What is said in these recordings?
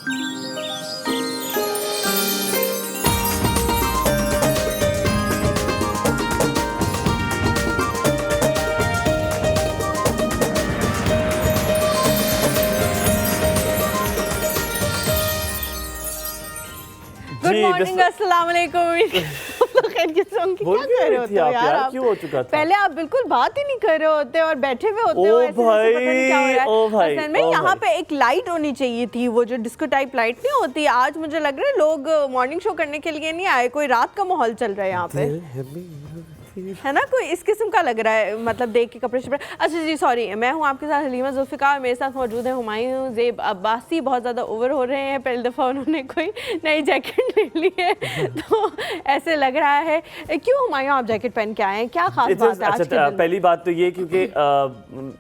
Good morning, अस्सलाम वालेकुम। क्या कर रहे होते हो यार आप? क्यों हो चुका था? पहले आप बिल्कुल बात ही नहीं कर रहे होते और बैठे हुए होते हो ऐसे भाई, पता नहीं क्या हो रहा है। असल में यहाँ भाई। पे एक लाइट होनी चाहिए थी, वो जो डिस्को टाइप लाइट नहीं होती। आज मुझे लग रहा है लोग मॉर्निंग शो करने के लिए नहीं आए, कोई रात का माहौल चल रहा है यहाँ पे, है ना? कोई इस किस्म का लग रहा है, मतलब देख के कपड़े शपड़े। अच्छा जी, सॉरी, मैं हूँ आपके साथ हलीमा जुल्फ़िकार, मेरे साथ मौजूद है हुमायूं ज़ेब अब्बासी। बहुत ज़्यादा ओवर हो रहे हैं, पहली दफ़ा उन्होंने कोई नई जैकेट ले ली है तो ऐसे लग रहा है। क्यों हुमायूं आप जैकेट पहन के आए हैं, क्या खास बात है आज के दिन? पहली बात तो ये क्योंकि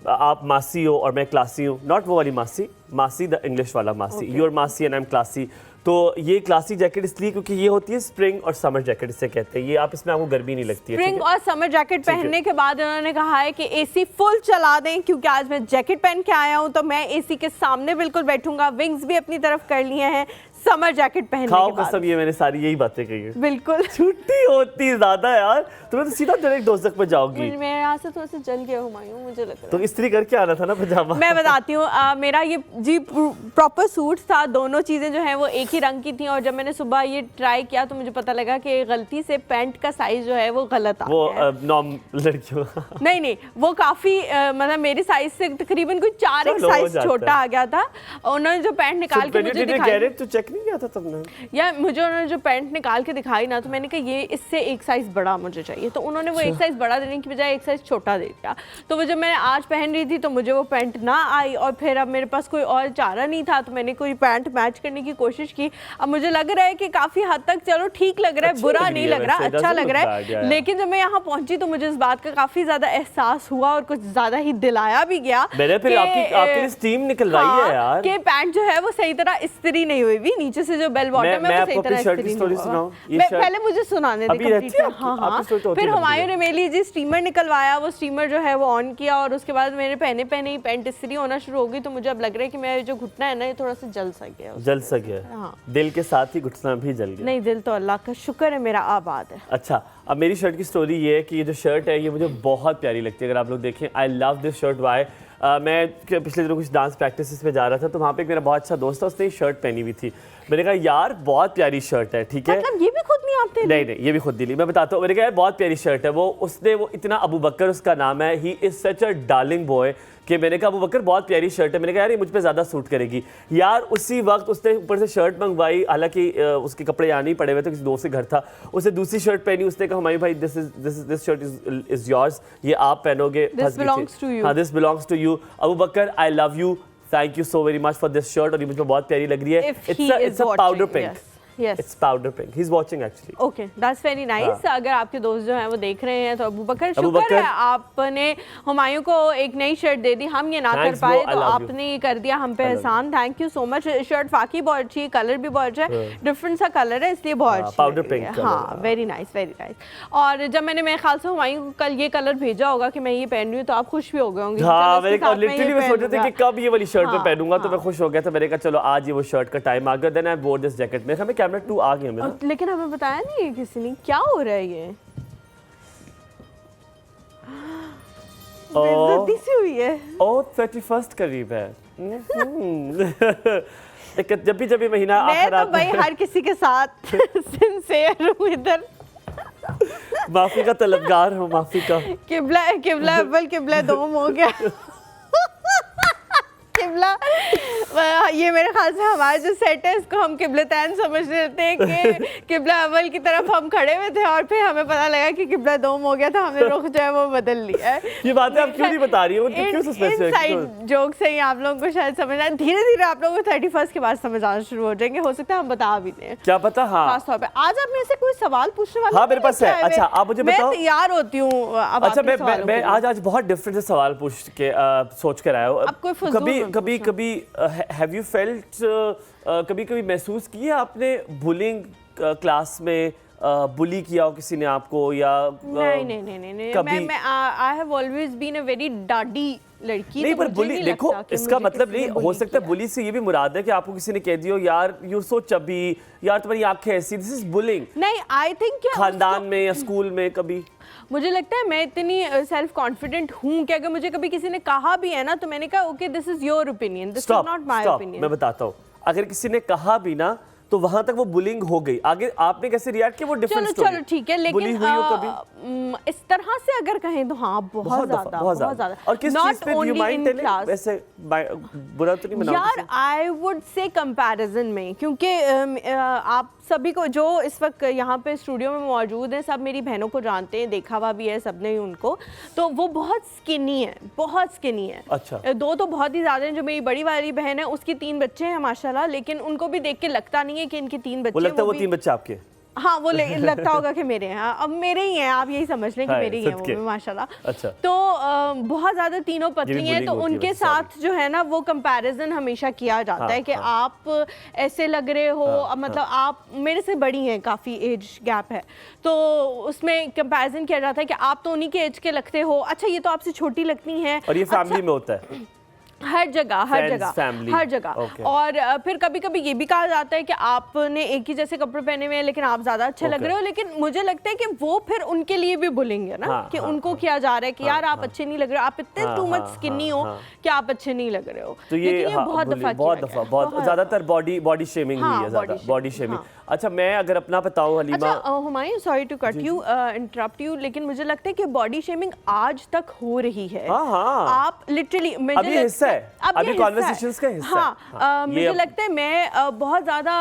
आप मासी हो और मैं क्लासी हूँ, नॉट वो वाली मासी, मासी द इंग्लिश वाला मासी। यू आर मासी एंड आई एम क्लासी। तो ये क्लासी जैकेट इसलिए क्योंकि ये होती है स्प्रिंग और समर जैकेट, इसे कहते हैं। ये आप इसमें आपको गर्मी नहीं लगती है। स्प्रिंग और समर जैकेट पहनने के बाद उन्होंने कहा है कि एसी फुल चला दें, क्योंकि आज मैं जैकेट पहन के आया हूं तो मैं एसी के सामने बिल्कुल बैठूंगा। विंग्स भी अपनी तरफ कर लिए हैं समर जैकेट पहनने के बाद। कसम, ये मैंने सारी यही बातें कही है। बिल्कुल छुट्टी होती ज्यादा यार, तुम्हें तो सीधा डायरेक्ट दोस्तक में जाओगी। मेरे यहाँ से थोड़ा सा जल गया हुमायूं, मुझे लग रहा है। तो इस्त्री करके आना था ना पजामा। मैं बताती हूँ, मेरा ये जी प्रॉपर सूट था, दोनों चीज़ें जो हैं वो एक ही रंग की थी। और जब मैंने सुबह ये ट्राई किया तो मुझे पता लगा कि गलती से पैंट का साइज जो है वो गलत आ गया है। वो नॉर्म लड़कियों नहीं, वो काफ़ी मतलब मेरे साइज से तकरीबन कोई 4 साइज छोटा आ गया था। उन्होंने जो पैंट निकाल के मुझे दिखाई, तो चेक नहीं किया था तुमने? या मुझे उन्होंने जो पैंट निकाल के दिखाई ना, तो मैंने कहा ये इससे एक साइज बड़ा मुझे चाहिए, तो उन्होंने वो एक साइज बड़ा देने की बजाय एक साइज छोटा दे दिया। तो वो जब मैं आज पहन रही थी तो मुझे वो पैंट ना आई, और फिर अब मेरे पास कोई और चारा नहीं था, तो मैंने कोई पैंट मैच करने की कोशिश की। अब मुझे लग रहा है कि काफी हद तक चलो ठीक लग रहा है, बुरा नहीं लग रहा, अच्छा लग रहा है। लेकिन जब मैं यहाँ पहुंची तो मुझे इस बात का काफी ज्यादा एहसास हुआ और कुछ ज्यादा ही दिलाया भी गया। मैंने फिर आपके लिए स्टीम निकल रही है यार, कि पैंट जो है वो सही तरह इस्त्री नहीं हुई भी, नीचे से जो बेल बॉटम है वो सही तरह इस्त्री नहीं हुआ। पहले मुझे सुनाने दे कंप्लीट। हाँ, फिर हुमायूं ने मेरे लिए जी स्टीमर निकलवाया, वो स्टीमर जो है वो ऑन किया, और उसके बाद मेरे पहने ही पैंट इस्त्री होना शुरू हो गई। तो मुझे अब लग रहा है कि मेरा जो घुटना है ना, ये थोड़ा सा जल सा गया। हाँ, दिल के साथ ही घुटना भी जल गया। नहीं, दिल तो अल्लाह का शुक्र है मेरा आबाद है। अच्छा, अब मेरी शर्ट की स्टोरी ये है कि ये जो शर्ट है ये मुझे बहुत प्यारी लगती है। अगर आप लोग देखें, I love this shirt. Why मैं पिछले दिनों कुछ डांस प्रैक्टिसेस पे जा रहा था, तो वहाँ पे एक मेरा बहुत अच्छा दोस्त था, उसने शर्ट पहनी हुई थी। मैंने कहा यार बहुत प्यारी शर्ट है, ठीक है। मतलब ये भी खुद नहीं आपने? नहीं, ये भी खुद दी ली। मैं बताता हूँ, मैंने कहा यार बहुत प्यारी शर्ट है। वो इतना अबू बकर उसका नाम है, he is such a darling boy, कि मैंने कहा अबू बकर बहुत प्यारी शर्ट है। मैंने कहा यार ये मुझ पे ज़्यादा सूट करेगी यार। उसी वक्त उसने ऊपर से शर्ट मंगवाई, हालांकि उसके कपड़े यहाँ नहीं पड़े हुए थे, किसी दोस्त से घर था। उसने दूसरी शर्ट पहनी, उसने कहा हमारी भाई दिस शर्ट इज योर्स, ये आप पहनोगे, दिस बिलोंग्स टू यू। हाँ, this belongs to you. Abu Bakr I love you, thank you so very much for this shirt, और ये मुझे बहुत प्यारी लग रही है। It's a powder pink. Yes. It's powder pink. He's watching actually. Okay, that's very nice. अगर आपके दोस्त जो हैं वो देख रहे हैं तो अबू बकर शुक्र है आपने हुमायूं को एक नई शर्ट दे दी, हम ये ना कर पाए तो आपने कर दिया हम पे एहसान। Thank you so much. Shirt वाकई बहुत अच्छी है, कलर भी बहुत अच्छा है, डिफरेंट सा कलर है, इसलिए बहुत अच्छा पाउडर पिंक। हाँ, वेरी नाइस, वेरी नाइस। और जब मैंने मेरे ख्याल से हुमायूं को कल ये कलर भेजा होगा कि मैं ये पहन रही हूँ, तो आप खुश भी हो गए होंगे। हाँ, लिटरली मैं सोच रहा था कि कब ये वाली शर्ट में पहनूंगा, तो मैं खुश हो गया था। मैंने कहा चलो आज ये वो शर्ट का टाइम आ गया। देन आई वोर दिस जैकेट। मेरे ख्याल में कैमरा 2 आ गया। लेकिन हमें बताया नहीं किसी ने, क्या हो रहा है ये? बेइज्जती सी हुई है। 31 करीब है। जब भी महीना मैं तो भाई हर किसी के साथ सिंसियर हूँ इधर। माफी का तलबगार हूँ, माफी का। किबला अव्वल किबला दोम हो गया। किबला, ये मेरे ख्याल से हमारा जो सेट है इसको हम किबलतैन समझ लेते हैं कि किबला अव्वल की तरफ हम खड़े हुए थे और फिर हमें पता लगा कि किबला दोम हो गया था, हमने रुख जो है वो बदल लिया है। ये बातें आप क्यों नहीं बता रही हो? क्यों सस्पेंस है? इनसाइड जोक से ही आप लोगों को शायद समझ आए, धीरे धीरे आप लोगों को 31 के बाद समझ आना शुरू हो जाएंगे, हो सकता है हम बता भी दें, क्या पता। हाँ, खास तौर पे आज आप मेरे से कोई सवाल पूछने वाले? हाँ, मेरे पास है। अच्छा, आप मुझे बताओ। मैं तैयार होती हूँ। अच्छा, मैं आज बहुत डिफरेंट से सवाल पूछ के सोच कर आया हूँ। कभी हैव यू फेल्ट, कभी महसूस किया आपने बुलिंग क्लास में, बुली किया हो किसी ने आपको, या नहीं, मैं I have always been a very daddy लड़की नहीं, तो पर मुझे बुली नहीं देखो, लगता कि इसका मुझे मतलब किसी ने नहीं हो bully सकता किया। बुली से ये भी मुराद है कि आपको किसी ने कह दियो यार यू सो चबी, यार तुम्हारी आंखें ऐसी, दिस इज बुलिंग। नहीं, आई थिंक खानदान में या स्कूल में कभी मुझे लगता है मैं इतनी सेल्फ कॉन्फिडेंट हूँ कि अगर मुझे कभी किसी ने कहा भी है ना तो मैंने कहा okay this is your opinion, this is stop not my stop, opinion. मैं बताता हूँ, अगर किसी ने कहा भी ना तो वहां तक वो बुलिंग हो गई, आगे आपने कैसे रिएक्ट किया वो डिफरेंट चलो स्टोरी। चलो ठीक है, बुली लेकिन हुई हो कभी? इस तरह से अगर कहें तो हाँ बहुत ज्यादा, बहुत ज्यादा। और किस चीज पे यू माइंड टेलिंग, वैसे बुरा तो नहीं मनाओगे? यार आई वुड से कंपैरिजन में, क्योंकि आप सभी को जो इस वक्त यहाँ पे स्टूडियो में मौजूद हैं सब मेरी बहनों को जानते हैं, देखा हुआ भी है सबने ही उनको, तो वो बहुत स्किनी है, बहुत स्किनी है। अच्छा। दो तो बहुत ही ज़्यादा हैं, जो मेरी बड़ी वाली बहन है उसकी 3 बच्चे हैं माशाल्लाह, लेकिन उनको भी देख के लगता नहीं है कि इनके 3 बच्चे वो लगता है वो भी- 3 बच्चे आपके? हाँ वो लगता होगा कि मेरे हैं, अब मेरे ही हैं, आप यही समझ लें कि हाँ, मेरे ही हैं सच वो के। भी माशाल्लाह। अच्छा। तो बहुत ज़्यादा तीनों पतली हैं, तो bullying होती है उनके वैसे, साथ जो है ना वो कंपैरिजन हमेशा किया जाता हाँ, है कि हाँ। आप ऐसे लग रहे हो, अब मतलब आप मेरे से बड़ी हैं, काफ़ी एज गैप है, तो उसमें कंपैरिजन किया जाता है कि आप तो उन्हीं के एज के लगते हो, अच्छा ये तो आपसे छोटी लगती हैं। और ये अच्छा, फैमिली में होता है? हर जगह Friends, family. हर जगह। Okay. और फिर कभी कभी ये भी कहा जाता है कि आपने एक ही जैसे कपड़े पहने हुए हैं लेकिन आप ज्यादा अच्छे लग Okay. रहे हो, लेकिन मुझे लगता है कि वो फिर उनके लिए भी बुलिंग है ना, हाँ, कि हाँ, उनको हाँ, किया जा रहा है कि यार आप हाँ, अच्छे नहीं लग रहे हो, आप इतने हाँ, टू मच हाँ, स्किनी हाँ, हो हाँ। कि आप अच्छे नहीं लग रहे हो। तो लेकिन हाँ, बहुत दफा बहुत किया दफा गया, बहुत ज्यादातर बॉडी शेमिंग हुई हाँ, है, ज्यादा body बॉडी shaming, शेमिंग। हाँ। अच्छा, मैं अगर अपना बताऊं हलीमा, अच्छा Humayun, sorry to cut you, interrupt you, लेकिन मुझे लगता है कि बॉडी शेमिंग आज तक हो रही है। हाँ, हाँ। आप लिटरली अब ये हिस्सा है, अभी conversations का हिस्सा है। हाँ, हाँ, ये मुझे अब- लगता है मैं बहुत ज़्यादा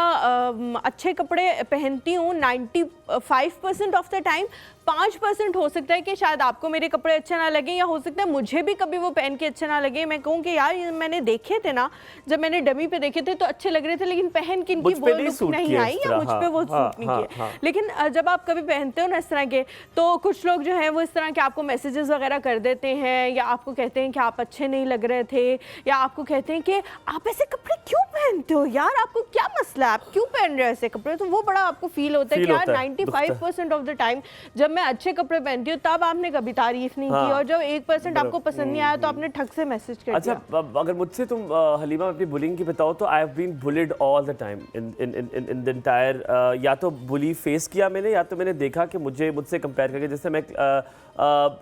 अच्छे कपड़े पहनती हूँ 95% ऑफ द टाइम। 5% हो सकता है कि शायद आपको मेरे कपड़े अच्छे ना लगे, या हो सकता है मुझे भी कभी वो पहन के अच्छे ना लगे, मैं कहूँ कि यार ये मैंने देखे थे ना, जब मैंने डमी पे देखे थे तो अच्छे लग रहे थे, लेकिन पहन के इनकी मुझ वो पे नहीं लुक सूट नहीं किया आई, इस या तरह, मुझ पे वो हाँ, सूट नहीं हाँ, किए। हाँ। लेकिन जब आप कभी पहनते हो ना इस तरह के, तो कुछ लोग जो हैं वो इस तरह के आपको मैसेजेस वगैरह कर देते हैं, या आपको कहते हैं कि आप अच्छे नहीं लग रहे थे, या आपको कहते हैं कि आप ऐसे कपड़े क्यों पहनते हो यार, आपको क्या मसला है, आप क्यों पहन रहे हो ऐसे कपड़े। तो वो बड़ा आपको फील होता है कि यार 95% ऑफ द टाइम जब मैं अच्छे कपड़े पहनती हूँ तब आपने कभी तारीफ नहीं की, और जब 1% आपको पसंद नहीं आया तो आपने ठग से मैसेज कर अच्छा, दिया। अगर मुझसे तुम हलीमा अपनी बुलिंग की बताओ, तो I have been bullied all the time in the entire, या तो बुली फेस किया मैंने, या तो मैंने देखा कि मुझसे कंपेयर करके, जैसे मैं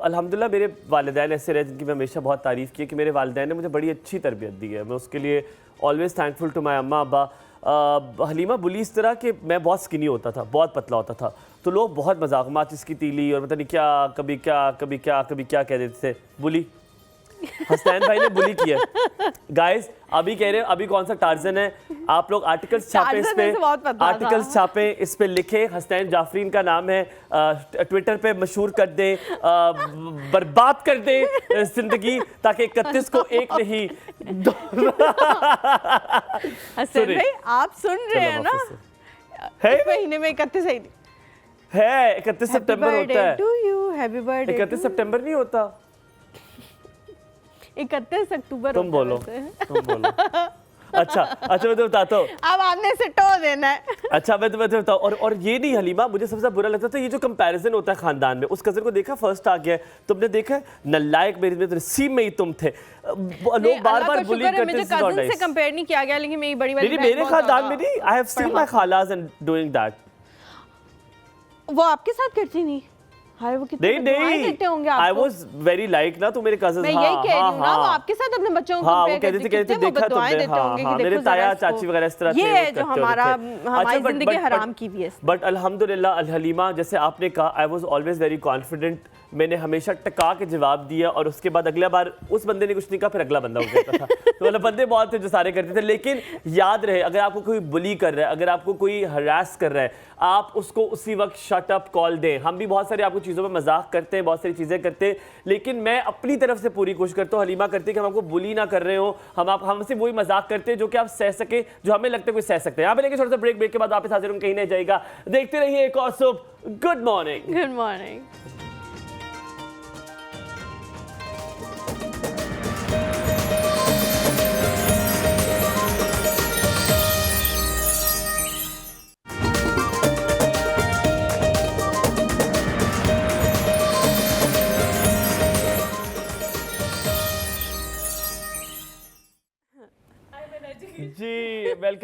अल्हम्दुलिल्लाह मेरे वालिदैन ऐसे रहे जिनकी मैं हमेशा बहुत तारीफ़ की है कि मेरे वालिदैन ने मुझे बड़ी अच्छी तरबियत दी है, मैं उसके लिए ऑलवेज थैंकफुल टू माई अम्मा अब्बा। हलीमा बुली इस तरह कि मैं बहुत स्किनी होता था, बहुत पतला होता था, तो लोग बहुत मजाक, माचिस की तीली और पता नहीं क्या, कभी क्या कह देते थे। बुली हसनैन भाई ने बुली किया। गाइस अभी कह रहे हैं, अभी कौन सा टार्जन है, आप लोग आर्टिकल्स छापे इस पे, आर्टिकल्स छापे इस पे, लिखे हसनैन जाफरीन का नाम है, ट्विटर पे मशहूर कर दे, बर्बाद कर दे जिंदगी, ताकि 31 को एक नहीं हसन भाई आप सुन रहे हैं ना, इस महीने में 31 है, 31 सितंबर होता है। To you, happy birthday. 31 सितंबर नहीं होता, 31 अक्टूबर तुम बोलो, होता है। तुम बोलो। अच्छा मैं तो बताता हूँ। अब आपने सिटो देना है। अच्छा मैं तुम्हें बताऊँ, और ये नहीं हलीमा, मुझे सबसे बुरा लगता था ये जो कंपैरिजन होता है खानदान में। उस कजन को देखा फर्स्ट आ गया है, तुमने देखा नलायक, मेरे में नसीब में ही तुम थे। लोग बार बार बुली करते मुझे कजन से कंपेयर नहीं किया गया, लेकिन मेरी बड़ी वाली बहन मेरे खानदान में नहीं, आई हैव सीन माय खालास एंड डूइंग दैट। वो आपके साथ करती नहीं? हाय वो कितने दुआएं देते होंगे आपको। आई वाज वेरी लाइक ना, तो मेरे कजन, मैं यही कह रही हूं ना, वो आपके साथ अपने बच्चों को कंपेयर करते थे, कहते देखा दुआएं देते होंगे कि मेरे देखो ताया चाची वगैरह इस तरह ये है जो हमारी जिंदगी हराम की भी है। बट अल्हम्दुलिल्लाह हलीमा, जैसे आपने कहा, I was always very confident, मैंने हमेशा टका के जवाब दिया, और उसके बाद अगला बार उस बंदे ने कुछ नहीं कहा, फिर अगला बंदा हो गया था। तो मतलब बंदे बहुत थे जो सारे करते थे। लेकिन याद रहे, अगर आपको कोई बुली कर रहा है, अगर आपको कोई हरास कर रहा है, आप उसको उसी वक्त शट अप कॉल दें। हम भी बहुत सारे आपको चीज़ों में मजाक करते हैं, बहुत सारी चीज़ें करते हैं, लेकिन मैं अपनी तरफ से पूरी कोशिश करता हूँ, हलीमा करती है कि हम आपको बुली ना कर रहे हो, हमसे वही मजाक करते हैं जो कि आप सह सके, जो हमें लगता है कोई सह सकते हैं। यहाँ पे लेके छोटा सा ब्रेक के बाद वापस हाजिर हूँ, कहीं नहीं जाएगा, देखते रहिए एक और सुबह। Good morning. Good morning.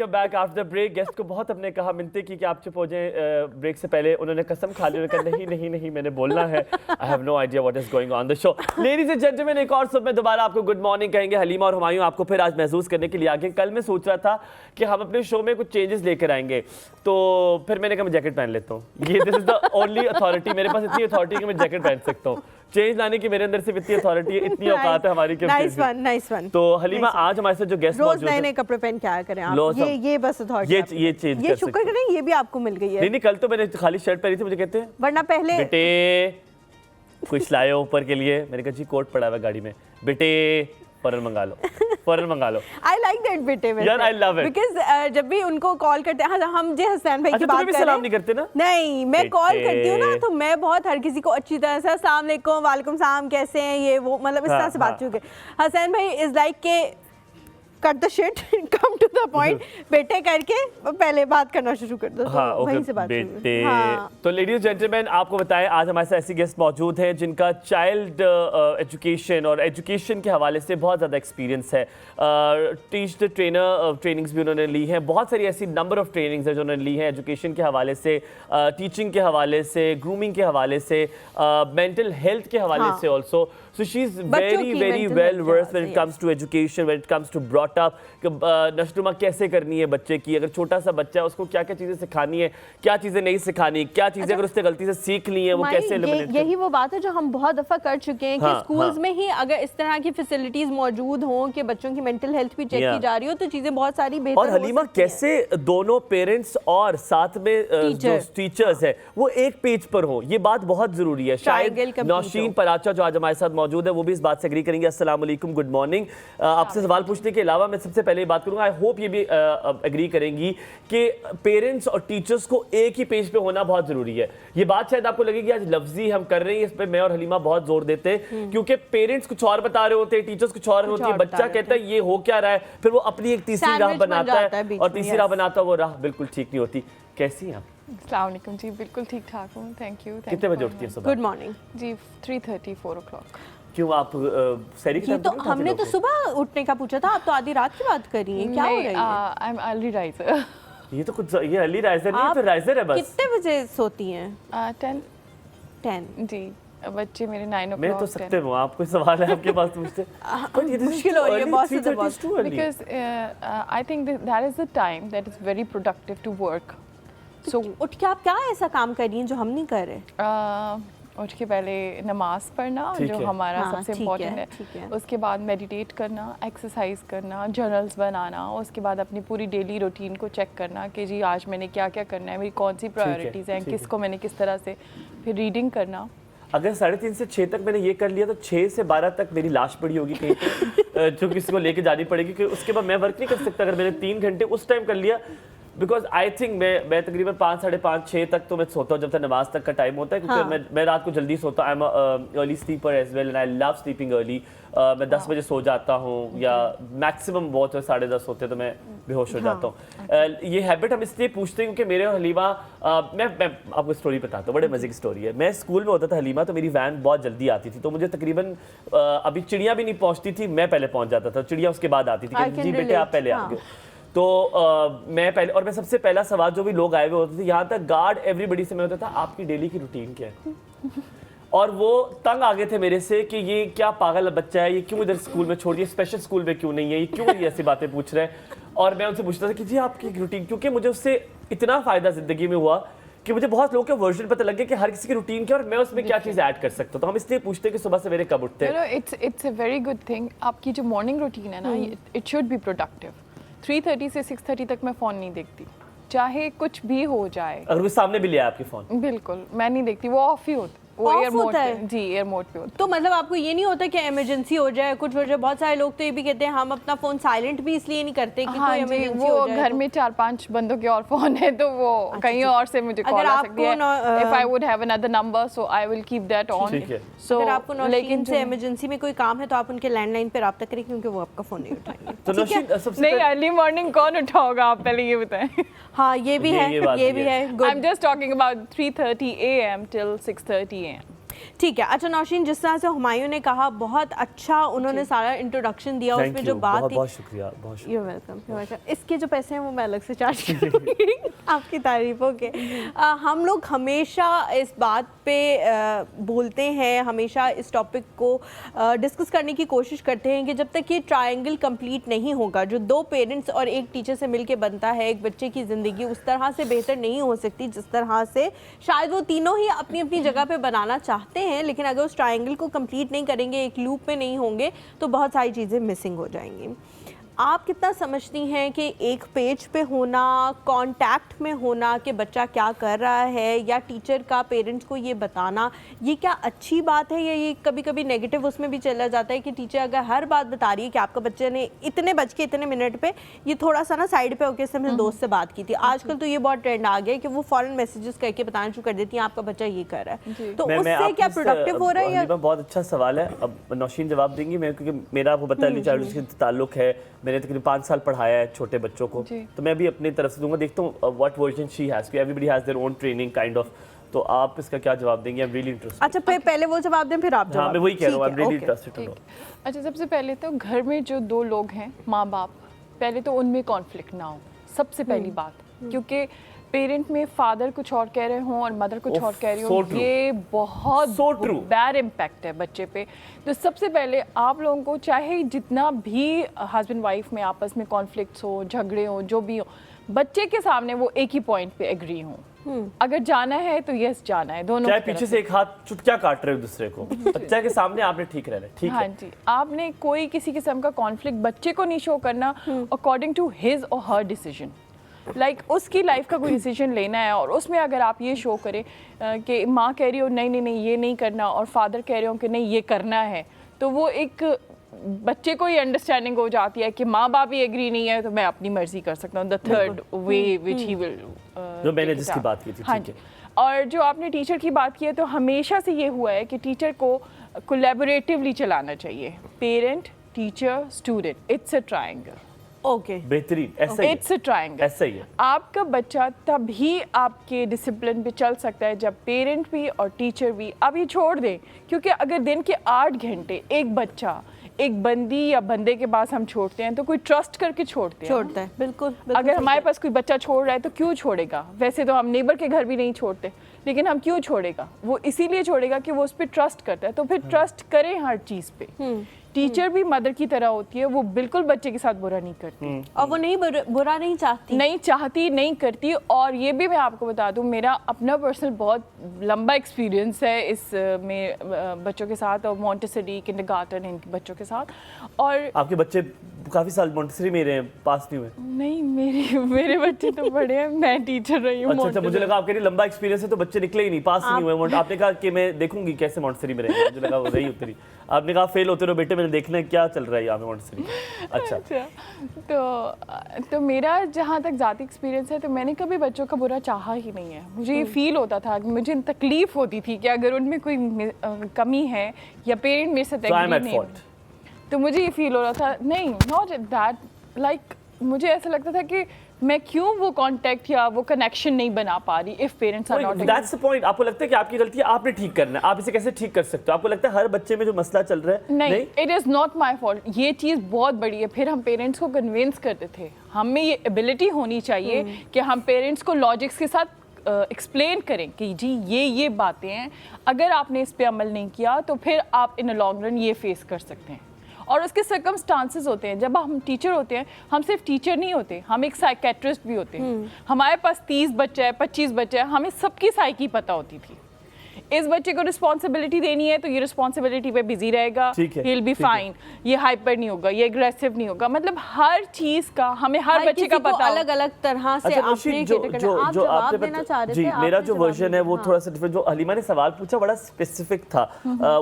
Welcome back after the break. Guest को बहुत हमने कहा, मिनते की कि आप चुप हो जाएं ब्रेक से पहले। उन्होंने कसम खा ली, उन्होंने कहा नहीं मैंने बोलना है। I have no idea what is going on the show. Ladies and gentleman, एक और सब में दोबारा आपको गुड मॉर्निंग कहेंगे। हलीमा और हुमायूं आपको फिर आज महसूस करने के लिए आगे। कल मैं सोच रहा था कि हम अपने शो में कुछ चेंजेस लेकर आएंगे, तो फिर मैंने कहा मैं जैकेट पहन लेता हूँ। ये this is the only authority, मेरे पास इतनी अथॉरिटी कि मैं जैकेट पहन सकता हूँ। चेंज लाने की मेरे अंदर सिर्फ इतनी अथॉरिटी है, इतनी औकात है हमारी। Nice one. तो हलीमा, आज हमारे साथ जो गेस्ट मौजूद है, नए कपड़े पहन के आया करें आप। ये बस अथॉरिटी, ये चेंज ये शुक्र करें ये भी आपको मिल गई है। नहीं कल तो मैंने खाली शर्ट पहनी थी, मुझे कहते हैं वरना पहले बेटे कुछ लाए हो ऊपर के लिए। मैंने कहा जी कोट पड़ा हुआ है गाड़ी में, बेटे फौरन मंगा लो, फौरन मंगा लो। आई लाइक दैट बेटे, यार आई लव इट, बिकॉज़ जब भी उनको कॉल करते हैं, हम जे हसनैन भाई की बात कर रहे हैं, सलाम नहीं करते ना? नहीं, मैं कॉल करती हूँ ना तो मैं बहुत हर किसी को अच्छी तरह से अस्सलाम वालेकुम, वालेकुम सलाम, कैसे हैं, ये वो, मतलब इस तरह से बात शुरू कर। हसनैन भाई इज लाइक के cut the shit, come to the point, बेटे करके पहले बात करना शुरू कर दो। हाँ, तो वहीं से बात बेटे। तो लेडीज जेंटलमैन, आपको बताएं आज हमारे साथ ऐसी गेस्ट मौजूद हैं जिनका चाइल्ड एजुकेशन और एजुकेशन के हवाले से बहुत ज़्यादा एक्सपीरियंस है। टीच द ट्रेनर ट्रेनिंग्स भी उन्होंने ली हैं, बहुत सारी ऐसी नंबर ऑफ ट्रेनिंग्स हैं जो उन्होंने ली हैं एजुकेशन के हवाले से, टीचिंग के हवाले से, ग्रूमिंग के हवाले से, मेंटल हेल्थ के हवाले से also. So she's very well versed when it comes to education, when it comes to brought up, नशनुमा कैसे करनी है बच्चे की, अगर छोटा सा बच्चा है उसको क्या क्या चीज़ें सिखानी है, क्या चीज़ें नहीं सिखानी, क्या चीज़ें अगर उसने गलती से सीख ली है वो कैसे एलिमिनेट। यही वो बात है जो हम बहुत दफ़ा कर चुके हैं कि स्कूल्स में ही अगर इस तरह की फैसिलिटीज़ मौजूद हों कि बच्चों की मेंटल हेल्थ भी चेक की जा रही हो तो चीज़ें बहुत सारी बेहतर हो सकती हैं। और हलीमा, कैसे दोनों पेरेंट्स और साथ में जो टीचर्स है वो एक पेज पर हो, ये बात बहुत ज़रूरी है। शायद नौशीन पराचा जो आज हमारे साथ मौजूद है वो भी इस बात से एग्री करेंगे। अस्सलाम वालेकुम, गुड मॉर्निंग। आपसे सवाल पूछने के अलावा मैं सबसे पहले बात करूंगा, आई होप ये भी एग्री करेंगी कि पेरेंट्स और टीचर्स को एक ही पेज पे होना बहुत जरूरी है। ये बात शायद आपको लगेगी आज लफ्जी हम कर रहे हैं, इस पे मैं और हलीमा बहुत जोर देते हैं क्योंकि पेरेंट्स कुछ और बता रहे होते हैं, टीचर्स कुछ और होती है, बच्चा कहता है ये हो क्या रहा है, फिर वो अपनी एक तीसरी राह बनाता है और तीसरी राह बनाता है, वो राह बिल्कुल ठीक नहीं होती। कैसी हैं आप? अस्सलाम वालेकुम जी, बिल्कुल ठीक ठाक हूँ, थैंक यू। कितने बजे उठती हैं सुबह? गुड मॉर्निंग जी 3:30 4 o'clock। क्यों आप सैरी की तो हमने तो सुबह उठने का पूछा था, आप तो आधी रात की बात कर रही हैं, क्या हो रही है? I am early riser. ये तो कुछ, ये अर्ली राइजर नहीं है, तो राइजर है बस। कितने बजे सोती हैं? 10 जी, बच्चे मेरे 9 o'clock। मैं तो सकते हूँ, आप कोई सवाल है आपके पास पूछते? मुश्किल हो रही है बहुत से because I think that is the time that is very productive to work। So उठ के आप क्या ऐसा काम कर रही हैं जो हम नहीं कर रहे? उठ के पहले नमाज पढ़ना जो हमारा सबसे इम्पोर्टेंट है, उसके बाद मेडिटेट करना, एक्सरसाइज करना, जर्नल्स बनाना, उसके बाद अपनी पूरी डेली रूटीन को चेक करना कि जी आज मैंने क्या क्या करना है, मेरी कौन सी प्रायोरिटीज़ हैं, किसको मैंने किस तरह से, फिर रीडिंग करना। अगर 3:30 से 6 तक मैंने ये कर लिया तो 6 से 12 तक मेरी लाश पड़ी होगी कहीं पे जो किसी को लेके जानी पड़ेगी, क्योंकि उसके बाद मैं वर्क नहीं कर सकता। अगर मैंने 3 घंटे उस टाइम कर लिया, बिकॉज आई थिंक मैं तकरीबन 5 साढ़े 5 6 तक तो मैं सोता हूँ जब तक नमाज तक का टाइम होता है, क्योंकि मैं रात को जल्दी सोता हूँ। I am early sleeper as well and I love sleeping early. मैं 10 बजे सो जाता हूँ या मैक्सिमम बहुत 10:30 होते तो मैं बेहोश हो जाता हूँ। ये हैबिट हम इसलिए पूछते हैं क्योंकि मेरे और हलीमा, मैं आपको स्टोरी बताता हूँ, बड़े मजे की स्टोरी है। मैं स्कूल में होता था हलीमा, तो मेरी वैन बहुत जल्दी आती थी, तो मुझे तकरीबन अभी चिड़िया भी नहीं पहुँचती थी, मैं पहले पहुँच जाता था, चिड़िया उसके बाद आती थी कि जी बेटे आप पहले आ गए। तो मैं पहले, और मैं सबसे पहला सवाल जो भी लोग आए हुए होते थे, यहाँ तक गार्ड एवरीबडी से मैं होता था आपकी डेली की रूटीन क्या है। और वो तंग आ गए थे मेरे से कि ये क्या पागल बच्चा है, ये क्यों इधर स्कूल में छोड़ दिया, स्पेशल स्कूल में क्यों नहीं है, ये क्यों ये ऐसी बातें पूछ रहे हैं। और मैं उनसे पूछता था कि जी आपकी रूटीन, क्योंकि मुझे उससे इतना फ़ायदा ज़िंदगी में हुआ कि मुझे बहुत लोगों के वर्जन पता लग गया कि हर किसी की रूटीन क्या और मैं उसमें क्या चीज़ ऐड कर सकता हूँ। तो हम इसलिए पूछते हैं कि सुबह सवेरे कब उठते हैं। It's a very good thing, आपकी जो मॉर्निंग रूटीन है ना, इट शुड बी प्रोडक्टिव। 3:30 से 6:30 तक मैं फ़ोन नहीं देखती, चाहे कुछ भी हो जाए। अगर वो सामने भी लिया आपके फ़ोन? बिल्कुल मैं नहीं देखती, वो ऑफ ही होता, वो एयर मोड पे। जी एयर मोड पे होता। तो मतलब आपको ये नहीं होता कि इमरजेंसी हो जाए, कुछ हो जाए? बहुत सारे लोग तो ये भी कहते हैं हम अपना फोन साइलेंट भी इसलिए नहीं करते कि कोई इमरजेंसी हो जाए। घर में 4-5 बंदों के और फोन है तो वो कहीं और से मुझे कॉल आ सकती है। If I would have another number so I will keep that on. So अगर आपको नौशीन से इमरजेंसी में कोई काम है तो आप उनके लैंडलाइन पे राब्ता करें क्योंकि वो आपका फोन नहीं उठाएंगे। तो नौशीन सबसे नहीं, अर्ली मॉर्निंग कौन उठाओगा आप पहले ये बताएं। हाँ ये भी है, ये भी है। I am just talking about 3:30 AM till 6:30 AM। ठीक है। अच्छा नौशीन, जिस तरह से हुमायूं ने कहा, बहुत अच्छा उन्होंने सारा इंट्रोडक्शन दिया, उसमें जो बात थी, बहुत शुक्रिया, बहुत शुक्रिया। You're welcome। इसके जो पैसे हैं वो मैं अलग से चार्ज करूँगी आपकी तारीफों के। हम लोग हमेशा इस बात पे बोलते हैं, हमेशा इस टॉपिक को डिस्कस करने की कोशिश करते हैं कि जब तक ये ट्रायंगल कंप्लीट नहीं होगा, जो दो पेरेंट्स और एक टीचर से मिलके बनता है एक बच्चे की ज़िंदगी, उस तरह से बेहतर नहीं हो सकती जिस तरह से शायद वो तीनों ही अपनी अपनी जगह पे बनाना चाहते हैं, लेकिन अगर उस ट्रायंगल को कंप्लीट नहीं करेंगे, एक लूप में नहीं होंगे, तो बहुत सारी चीज़ें मिसिंग हो जाएंगी। आप कितना समझती हैं कि एक पेज पे होना, कांटेक्ट में होना कि बच्चा क्या कर रहा है, या टीचर का पेरेंट्स को ये बताना, ये क्या अच्छी बात है, या ये कभी कभी नेगेटिव उसमें भी चला जाता है कि टीचर अगर हर बात बता रही है कि आपका बच्चे ने इतने बज के इतने मिनट पे ये थोड़ा सा ना साइड पे होकर अपने दोस्त से बात की थी। आजकल तो ये बहुत ट्रेंड आ गया कि वो फॉरन मैसेजेस करके बताना शुरू कर देती हैं आपका बच्चा ये कर रहा है, तो उससे क्या प्रोडक्टिव हो रहा है? या बहुत अच्छा सवाल है। अब नौशीन जवाब देंगी, मैं क्योंकि मेरा वो बताली चाइल्ड से ताल्लुक है, मैंने तकरीबन 5 साल पढ़ाया है छोटे बच्चों को, तो मैं भी अपनी तरफ से दूंगा। देखता हूँ what version she has, everybody has their own training kind of, तो आप इसका क्या जवाब देंगे? I am really interested. अच्छा पहले वो जवाब दें फिर आप जवाब। हाँ, मैं वही कह रहा हूँ, आई एम रियली इंटरेस्टेड। अच्छा, सबसे पहले तो घर में जो दो लोग हैं, माँ बाप, पहले तो उनमें कॉन्फ्लिक्ट ना हो, सबसे पहली बात, क्योंकि पेरेंट में फादर कुछ और कह रहे हों और मदर कुछ और कह रही हो, ये बहुत बैड इम्पैक्ट है बच्चे पे। तो सबसे पहले आप लोगों को, चाहे जितना भी हस्बैंड वाइफ में आपस में कॉन्फ्लिक्ट्स हो, झगड़े हो, जो भी हो, बच्चे के सामने वो एक ही पॉइंट पे एग्री हों। अगर जाना है तो यस जाना है, दोनों चाहे पीछे से एक हाथ चुटकिया काट रहे हो दूसरे को, बच्चे के सामने आपने ठीक रहना है, ठीक है। हाँ जी, आपने कोई किसी किस्म का कॉन्फ्लिक्ट बच्चे को नहीं शो करना अकॉर्डिंग टू हिज और हर डिसीजन। उसकी लाइफ का कोई डिसीजन लेना है और उसमें अगर आप ये शो करें कि माँ कह रही हो नहीं नहीं नहीं ये नहीं करना, और फादर कह रहे हो कि नहीं ये करना है, तो वो एक बच्चे को ही अंडरस्टैंडिंग हो जाती है कि माँ बाप ही एग्री नहीं है तो मैं अपनी मर्जी कर सकता हूँ, the third way which he will, जो मैंने जिसकी बात की थी। हाँ जी। और जो आपने टीचर की बात की है, तो हमेशा से ये हुआ है कि टीचर को कोलैबोरेटिवली चलाना चाहिए, parent teacher student, it's a triangle. Okay, बेहतरीन, ऐसा ही इट्स अ ट्रायंगल, ऐसा ही है। आपका बच्चा तभी आपके डिसिप्लिन पे चल सकता है जब पेरेंट भी और टीचर भी, अब ये छोड़ दें, क्योंकि अगर दिन के 8 घंटे एक बच्चा एक बंदी या बंदे के पास हम छोड़ते हैं तो कोई ट्रस्ट करके छोड़ता है। बिल्कुल। अगर हमारे पास कोई बच्चा छोड़ रहा है तो क्यों छोड़ेगा? वैसे तो हम नेबर के घर भी नहीं छोड़ते, लेकिन हम क्यों छोड़ेगा? वो इसीलिए छोड़ेगा कि वो उस पर ट्रस्ट करता है। तो फिर ट्रस्ट करें हर चीज़ पे। टीचर भी मदर की तरह होती है, वो बिल्कुल बच्चे के साथ बुरा नहीं करती, और वो नहीं बुरा नहीं चाहती, नहीं करती। और ये भी मैं आपको बता दूं, मेरा अपना पर्सनल बहुत लंबा एक्सपीरियंस है इस में बच्चों के साथ, और मॉन्टेसरी, किंडरगार्टन, इन बच्चों के साथ। और आपके बच्चे काफी साल मॉन्टेसरी में रहे हैं, पास नहीं हुए? नहीं, मेरे बच्चे तो बड़े हैं, मैं टीचर रही हूँ। अच्छा, मुझे लगा आपके लिए लंबा एक्सपीरियंस है तो बच्चे निकले ही नहीं, पास नहीं हुए। आपने कहा कि मैं देखूंगी कैसे मॉन्टेसरी में रहेंगे, मुझे लगा वो रही उतरी। आपने कहा फेल होते रहो बेटे, मैंने देखना है क्या चल रहा है यहाँ पे मॉन्टेसरी। अच्छा। तो मेरा जहाँ तक ज़ाती एक्सपीरियंस है, तो मैंने कभी बच्चों का बुरा चाहा ही नहीं है। मुझे ये फील होता था, मुझे तकलीफ होती थी कि अगर उनमें कोई कमी है या पेरेंट मेरे साथ एग्री नहीं, तो मुझे ये फील हो रहा था, नहीं, नॉट दैट, लाइक मुझे ऐसा लगता था कि मैं क्यों वो कांटेक्ट या वो कनेक्शन नहीं बना पा रही if parents are not. That's the point. आपको लगता है कि आपकी गलती है, आपने ठीक करना है, आप इसे कैसे ठीक कर सकते हो? आपको लगता है हर बच्चे में जो मसला चल रहा है, नहीं, it is not my fault. ये चीज़ बहुत बड़ी है। फिर हम पेरेंट्स को कन्विंस करते थे, हमें ये एबिलिटी होनी चाहिए कि हम पेरेंट्स को लॉजिक्स के साथ एक्सप्लेन करें कि जी ये बातें हैं, अगर आपने इस पे अमल नहीं किया तो फिर आप इन लॉन्ग रन ये फेस कर सकते हैं। और उसके सर्कमस्टांसेस होते हैं। जब हम टीचर होते हैं, हम सिर्फ टीचर नहीं होते, हम एक साइकेट्रिस्ट भी होते हैं। हमारे पास 30 बच्चे हैं, 25 बच्चे हैं, हमें सबकी साइकी पता होती थी। इस बच्चे को रिस्पॉन्सिबिलिटी देनी है तो ये रिस्पॉन्सिबिलिटी पे बिजी रहेगा, ही विल बी फाइन, ये हाइपर नहीं होगा, ये एग्रेसिव नहीं होगा, मतलब हर चीज का हमें हर बच्चे का पता, अलग अलग तरह से आपने जो आप देना चाह रहे थे। जी, मेरा जो वर्जन है वो थोड़ा सा डिफरेंट। जो हलीमा ने सवाल पूछा बड़ा स्पेसिफिक था।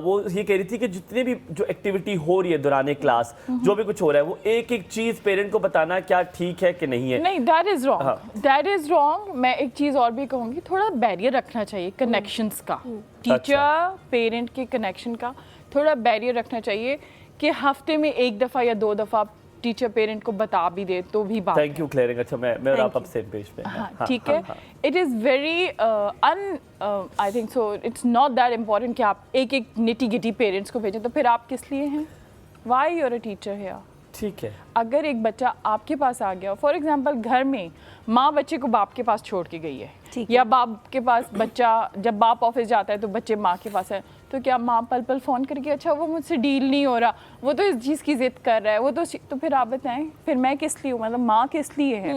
वो ये कह रही थी कि जितने भी जो एक्टिविटी हो रही है दौरान क्लास, जो भी कुछ हो रहा है, वो एक एक चीज पेरेंट को बताना क्या ठीक है कि नहीं है। नहीं, that is wrong, that is wrong. मैं एक चीज और भी कहूंगी, थोड़ा बैरियर रखना चाहिए कनेक्शंस का, टीचर पेरेंट के कनेक्शन का थोड़ा बैरियर रखना चाहिए कि हफ्ते में 1 दफ़ा या 2 दफ़ा टीचर पेरेंट को बता भी दे तो भी बात थैंक यू क्लियरिंग। अच्छा मैं और आप अब सेम पेज पे हैं। हाँ ठीक है। It is very I think so it's not that important कि आप एक एक निटी गिटी पेरेंट्स को भेजें, तो फिर आप किस लिए हैं? Why you're a teacher here? ठीक है। अगर एक बच्चा आपके पास आ गया, फॉर एग्जांपल घर में माँ बच्चे को बाप के पास छोड़ के गई है, या बाप के पास बच्चा, जब बाप ऑफिस जाता है तो बच्चे माँ के पास है, तो क्या माँ पल पल फ़ोन करके अच्छा वो मुझसे डील नहीं हो रहा, वो तो इस चीज़ की जिद कर रहा है, वो तो फिर आप बताएं फिर मैं किस लिए हूँ, मतलब माँ किस लिए है?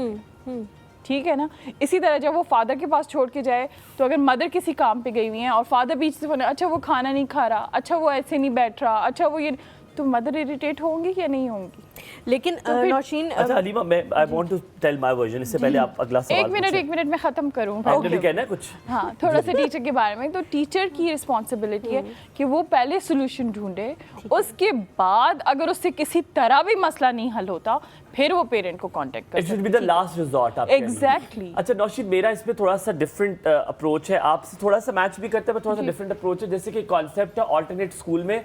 ठीक है ना। इसी तरह जब वो फादर के पास छोड़ के जाए, तो अगर मदर किसी काम पे गई हुई है और फादर बीच से बोले अच्छा वो खाना नहीं खा रहा, अच्छा वो ऐसे नहीं बैठ रहा, अच्छा वो ये, तो मदर इरिटेट होंगी या नहीं होंगी? लेकिन नौशीन, अच्छा हलीमा, मैं I want to tell my version. इससे पहले आप अगला सवाल एक मिनट में ख़त्म करूँ। आपने भी कहना है कुछ? हाँ, थोड़ा सा टीचर के बारे में। तो टीचर की रिस्पॉन्सिबिलिटी है कि वो पहले सोल्यूशन ढूंढे, उसके बाद अगर उससे किसी तरह भी मसला नहीं हल होता फिर वो पेरेंट को कांटेक्ट कर। It should be the last resort. आप एग्जैक्टली। अच्छा नौशीन, मेरा इसमें थोड़ा सा डिफरेंट अप्रोच है, आपसे थोड़ा सा मैच भी करता है, पर थोड़ा सा डिफरेंट अप्रोच है। जैसे कि कॉन्सेप्ट है ऑल्टरनेट स्कूल में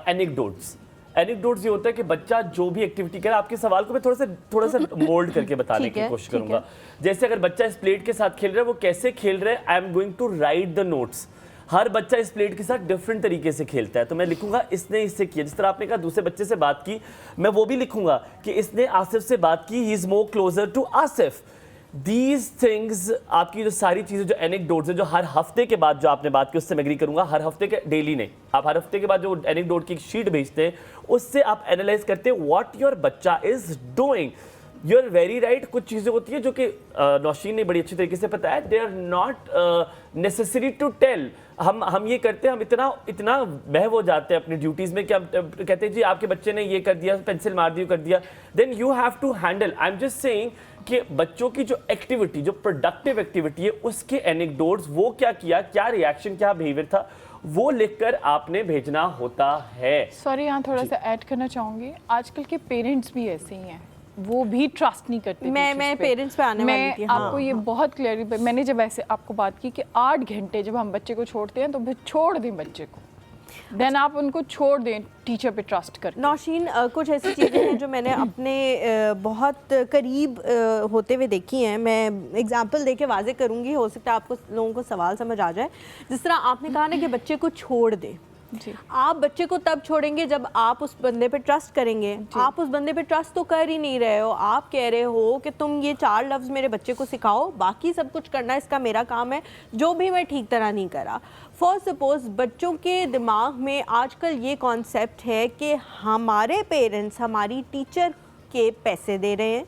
एनेक्डोट्स। एनेक्डोट्स ये होता है कि बच्चा जो भी एक्टिविटी करे, आपके सवाल को मैं थोड़ा सा मोल्ड करके बताने की कोशिश करूंगा। जैसे अगर बच्चा इस प्लेट के साथ खेल रहा है, वो कैसे खेल रहा है, I am going to write the notes. हर बच्चा इस प्लेट के साथ डिफरेंट तरीके से खेलता है, तो मैं लिखूंगा इसने इससे किया। जिस तरह आपने कहा दूसरे बच्चे से बात की, मैं वो भी लिखूंगा कि इसने आसिफ से बात की, he is more closer to Asif. These things, आपकी जो सारी चीज़ें जो एनेक्डोट्स है, जो हर हफ्ते के बाद जो आपने बात की उससे मैं एग्री करूंगा, हर हफ्ते के डेली नहीं, आप हर हफ्ते के बाद जो एनेक्डोट की शीट भेजते हैं उससे आप एनालाइज करते हैं व्हाट योर बच्चा is doing. You are very right. कुछ चीज़ें होती है जो कि नौशीन ने बड़ी अच्छी तरीके से बताया, they are not necessary to tell. हम ये करते हैं, हम इतना बह हो जाते हैं अपनी ड्यूटीज़ में कि हम कहते हैं जी आपके बच्चे ने ये कर दिया, पेंसिल मार दी, कर दिया, then you have to handle. I am just saying कि बच्चों की जो एक्टिविटी, जो प्रोडक्टिव एक्टिविटी है, उसके एनेक्डोट्स, वो क्या किया, क्या रिएक्शन, क्या बिहेवियर था, वो लिखकर आपने भेजना होता है। सॉरी, यहाँ थोड़ा सा ऐड करना चाहूँगी। आजकल के पेरेंट्स भी ऐसे ही हैं, वो भी ट्रस्ट नहीं करते। मैं पेरेंट्स पे आने वाली थी। मैं आपको ये बहुत क्लियरली, मैंने जब ऐसे आपको बात की कि 8 घंटे जब हम बच्चे को छोड़ते हैं तो फिर छोड़ दें बच्चे को, देन आप उनको छोड़ दें टीचर पे ट्रस्ट करके। नौशीन, कुछ ऐसी चीज़ें हैं जो मैंने अपने बहुत करीब होते हुए देखी हैं। मैं एग्जांपल देके वाजे करूँगी, हो सकता है आपको लोगों को सवाल समझ आ जाए। जिस तरह आपने कहा ना कि बच्चे को छोड़ दें, आप बच्चे को तब छोड़ेंगे जब आप उस बंदे पे ट्रस्ट करेंगे। आप उस बंदे पे ट्रस्ट तो कर ही नहीं रहे हो। आप कह रहे हो कि तुम ये 4 लफ्ज़ मेरे बच्चे को सिखाओ, बाकी सब कुछ करना इसका मेरा काम है, जो भी मैं ठीक तरह नहीं करा। फॉर सपोज बच्चों के दिमाग में आजकल ये कॉन्सेप्ट है कि हमारे पेरेंट्स हमारी टीचर के पैसे दे रहे हैं,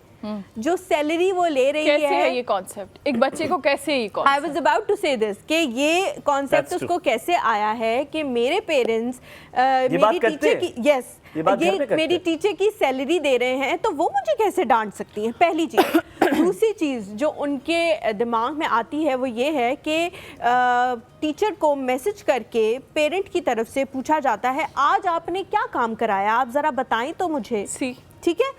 जो सैलरी वो ले रही कैसे है ये कॉन्सेप्ट? एक बच्चे को कैसे ये concept? I was about to say this कि ये कॉन्सेप्ट उसको कैसे आया है कि मेरे पेरेंट्स मेरी टीचर की ये मेरी टीचर की सैलरी दे रहे हैं, तो वो मुझे कैसे डांट सकती हैं? पहली चीज़। दूसरी चीज़ जो उनके दिमाग में आती है वो ये है कि टीचर को मैसेज करके पेरेंट की तरफ से पूछा जाता है आज आपने क्या काम कराया, आप ज़रा बताएं तो मुझे। ठीक है,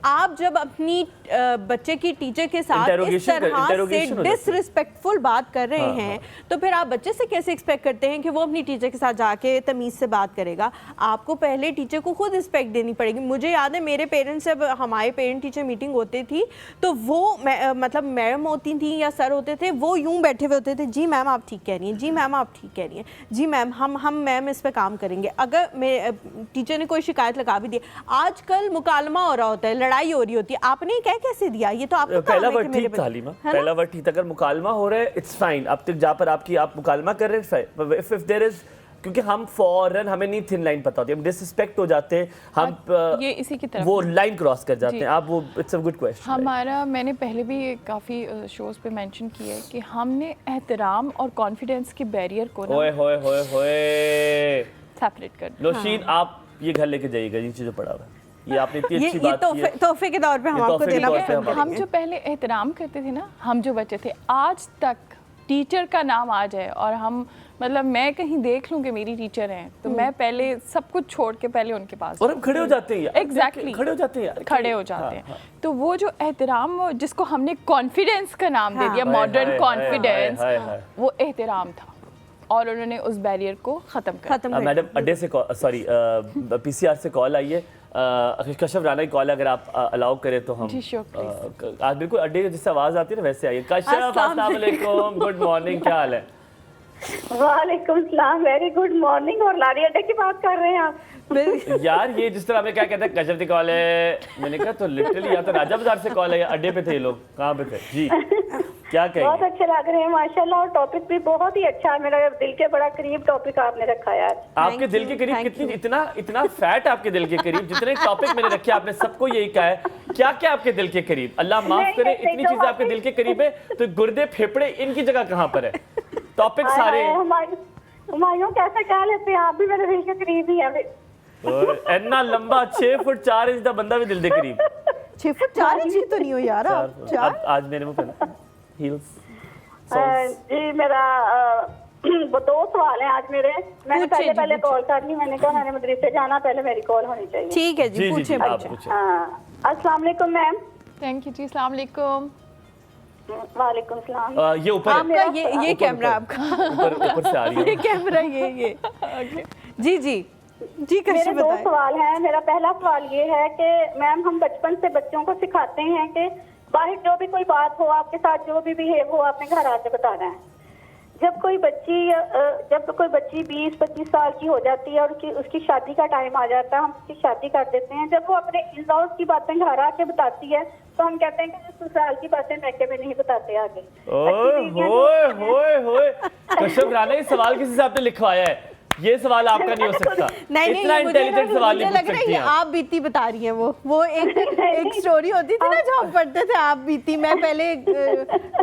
आप जब अपनी बच्चे की टीचर के साथ इस तरह से डिसरिस्पेक्टफुल बात कर रहे हैं, तो फिर आप बच्चे से कैसे एक्सपेक्ट करते हैं कि वो अपनी टीचर के साथ जाके तमीज़ से बात करेगा? आपको पहले टीचर को खुद रिस्पेक्ट देनी पड़ेगी। मुझे याद है मेरे पेरेंट्स, जब हमारे पेरेंट टीचर मीटिंग होती थी तो वो मतलब मैडम होती थी या सर होते थे, वो यूँ बैठे हुए होते थे, जी मैम आप ठीक कह रही हैं, जी मैम आप ठीक कह रही हैं, जी मैम हम मैम इस पर काम करेंगे। अगर मेरे टीचर ने कोई शिकायत लगा भी दी, आजकल मुकालमा हो रहा होता है, लड़ाई हो रही होती है, आपने क्या कैसे दिया? ये तो आपका पहला वर्ड ठीक था हलीमा, पहला वर्ड ठीक था। अगर मुकालमा हो रहा है इट्स फाइन, अब तक जहाँ पर आप मुकालमा कर रहे हैं, इफ देयर इज, क्योंकि हम फौरन, हमें नहीं थिन लाइन पता होती, हम डिसरिस्पेक्ट हो जाते हैं, हम ये इसी की तरफ वो लाइन क्रॉस कर जाते हैं। आप वो इट्स अ गुड क्वेश्चन। हमारा, मैंने पहले भी काफ़ी शोज पे मेंशन किया है कि हमने एहतराम और कॉन्फिडेंस के बैरियर को ना सेपरेट कर दिया। नौशीन, आप ये घर लेके जाइएगा, ये चीज़ें पढ़ा हुआ है, ये आपने इतनी अच्छी बात की है, तोहफे के तौर पे हम आपको देना पड़ेगा। हम जो पहले एहतराम करते थे ना, हम जो बच्चे थे, आज तक टीचर का नाम आ जाए और हम, मतलब मैं कहीं देख लूं कि मेरी टीचर हैं, तो मैं पहले सब कुछ छोड़ के पहले उनके पास, और हम खड़े हो जाते हैं। एग्जैक्टली, खड़े हो जाते हैं यार, खड़े हो जाते हैं। तो वो जो एहतराम, जिसको हमने कॉन्फिडेंस का नाम दे दिया, मॉडर्न कॉन्फिडेंस, वो एहतराम था और उन्होंने उस बैरियर को खत्म कर। मैडम अड्डे से सॉरी पीसीआर से कॉल आई है, कशफ राना की कॉल अगर आप अलाउ करें तो हम जी, sure, आज बिल्कुल अड्डे जिससे आवाज़ आती है ना वैसे आइए। कशफ अस्सलाम वालेकुम, गुड मॉर्निंग, क्या हाल है? वालेकुम सलाम, वेरी गुड मॉर्निंग। और लाड़ी अड्डे की बात कर रहे हैं आप? यार ये जिस तरह हमें क्या कहते हैं कशफ की कॉल है, मैंने कहा तो लिटरली या तो राजा बाजार से कॉल है या अड्डे पे थे ये लोग, कहाँ पे थे जी? क्या कहेंगे? बहुत अच्छे लग रहे हैं माशाल्लाह, और टॉपिक भी बहुत ही अच्छा है, मेरा दिल के बड़ा करीब टॉपिक आपने रखा है आज। आपके दिल के करीब कितनी, इतना फैट आपके दिल के करीब, जितने टॉपिक मैंने रखे आपने सबको यही कहा है, क्या क्या आपके दिल के करीब? अल्लाह माफ करे, इतनी चीजें आपके दिल के करीब है तो गुर्दे फेफड़े इनकी जगह कहाँ पर है? टॉपिक सारे हमारे कैसे कह लेते हैं, आप भी मेरे दिल के करीब ही है। इतना लंबा 6 फुट 4 इंच का बंदा भी दिल के करीब। 6 फुट 4 इंच की तो नहीं हो यार आप। आज मेरे वो पहना हील्स। जी मेरा वो 2 सवाल हैं आज मेरे। मैंने पहले कॉल कर ली, मैंने कहा मैंने मदरसे जाना, पहले मेरी कॉल होनी चाहिए। ठीक है जी, पूछे। अस्सलाम वालेकुम मैम। थैंक यू जी, अस्सलाम वालेकुम। वालेकुम सलाम। ये ऊपर आपका ये कैमरा आपका ऊपर से आ रही है ये कैमरा ये जी जी जी। मेरे 2 सवाल हैं। मेरा पहला सवाल ये है कि मैम हम बचपन से बच्चों को सिखाते हैं कि बाहर जो भी कोई बात हो, आपके साथ जो भी बिहेव हो, आपने घर आके बताना है। जब कोई बच्ची 20-25 साल की हो जाती है और उसकी शादी का टाइम आ जाता है, हम उसकी शादी कर देते हैं। जब वो अपने इन-लॉज की बातें घर आके बताती है तो हम कहते हैं कि ससुराल की बातें मैके में नहीं बताते आगे। कशफ राना ये सवाल किसी से आपने लिखवाया है? ये सवाल आपका नहीं हो सकता। नहीं, इतना इंटेलिजेंट सवाल नहीं पूछ सकती हैं आप बीती बता रही हैं। वो एक स्टोरी होती थी ना जो हम पढ़ते थे, आप बीती। मैं पहले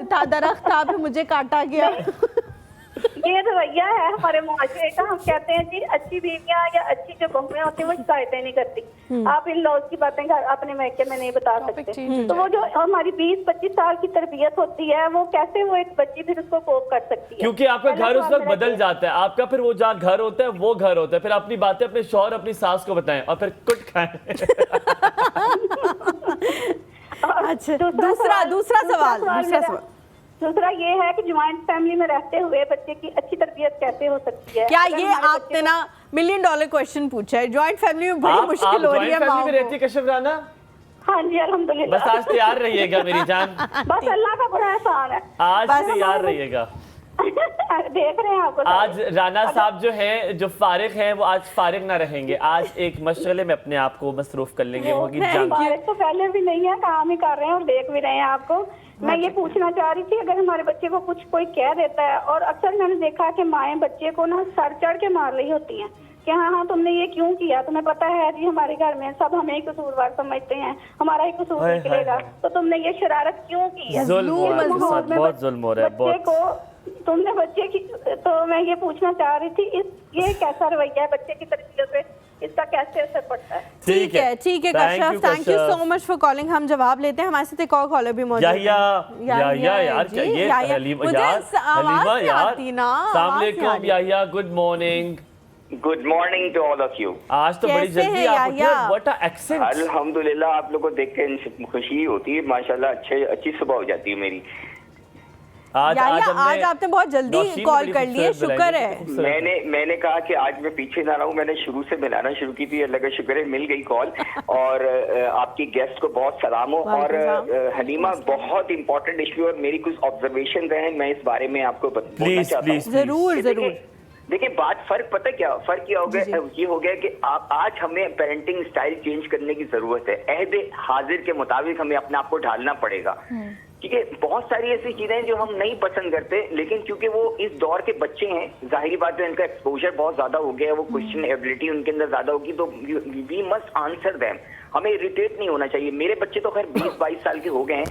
था दरख्त था, फिर मुझे काटा गया। ये रवैया है हमारे मुआशरे का। हम कहते हैं जी अच्छी बीवियां या अच्छी जो बहुएं होती हैं वो शिकायतें नहीं करती। आप इन लॉज की बातें घर अपने मैके में नहीं बता सकते। तो वो जो हमारी 20-25 साल की तरबियत होती है, वो कैसे वो एक बच्ची फिर उसको कोप कर सकती है? क्योंकि आपका घर उस वक्त बदल जाता है। आपका फिर वो जहाँ घर होता है वो घर होता है। फिर अपनी बातें अपने शौहर अपनी सास को बताएं और फिर कुट खाएं। अच्छा, दूसरा ये है कि ज्वाइंट फैमिली में रहते हुए बच्चे की अच्छी तरबियत कैसे हो सकती है? क्या ये आपने ना $1 मिलियन क्वेश्चन पूछा है? ज्वाइंट फैमिली में बड़ी मुश्किल हो रही है फैमिली में रहती है कशफ राना? हाँ जी अल्हम्दुलिल्लाह। बस आज तैयार रहिएगा मेरी जान। बस अल्लाह का बड़ा एहसान है, आज तैयार रहिएगा। देख रहे हैं आपको। आज राना साहब जो है, जो फारिग हैं, वो आज फारिग ना रहेंगे। आज एक मशगले में अपने आप को मसरूफ कर लेंगे। फारिग तो पहले भी नहीं है, काम ही कर रहे हैं और देख भी रहे हैं आपको। मैं ये पूछना चाह रही थी, अगर हमारे बच्चे को कुछ कोई कह देता है, और अक्सर मैंने देखा कि माएँ बच्चे को ना सर चढ़ के मार रही होती हैं कि हाँ तुमने ये क्यों किया, तुम्हें पता है जी हमारे घर में सब हमें ही कसूरवार समझते हैं, हमारा ही कसूर निकलेगा, तो तुमने ये शरारत क्यों की है? बहुत जुल्म हो रहा है बच्चे को, तुमने बच्चे की। तो मैं ये पूछना चाह रही थी, ये कैसा रवैया है बच्चे की तरबियत पे, इसका कैसे असर पड़ता है? ठीक है Kashaf, thank you so much for calling. हम जवाब लेते हैं। हमारे साथ एक और कॉलर भी मौजूद है। Yahya, good morning. Good morning to all of you. आज तो बड़ी जल्दी आप उठे, व्हाट अ एक्सेंट। अल्हम्दुलिल्लाह, आप लोगों को देख के खुशी होती है माशाल्लाह। अच्छी सुबह हो जाती है मेरी। आज आपने बहुत जल्दी कॉल कर ली है, शुक्र है। मैंने कहा कि आज मैं पीछे ना रहूं, मैंने शुरू से मिलाना शुरू की थी, अल्लाह का शुक्र है मिल गई कॉल। और आपकी गेस्ट को बहुत सलाम हो। और हलीमा, बहुत इंपॉर्टेंट इशू और मेरी कुछ ऑब्जर्वेशन हैं, मैं इस बारे में आपको बोलना चाहता हूँ। जरूर। देखिए बात फर्क क्या हो गया, ये हो गया कि आज हमें पेरेंटिंग स्टाइल चेंज करने की जरूरत है। अहद हाजिर के मुताबिक हमें अपने आप को ढालना पड़ेगा। ठीक है, बहुत सारी ऐसी चीजें जो हम नहीं पसंद करते, लेकिन क्योंकि वो इस दौर के बच्चे हैं, जाहिर बात है इनका एक्सपोजर बहुत ज्यादा हो गया है, वो क्वेश्चन एबिलिटी उनके अंदर ज्यादा होगी, तो वी मस्ट आंसर देम। हमें इरिटेट नहीं होना चाहिए। मेरे बच्चे तो खैर 20-22 साल के हो गए हैं,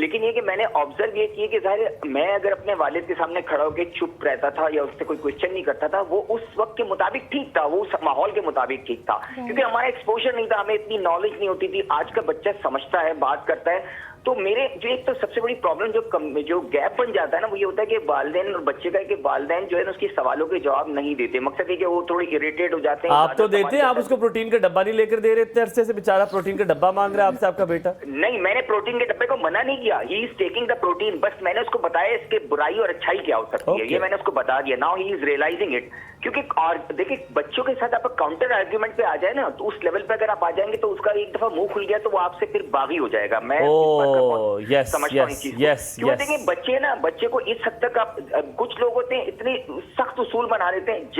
लेकिन ये कि मैंने ऑब्जर्व ये किया कि जाहिर मैं अगर अपने वालिद के सामने खड़ा होकर चुप रहता था या उससे कोई क्वेश्चन नहीं करता था, वो उस वक्त के मुताबिक ठीक था, वो उस माहौल के मुताबिक ठीक था, क्योंकि हमारा एक्सपोजर नहीं था, हमें इतनी नॉलेज नहीं होती थी। आज का बच्चा समझता है, बात करता है, तो मेरे जो एक तो सबसे बड़ी प्रॉब्लम जो गैप बन जाता है ना, वो ये होता है कि वालिदैन और बच्चे का, कि वालिदैन जो है ना उसके सवालों के जवाब नहीं देते। मकसद है कि वो थोड़ी इरिटेट हो जाते हैं। आप तो देते हैं, आप उसको प्रोटीन का डब्बा नहीं लेकर दे रहे इतने अरसे से, बेचारा प्रोटीन का डब्बा मांग रहा है आपसे आपका बेटा। नहीं, मैंने प्रोटीन के डब्बे को मना नहीं किया, he is taking the protein, बस मैंने उसको बताया इसके बुराई और अच्छाई क्या हो सकती है, ये मैंने उसको बता दिया। Now he is realising it. क्योंकि और देखिए, बच्चों के साथ आप काउंटर आर्ग्यूमेंट पे आ जाए ना, तो उस लेवल पे अगर आप आ जाएंगे तो उसका एक दफा मुंह खुल गया तो वो आपसे फिर बागी हो जाएगा। मैं समझता हूँ इस चीज को। क्योंकि देखिए बच्चे ना, बच्चे को इस हद तक आप, कुछ लोग होते हैं इतने सख्त उसूल बना देते हैं,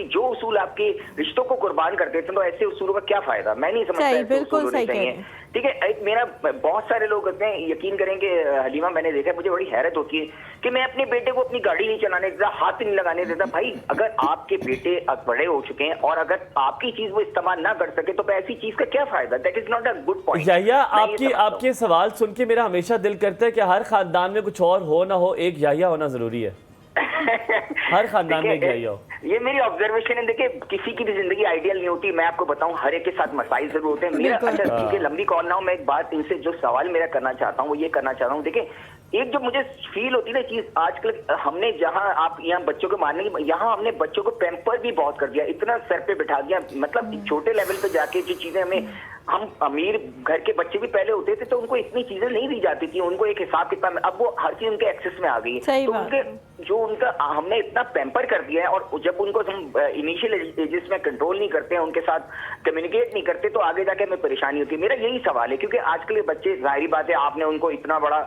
जो उसूल आपके रिश्तों को कुर्बान कर देते हैं, तो ऐसे उसूलों का क्या फायदा? मैं नहीं समझता बिल्कुल सही चाहिए। ठीक है, एक मेरा बहुत सारे लोग होते हैं, यकीन करेंगे हलीमा, मैंने देखा, मुझे बड़ी हैरत होती है कि मैं अपने बेटे को अपनी गाड़ी नहीं चलाने देता, हाथ नहीं लगाने देता। भाई अगर आपके बेटे बड़े हो चुके हैं और अगर आपकी चीज वो इस्तेमाल ना कर सके तो ऐसी चीज का क्या फायदा? That is not a good point. Yahya, आपके सवाल सुन के मेरा हमेशा दिल करता है कि हर खानदान में कुछ और हो ना हो, एक याहिया होना जरूरी है। हर खानदान में एक याहिया हो। ये मेरी ऑब्जर्वेशन है। देखिए, किसी की भी जिंदगी आइडियल नहीं होती, मैं आपको बताऊं, हर एक के साथ मसाइल जरूर होते हैं। मेरा अच्छा, ठीक है, लंबी कॉल ना हो, मैं एक बात इनसे जो सवाल मेरा करना चाहता हूँ वो ये करना चाह रहा हूँ। देखिए, एक जो मुझे फील होती है ना चीज, आजकल हमने जहां आप यहाँ बच्चों को मारने की, यहाँ हमने बच्चों को पैम्पर भी बहुत कर दिया, इतना सर पे बिठा दिया। मतलब छोटे लेवल पे जाके जो चीजें हमें, हम अमीर घर के बच्चे भी पहले होते थे तो उनको इतनी चीजें नहीं दी जाती थी, उनको एक हिसाब किताब, अब वो हर चीज उनके एक्सेस में आ गई है। तो उनके जो उनका हमने इतना पैम्पर कर दिया है, और जब उनको हम इनिशियल एजेस में कंट्रोल नहीं करते हैं, उनके साथ कम्युनिकेट नहीं करते, तो आगे जाके हमें परेशानी होती है। मेरा यही सवाल है, क्योंकि आजकल के बच्चे, जाहिर बात है, आपने उनको इतना बड़ा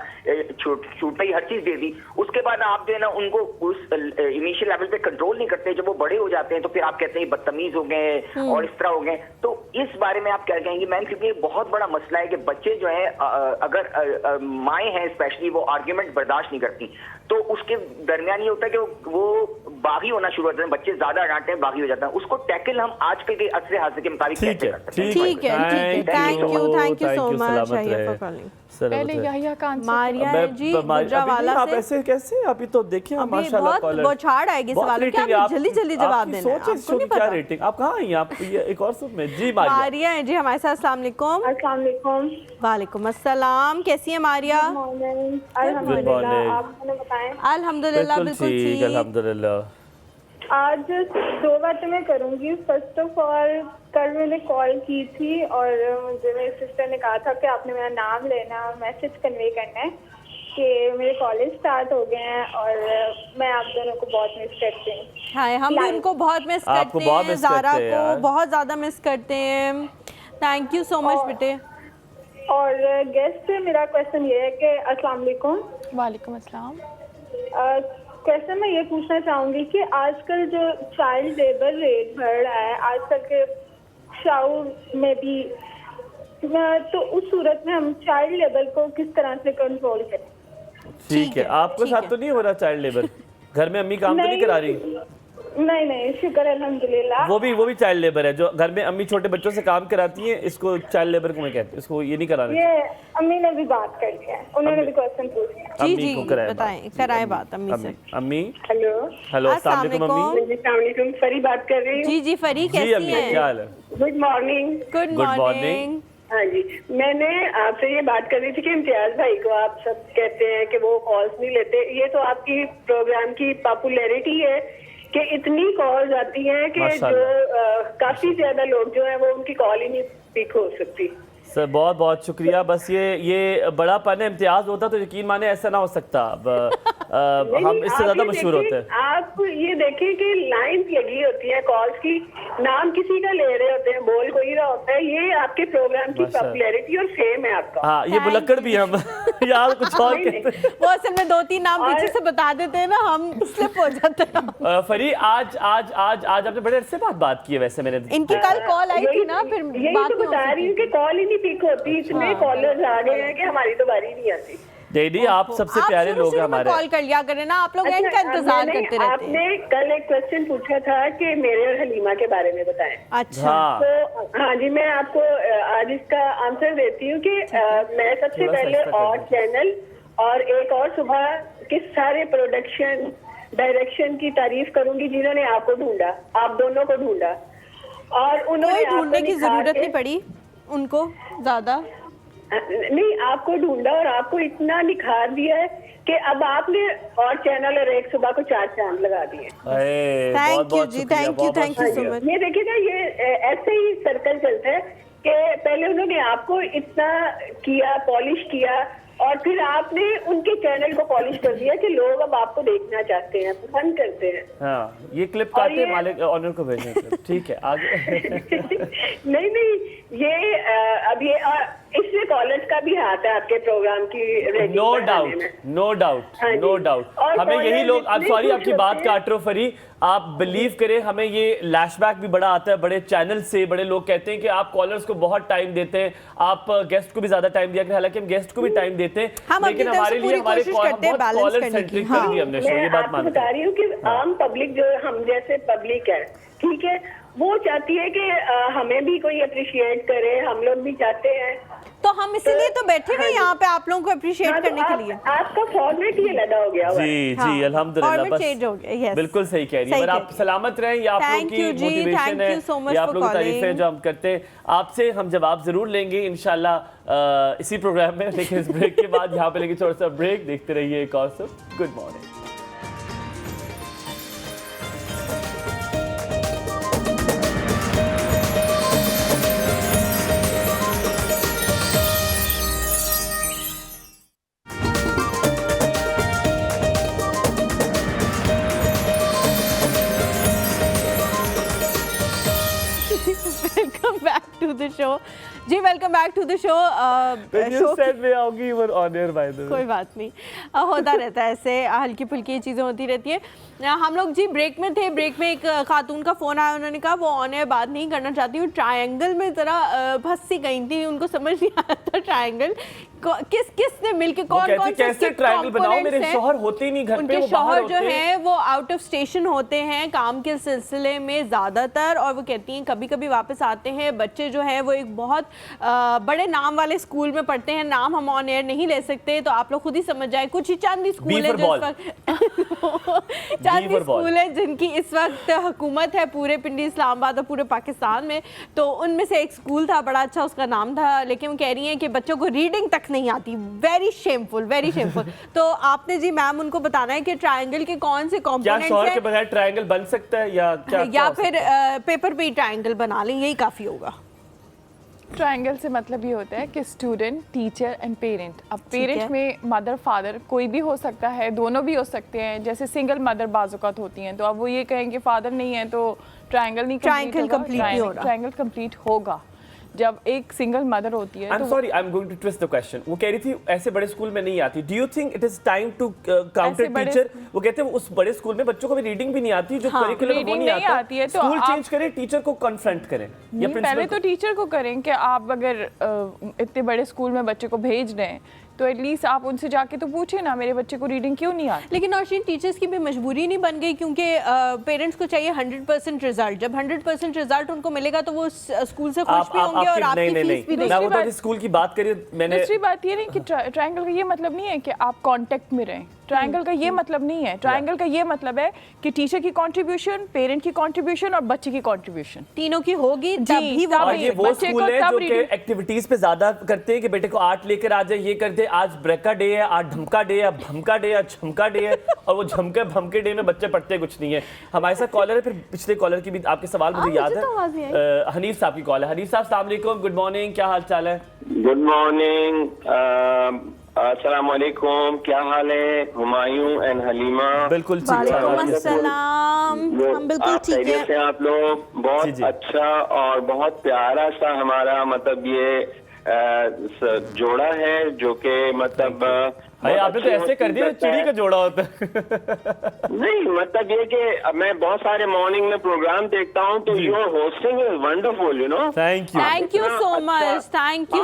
छूटता ही हर चीज दे दी, उसके बाद आप जो है ना उनको उस इनिशियल लेवल पे कंट्रोल नहीं करते। जब वो बड़े हो जाते हैं तो फिर आप कहते हैं बदतमीज हो गए और इस तरह हो गए। तो इस बारे में आप क्या कहेंगे मैम? क्योंकि बहुत बड़ा मसला है कि बच्चे जो है, अगर माएँ हैं स्पेशली, वो आर्ग्यूमेंट बर्दाश्त नहीं करती, तो उसके दरमियान ये होता है कि वो बागी होना शुरू हो जाते हैं, बच्चे ज्यादा डांटते हैं, बागी हो जाता है। उसको टैकल हम आज के असर हासिल के मुताबिक कैसे कर सकते हैं? ठीक है, thank you so much for calling. पहले याहिया का आंसर मारिया जी गुजरावाला से। आप ऐसे कैसे? अभी तो देखिए माशाल्लाह, बहुत बौछार आएगी सवालों की, आप जल्दी जवाब देना। आपको नहीं पता रेटिंग, आप कहाँ हैं? आप ये एक और सुन में जी। मारिया है जी हमारे साथ। अस्सलाम वालेकुम। अस्सलाम वालेकुम। वालेकुम अस्सलाम। कैसी है मारिया? अल्हम्दुलिल्लाह, आप बताएं। अल्हम्दुलिल्लाह, बिल्कुल ठीक, अल्हम्दुलिल्लाह। आज 2 बातें मैं करूंगी। फर्स्ट ऑफ ऑल, कल मैंने कॉल की थी और मुझे मेरी सिस्टर ने कहा था कि आपने मेरा नाम लेना और मैसेज कन्वे करना है कि मेरे कॉलेज स्टार्ट हो गए हैं और मैं आप दोनों को बहुत मिस करती हूँ। हाँ, हम भी उनको बहुत मिस करते हैं, ज़ारा को बहुत ज़्यादा मिस करते हैं। थैंक यू सो मच बेटे। और गेस्ट से मेरा क्वेश्चन ये है कि अस्सलाम वालेकुम। वालेकुम अस्सलाम। क्वेश्चन मैं ये पूछना चाहूँगी कि आजकल जो चाइल्ड लेबर रेट बढ़ रहा है आजकल के शाउर में भी, तो उस सूरत में हम चाइल्ड लेबर को किस तरह से कंट्रोल करें? ठीक है, आपको साथ तो नहीं हो रहा चाइल्ड लेबर? घर में अम्मी काम तो नहीं करा रही? नहीं, शुक्र अल्हम्दुलिल्लाह। वो भी चाइल्ड लेबर है, जो घर में अम्मी छोटे बच्चों से काम कराती हैं, इसको चाइल्ड लेबर को मैं कहते हैं, इसको ये नहीं कराना। ये अम्मी ने भी बात कर लिया है, उन्होंने भी क्वेश्चन पूछ लिया। जी बताएं, कराएं बात अम्मी से। अम्मी हेलो अस्सलाम वालेकुम अम्मी। अस्सलाम वालेकुम, फरी बात कर रही हूँ। जी फरी, कैसी हैं? क्या हाल है? Good morning. Good morning. हाँ जी, मैंने आपसे ये बात कर रही थी कि इम्तियाज भाई को आप सब कहते हैं कि वो कॉल्स नहीं लेते, ये तो आपकी प्रोग्राम की पॉपुलैरिटी है कि इतनी कॉल्स आती हैं कि जो काफी ज्यादा लोग जो हैं वो उनकी कॉल ही नहीं पिक हो सकती। सर बहुत बहुत शुक्रिया। बस ये बड़ापन है, इम्तियाज होता तो यकीन माने ऐसा ना हो सकता। हम इससे ज्यादा मशहूर होते हैं। आप ये देखें कि लाइन लगी होती है कॉल्स की, नाम किसी का ले रहे होते हैं, बोल कोई रहा होता है। ये आपके प्रोग्राम की पॉपुलैरिटी और फेम है आपका। हाँ, ये बुलक्कड़ भी हम यार कुछ और कहते हैं। वो असल में 2-3 नाम पीछे से बता देते हैं ना, हम स्लिप हो जाते हैं। फरी, आज आपने बड़े अरसे बाद बात की है। वैसे मैंने इनकी कल कॉल आई थी ना, फिर यही तो बता रही हूँ कि कॉल ही नहीं पिक होती, इतने कॉलर्स आ गए हैं कि हमारी तो बारी नहीं आती। दीदी आप सबसे प्यारे लोग हैं हमारे। कॉल कर लिया करें ना, आप लोग एंड का इंतजार करते रहते हैं। आपने कल एक क्वेश्चन पूछा था कि मेरे और हलीमा के बारे में बताएं। अच्छा तो हाँ जी, मैं आपको आज इसका आंसर देती हूँ कि मैं सबसे पहले और चैनल और एक और सुबह के सारे प्रोडक्शन डायरेक्शन की तारीफ करूंगी जिन्होंने आपको ढूंढा, आप दोनों को ढूंढा। और उन्होंने ढूंढने की जरूरत नहीं पड़ी उनको ज्यादा। नहीं, आपको ढूंढा और आपको इतना निखार दिया है कि अब आपने और चैनल और एक सुबह को 4 चांद लगा दिए। थैंक यू जी, थैंक यू सो मच। ये देखिएगा, ये ऐसे ही सर्कल चलता है कि पहले उन्होंने आपको इतना किया, पॉलिश किया, और फिर आपने उनके चैनल को पॉलिश कर दिया कि लोग अब आपको देखना चाहते हैं, पसंद करते हैं। हाँ, ये क्लिप काटे मालिक ऑनर को भेजें। ठीक है, आगे। नहीं, ये अब ये इसमें कॉलेज का भी हाथ है आपके प्रोग्राम की। नो डाउट हमें यही लोग, आप सॉरी आपकी बात काट रहा हूं फरी, आप बिलीव करें, हमें ये लैशबैक भी बड़ा आता है बड़े चैनल से। बड़े लोग कहते हैं कि आप कॉलर्स को बहुत टाइम देते हैं, आप गेस्ट को भी ज्यादा टाइम दिया, हालांकि हम गेस्ट को भी टाइम देते हैं, लेकिन हमारे लिए हमारे कॉलर सेंट्रिक कर दिया हमने शो। ये बात मानते हैं। बता रही हूँ कि आम पब्लिक जो हम जैसे पब्लिक है, ठीक है, वो चाहती है कि हमें भी कोई अप्रिशिएट करे, हम लोग भी चाहते हैं, तो हम इसीलिए तो बैठे हैं यहाँ पे आप लोगों को अप्रिशिएट करने के लिए। आपका फॉर्मेट ही अलग हो गया। जी अल्हम्दुलिल्लाह, बस चेंज हो गया। बिल्कुल सही कह रही है। और आप सलामत रहें, ये आप लोगों की मोटिवेशन है, ये आप लोगों की तारीफें जो हम करते हैं। आपसे हम जवाब जरूर लेंगे इंशाल्लाह इसी प्रोग्राम में, लेकिन इस ब्रेक के बाद यहाँ पे लेंगे थोड़ा सा ब्रेक। देखते रहिए एक और सब। Good morning. Welcome back to the show. जी welcome back to the show. कोई बात नहीं, होता रहता है ऐसे, हल्की फुल्की चीज़ें होती रहती हैं। हम लोग जी ब्रेक में थे, ब्रेक में एक खातून का फ़ोन आया, उन्होंने कहा वो ऑन एयर बात नहीं करना चाहती हूँ। ट्रायंगल में ज़रा फंस सी गई थी, उनको समझ नहीं आया था ट्रायंगल किसने मिलके कौन कैसे ट्रायंगल बनाओ, मेरे शौहर होते ही नहीं घर पे, उनके शौहर जो हैं वो आउट ऑफ स्टेशन होते हैं काम के सिलसिले में ज़्यादातर, और वो कहती हैं कभी कभी वापस आते हैं। बच्चे जो हैं वो एक बहुत बड़े नाम वाले स्कूल में पढ़ते हैं, नाम हम ऑन एयर नहीं ले सकते, तो आप लोग खुद ही समझ जाए। कुछ ही चांदी स्कूल है जो इस वक्त चांदी स्कूल है जिनकी इस वक्त हुकूमत है पूरे पिंडी इस्लामाबाद और पूरे पाकिस्तान में, तो उनमें से एक स्कूल था, बड़ा अच्छा उसका नाम था, लेकिन वो कह रही हैं कि बच्चों को रीडिंग तक नहीं आती। Very shameful, very shameful. तो आपने जी मैम उनको बताना है कि ट्रायंगल के कौन से कंपोनेंट्स हैं, के बगैर ट्रायंगल बन सकता है या फिर पेपर पे ही ट्रायंगल बना लें, यही काफ़ी होगा। ट्रायंगल से मतलब ये होता है कि स्टूडेंट, टीचर एंड पेरेंट। अब पेरेंट में मदर फादर कोई भी हो सकता है, दोनों भी हो सकते हैं। जैसे सिंगल मदर बाजुकात होती हैं, तो अब वो ये कहेंगे फादर नहीं है तो ट्रायंगल नहीं कंप्लीट होगा। ट्रायंगल कंप्लीट होगा जब एक सिंगल मदर होती है। Sorry, I am going to twist the question. वो कह रही थी ऐसे बड़े स्कूल में नहीं आती। Do you think it is time to counter teacher? वो कहते हैं उस बड़े स्कूल में बच्चों को भी रीडिंग भी नहीं आती, जो करिकुलम वो नहीं आती है, तो स्कूल चेंज करें, टीचर को कन्फ्रंट करें। या पहले तो टीचर को करें कि आप अगर इतने बड़े स्कूल में बच्चे को भेज रहे हैं तो एटलीस्ट आप उनसे जाके तो पूछे ना मेरे बच्चे को रीडिंग क्यों नहीं आती। लेकिन नौशीन टीचर्स की भी मजबूरी नहीं बन गई, क्योंकि पेरेंट्स को चाहिए 100% रिजल्ट। जब 100% रिजल्ट उनको मिलेगा तो वो स्कूल से खुश भी होंगे और आपकी फीस भी देंगे। स्कूल की बात करिए, मैंने दूसरी बात ये नहीं कि ट्रायंगल का ये मतलब नहीं है कि आप कांटेक्ट में रहें। ट्रायंगल का ये मतलब नहीं है। ट्रायंगल का ये मतलब है कि टीचर की कंट्रीब्यूशन, पेरेंट की कंट्रीब्यूशन और बच्चे की कंट्रीब्यूशन तीनों की होगी, तभी और ये वो स्कूल है जो कि एक्टिविटीज पे ज्यादा करते हैं कि बेटे को आर्ट लेकर आ जाए, ये करते हैं, आज ब्रेका डे है, आज ढमका डे है, भमका डे है, झमका डे है, और वो झमके भमके डे में बच्चे पढ़ते कुछ नहीं है। हमारे साथ कॉलर है, फिर पिछले कॉलर की भी आपके सवाल मुझे याद है। हनीफ साहब की कॉल है। हनीफ साहब अस्सलाम वालेकुम, गुड मॉर्निंग, क्या हाल चाल है? गुड मॉर्निंग, अस्सलाम वालेकुम, क्या हाल है हुमायूं एंड हलीमा? बिल्कुल ठीक है, हम बिल्कुल ठीक हैं। आप लोग बहुत अच्छा और बहुत प्यारा सा हमारा मतलब ये जोड़ा है जो कि मतलब आपने तो ऐसे कर दिया चिड़ी का जोड़ा होता है। नहीं, मतलब ये कि मैं बहुत सारे मॉर्निंग में प्रोग्राम देखता हूँ, तो your hosting is wonderful, you know. Thank you so much, thank you.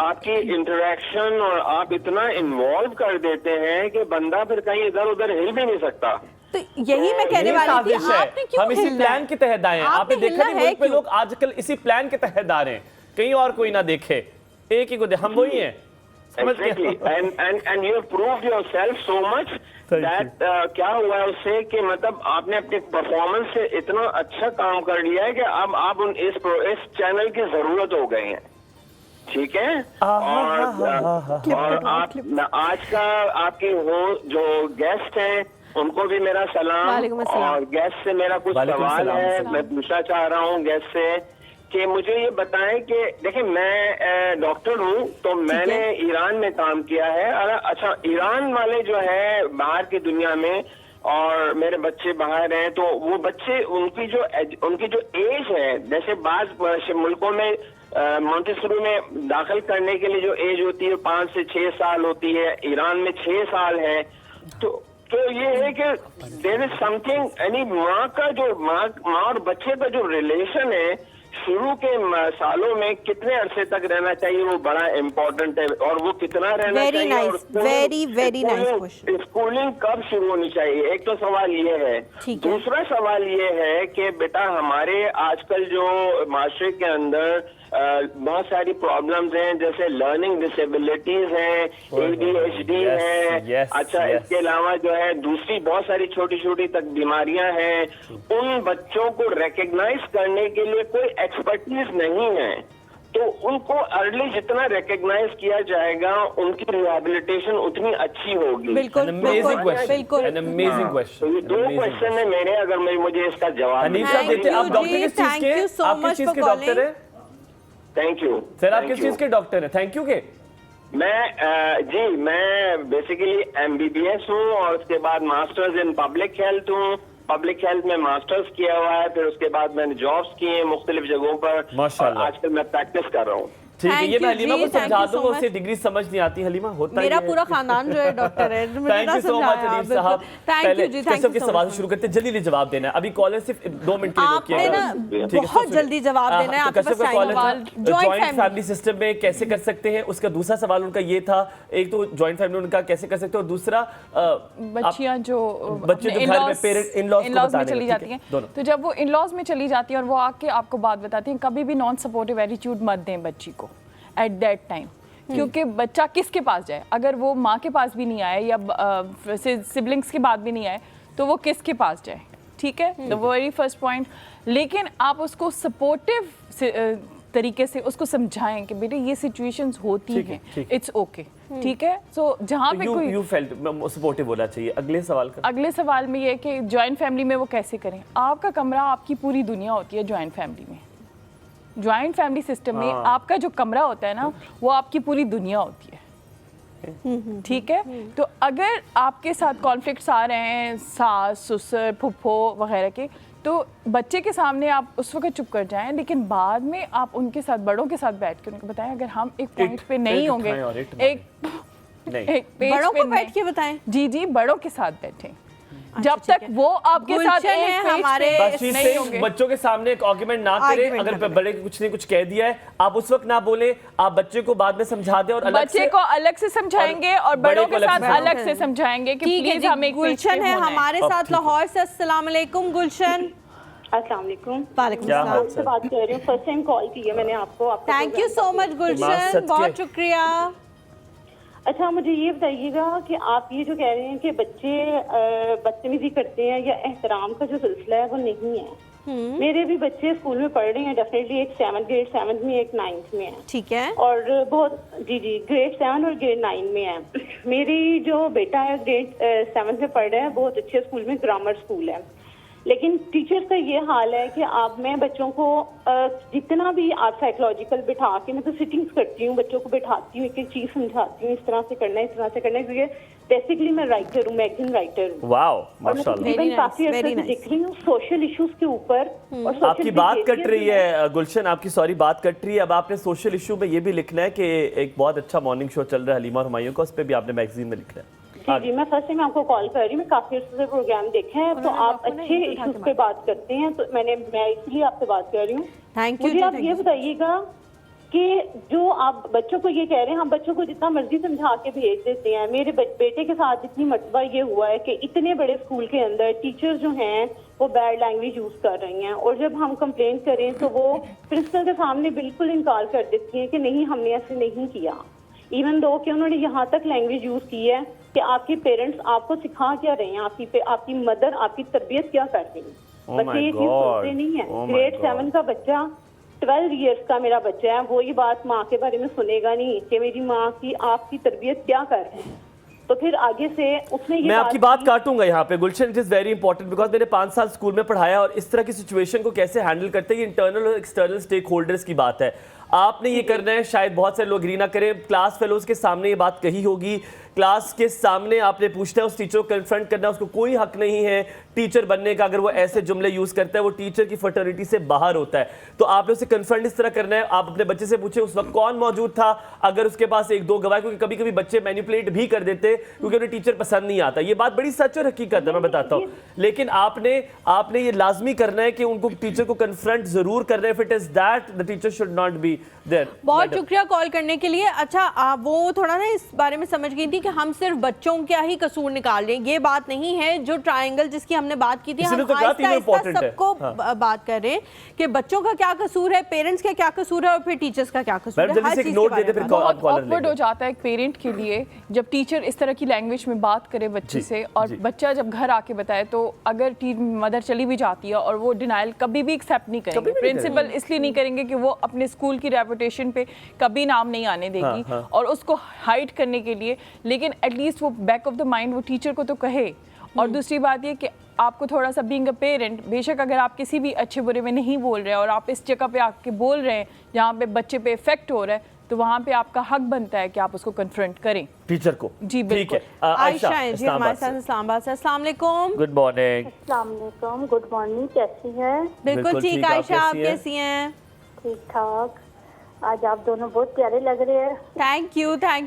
आपकी इंटरेक्शन और आप इतना इन्वॉल्व कर देते हैं कि बंदा फिर कहीं इधर उधर हिल भी नहीं सकता। तो यही मैं कहने वाली थी, आपने क्यों हम इसी प्लान के तहत आए हैं। आपने देखा नहीं मुल्क में लोग आजकल इसी प्लान के तहत आ रहे हैं, कहीं और कोई ना देखे, एक ही को दे, हम वही हैं। Exactly. and you have proved yourself so much that क्या हुआ है उससे कि मतलब आपने अपने परफॉर्मेंस से इतना अच्छा काम कर लिया है कि अब आप इस चैनल की जरूरत हो गए हैं। ठीक है। और आप आज का आपके वो जो गेस्ट हैं उनको भी मेरा सलाम। वालेकुम अस्सलाम। और गेस्ट से मेरा कुछ सवाल है, मैं पूछना चाह रहा हूँ गेस्ट से कि मुझे ये बताएं कि देखिए मैं डॉक्टर हूँ, तो मैंने ईरान में काम किया है। अच्छा, ईरान वाले जो है बाहर की दुनिया में, और मेरे बच्चे बाहर हैं, तो वो बच्चे उनकी जो एज है, जैसे बाज़ मुल्कों में मॉन्टेसरी में दाखिल करने के लिए जो एज होती है 5 से 6 साल होती है, ईरान में 6 साल है। तो ये है कि देयर इज समथिंग, यानी माँ और बच्चे का जो रिलेशन है शुरू के सालों में कितने अरसे तक रहना चाहिए, वो बड़ा इम्पोर्टेंट है। और वो कितना रहना चाहिए, और वेरी नाइस क्वेश्चन। स्कूलिंग कब शुरू होनी चाहिए, एक तो सवाल ये है। दूसरा सवाल ये है कि बेटा हमारे आजकल जो माशरे के अंदर बहुत सारी प्रॉब्लम्स हैं, जैसे लर्निंग डिसेबिलिटीज हैं, ADHD है, अच्छा इसके अलावा जो है दूसरी बहुत सारी छोटी छोटी तक बीमारियां हैं। उन बच्चों को रिकग्नाइज करने के लिए कोई एक्सपर्टीज नहीं है, तो उनको अर्ली जितना रिकग्नाइज किया जाएगा उनकी रिहेबिलिटेशन उतनी अच्छी होगी। बिल्कुल बिल्कुल। तो ये 2 क्वेश्चन है मेरे, अगर मुझे इसका जवाब आप डॉक्टर किस चीज के डॉक्टर हैं? थैंक यू सर, आप किस चीज के डॉक्टर हैं? थैंक यू के मैं बेसिकली MBBS हूँ, और उसके बाद मास्टर्स इन पब्लिक हेल्थ हूँ। पब्लिक हेल्थ में मास्टर्स किया हुआ है, फिर उसके बाद मैंने जॉब्स किए हैं मुख्तलिफ जगहों पर, और आजकल मैं प्रैक्टिस कर रहा हूँ। ठीक है, ये मैं हलीमा को समझा दूंगा, उसे डिग्री समझ नहीं आती। हलीमा होता मेरा पूरा खानदान जो है डॉक्टर है। Thank you so much Aleem साहब। पहले कश्यप के सवाल शुरू करते हैं, जल्दी जवाब देना है। अभी कॉलर सिर्फ 2 मिनट के लिए रोकिएगा, बहुत जल्दी जवाब देना है। आपके पास सवाल जॉइंट फैमिली सिस्टम में कैसे कर सकते हैं, उसका दूसरा सवाल उनका ये था। एक तो जॉइंट फैमिली उनका कैसे कर सकते हैं, और दूसरा बच्चे जो घर में पेरेंट इन-लॉज में चली जाती हैं, तो जब वो इन-लॉज में चली जाती है और वो आके आपको बात बताती हैं, कभी भी नॉन सपोर्टिव एटीट्यूड मत दें बच्ची को एट दैट टाइम, क्योंकि बच्चा किसके पास जाए, अगर वो माँ के पास भी नहीं आए या सिबलिंग्स के बाद भी नहीं आए, तो वो किसके पास जाए? ठीक है, द वेरी फर्स्ट पॉइंट। लेकिन आप उसको सपोर्टिव तरीके से उसको समझाएं कि बेटे ये सिचुएशंस होती हैं, इट्स ओके। ठीक है, सो जहाँ पे कोई यू फेल्ट सपोर्टिव होना चाहिए। अगले सवाल में ये कि जॉइंट फैमिली में वो कैसे करें। आपका कमरा आपकी पूरी दुनिया होती है जॉइंट फैमिली में। जॉइंट फैमिली सिस्टम में आपका जो कमरा होता है ना, वो आपकी पूरी दुनिया होती है। ठीक है, तो अगर आपके साथ कॉन्फ्लिक्ट्स आ रहे हैं सास ससुर फुफ्फो वगैरह के, तो बच्चे के सामने आप उस वक्त चुप कर जाएं, लेकिन बाद में आप उनके साथ बड़ों के साथ बैठ के उनको बताएं। अगर हम एक पॉइंट पे नहीं होंगे, एक पेज बड़ों पे को बैठ के बताएं। जी बड़ों के साथ बैठें, जब तक वो आपके साथ हमारे नहीं होंगे। बच्चों के सामने एक आर्गुमेंट ना करें। अगर बड़े कुछ ने कुछ कह दिया है, आप उस वक्त ना बोले, आप बच्चे को बाद में समझा दें, और बच्चे को अलग से समझाएंगे और बड़ों के साथ अलग से समझाएंगे कि प्लीज हम एक गुलशन है हमारे साथ लाहौर से। अस्सलाम वालेकुम गुलशन। अस्सलाम वालेकुम। वालेकुम सलाम। आपसे बात कर रही हूँ, फर्स्ट टाइम कॉल की है मैंने आपको। थैंक यू सो मच गुलशन, बहुत शुक्रिया। अच्छा, मुझे ये बताइएगा कि आप ये जो कह रहे हैं कि बच्चे बदतमीजी करते हैं या एहतराम का जो सिलसिला है वो नहीं है। मेरे भी बच्चे स्कूल में पढ़ रहे हैं, डेफिनेटली एक ग्रेड 7 में, एक 9th में है। ठीक है, और बहुत जी ग्रेड 7 और ग्रेड 9 में है। मेरी जो बेटा है ग्रेड 7 में पढ़ रहा है, बहुत अच्छे स्कूल में, ग्रामर स्कूल है। लेकिन टीचर्स का ये हाल है कि मैं बच्चों को जितना भी आप साइकोलॉजिकल बिठा के, मैं तो सिटिंग्स करती हूँ, बच्चों को बिठाती हूँ, एक एक चीज समझाती हूँ, इस तरह से करना है, इस तरह से करना है, क्योंकि बेसिकली मैं राइटर हूँ, मैगजीन राइटर हूँ। वाओ, माशाल्लाह। काफी अर्से से दिख रही हूँ सोशल इश्यूज के ऊपर। और आपकी बात कट रही है गुलशन, आपकी सॉरी बात कट रही है। अब आपने सोशल इशू में ये भी लिखना है कि एक बहुत अच्छा मॉर्निंग शो चल रहा है हलीमा और हुमायूं का, उस पर भी आपने मैगजीन में लिखना है। जी, मैं फर्स्ट टाइम आपको कॉल कर रही हूँ। मैं काफी अर्से से प्रोग्राम देखे हैं, तो आप अच्छे इश्यूज पे बात करते हैं, तो मैं इसलिए आपसे बात कर रही हूँ। Thank you. मुझे आप ये बताइएगा कि जो आप बच्चों को ये कह रहे हैं, हम बच्चों को जितना मर्जी समझा के भेज देते हैं। मेरे बेटे के साथ इतनी मरतबा ये हुआ है कि इतने बड़े स्कूल के अंदर टीचर्स जो हैं वो बैड लैंग्वेज यूज कर रही हैं, और जब हम कंप्लेन करें तो वो प्रिंसिपल के सामने बिल्कुल इनकार कर देती हैं कि नहीं, हमने ऐसे नहीं किया। इवन दो कि उन्होंने यहाँ तक लैंग्वेज यूज की है कि आपके पेरेंट्स आपको सिखा क्या रहे हैं, आपकी मदर आपकी तरबियत क्या कर रही है। बच्चे ये चीज सोचते नहीं है। ग्रेड 7 का बच्चा 12 इयर्स का मेरा बच्चा है, वो ये बात माँ के बारे में सुनेगा नहीं कि मेरी माँ की आपकी तरबियत क्या कर रही है, तो फिर आगे से उसने ये मैं आपकी बात काटूंगा यहाँ पे Gulshan, it is very important because मैंने 5 साल स्कूल में पढ़ाया और इस तरह की सिचुएशन को कैसे हैंडल करते हैं, ये इंटरनल और एक्सटर्नल स्टेक होल्डर्स की बात है। आपने ये करना है, शायद बहुत सारे लोग एग्री ना करें, क्लास फेलोज के सामने ये बात कही होगी, क्लास के सामने आपने पूछना है, उस टीचर को कन्फ्रंट करना है, उसको कोई हक नहीं है टीचर बनने का। अगर वो ऐसे जुमले यूज करता है वो टीचर की फर्टर्निटी से बाहर होता है, तो आपने उसे कन्फ्रंट इस तरह करना है। आप अपने बच्चे से पूछे उस वक्त कौन मौजूद था, अगर उसके पास 1-2 गवाह, क्योंकि कभी कभी बच्चे मैनिपुलेट भी कर देते क्योंकि उन्हें टीचर पसंद नहीं आता। ये बात बड़ी सच और हकीकत है, मैं बताता हूँ, लेकिन आपने ये लाजमी करना है कि उनको टीचर को कन्फ्रंट जरूर करना है। If it is that the teacher should not be there. बहुत शुक्रिया कॉल करने के लिए। अच्छा वो थोड़ा ना इस बारे में समझ गई थी कि हम सिर्फ बच्चों का ही कसूर निकाल रहे हैं, ये बात नहीं है। जो ट्रायंगल जिसकी हमने बात की थी, हम आहिस्ता सबको बात कर रहे हैं कि बच्चों का क्या कसूर है, पेरेंट्स का क्या कसूर है और फिर टीचर्स का क्या कसूर है। हर चीज के बारे में बहुत ऑकवर्ड हो जाता है एक पेरेंट के लिए जब टीचर इस तरह की लैंग्वेज में बात करे बच्चे से, और बच्चा जब घर आके बताए, तो अगर मदर चली भी जाती है और वो डिनाइल कभी भी एक्सेप्ट नहीं करेंगे, प्रिंसिपल इसलिए नहीं करेंगे कि वो अपने स्कूल की रेपुटेशन पे कभी नाम नहीं आने देगी और उसको हाइड करने के लिए, लेकिन एटलीस्ट वो बैक ऑफ द माइंड वो टीचर को तो कहे। और दूसरी बात ये कि आपको थोड़ा सा बीइंग अ पेरेंट, बेशक अगर आप किसी भी अच्छे बुरे में नहीं बोल रहे हैं और आप इस जगह पे आके बोल रहे हैं जहाँ पे बच्चे पे इफेक्ट हो रहा है, तो वहाँ पे आपका हक बनता है कि आप उसको कन्फ्रंट करें टीचर को। जी बिल्कुल। आयशा है जी हमारे साथ इस्लामाबाद से। अस्सलाम वालेकुम। Good morning. अस्सलाम वालेकुम, गुड मॉर्निंग, कैसी हैं? बिल्कुल ठीक। आयशा आप कैसी हैं? ठीक ठाक। आज आप दोनों बहुत प्यारे लग रहे हैं। Thank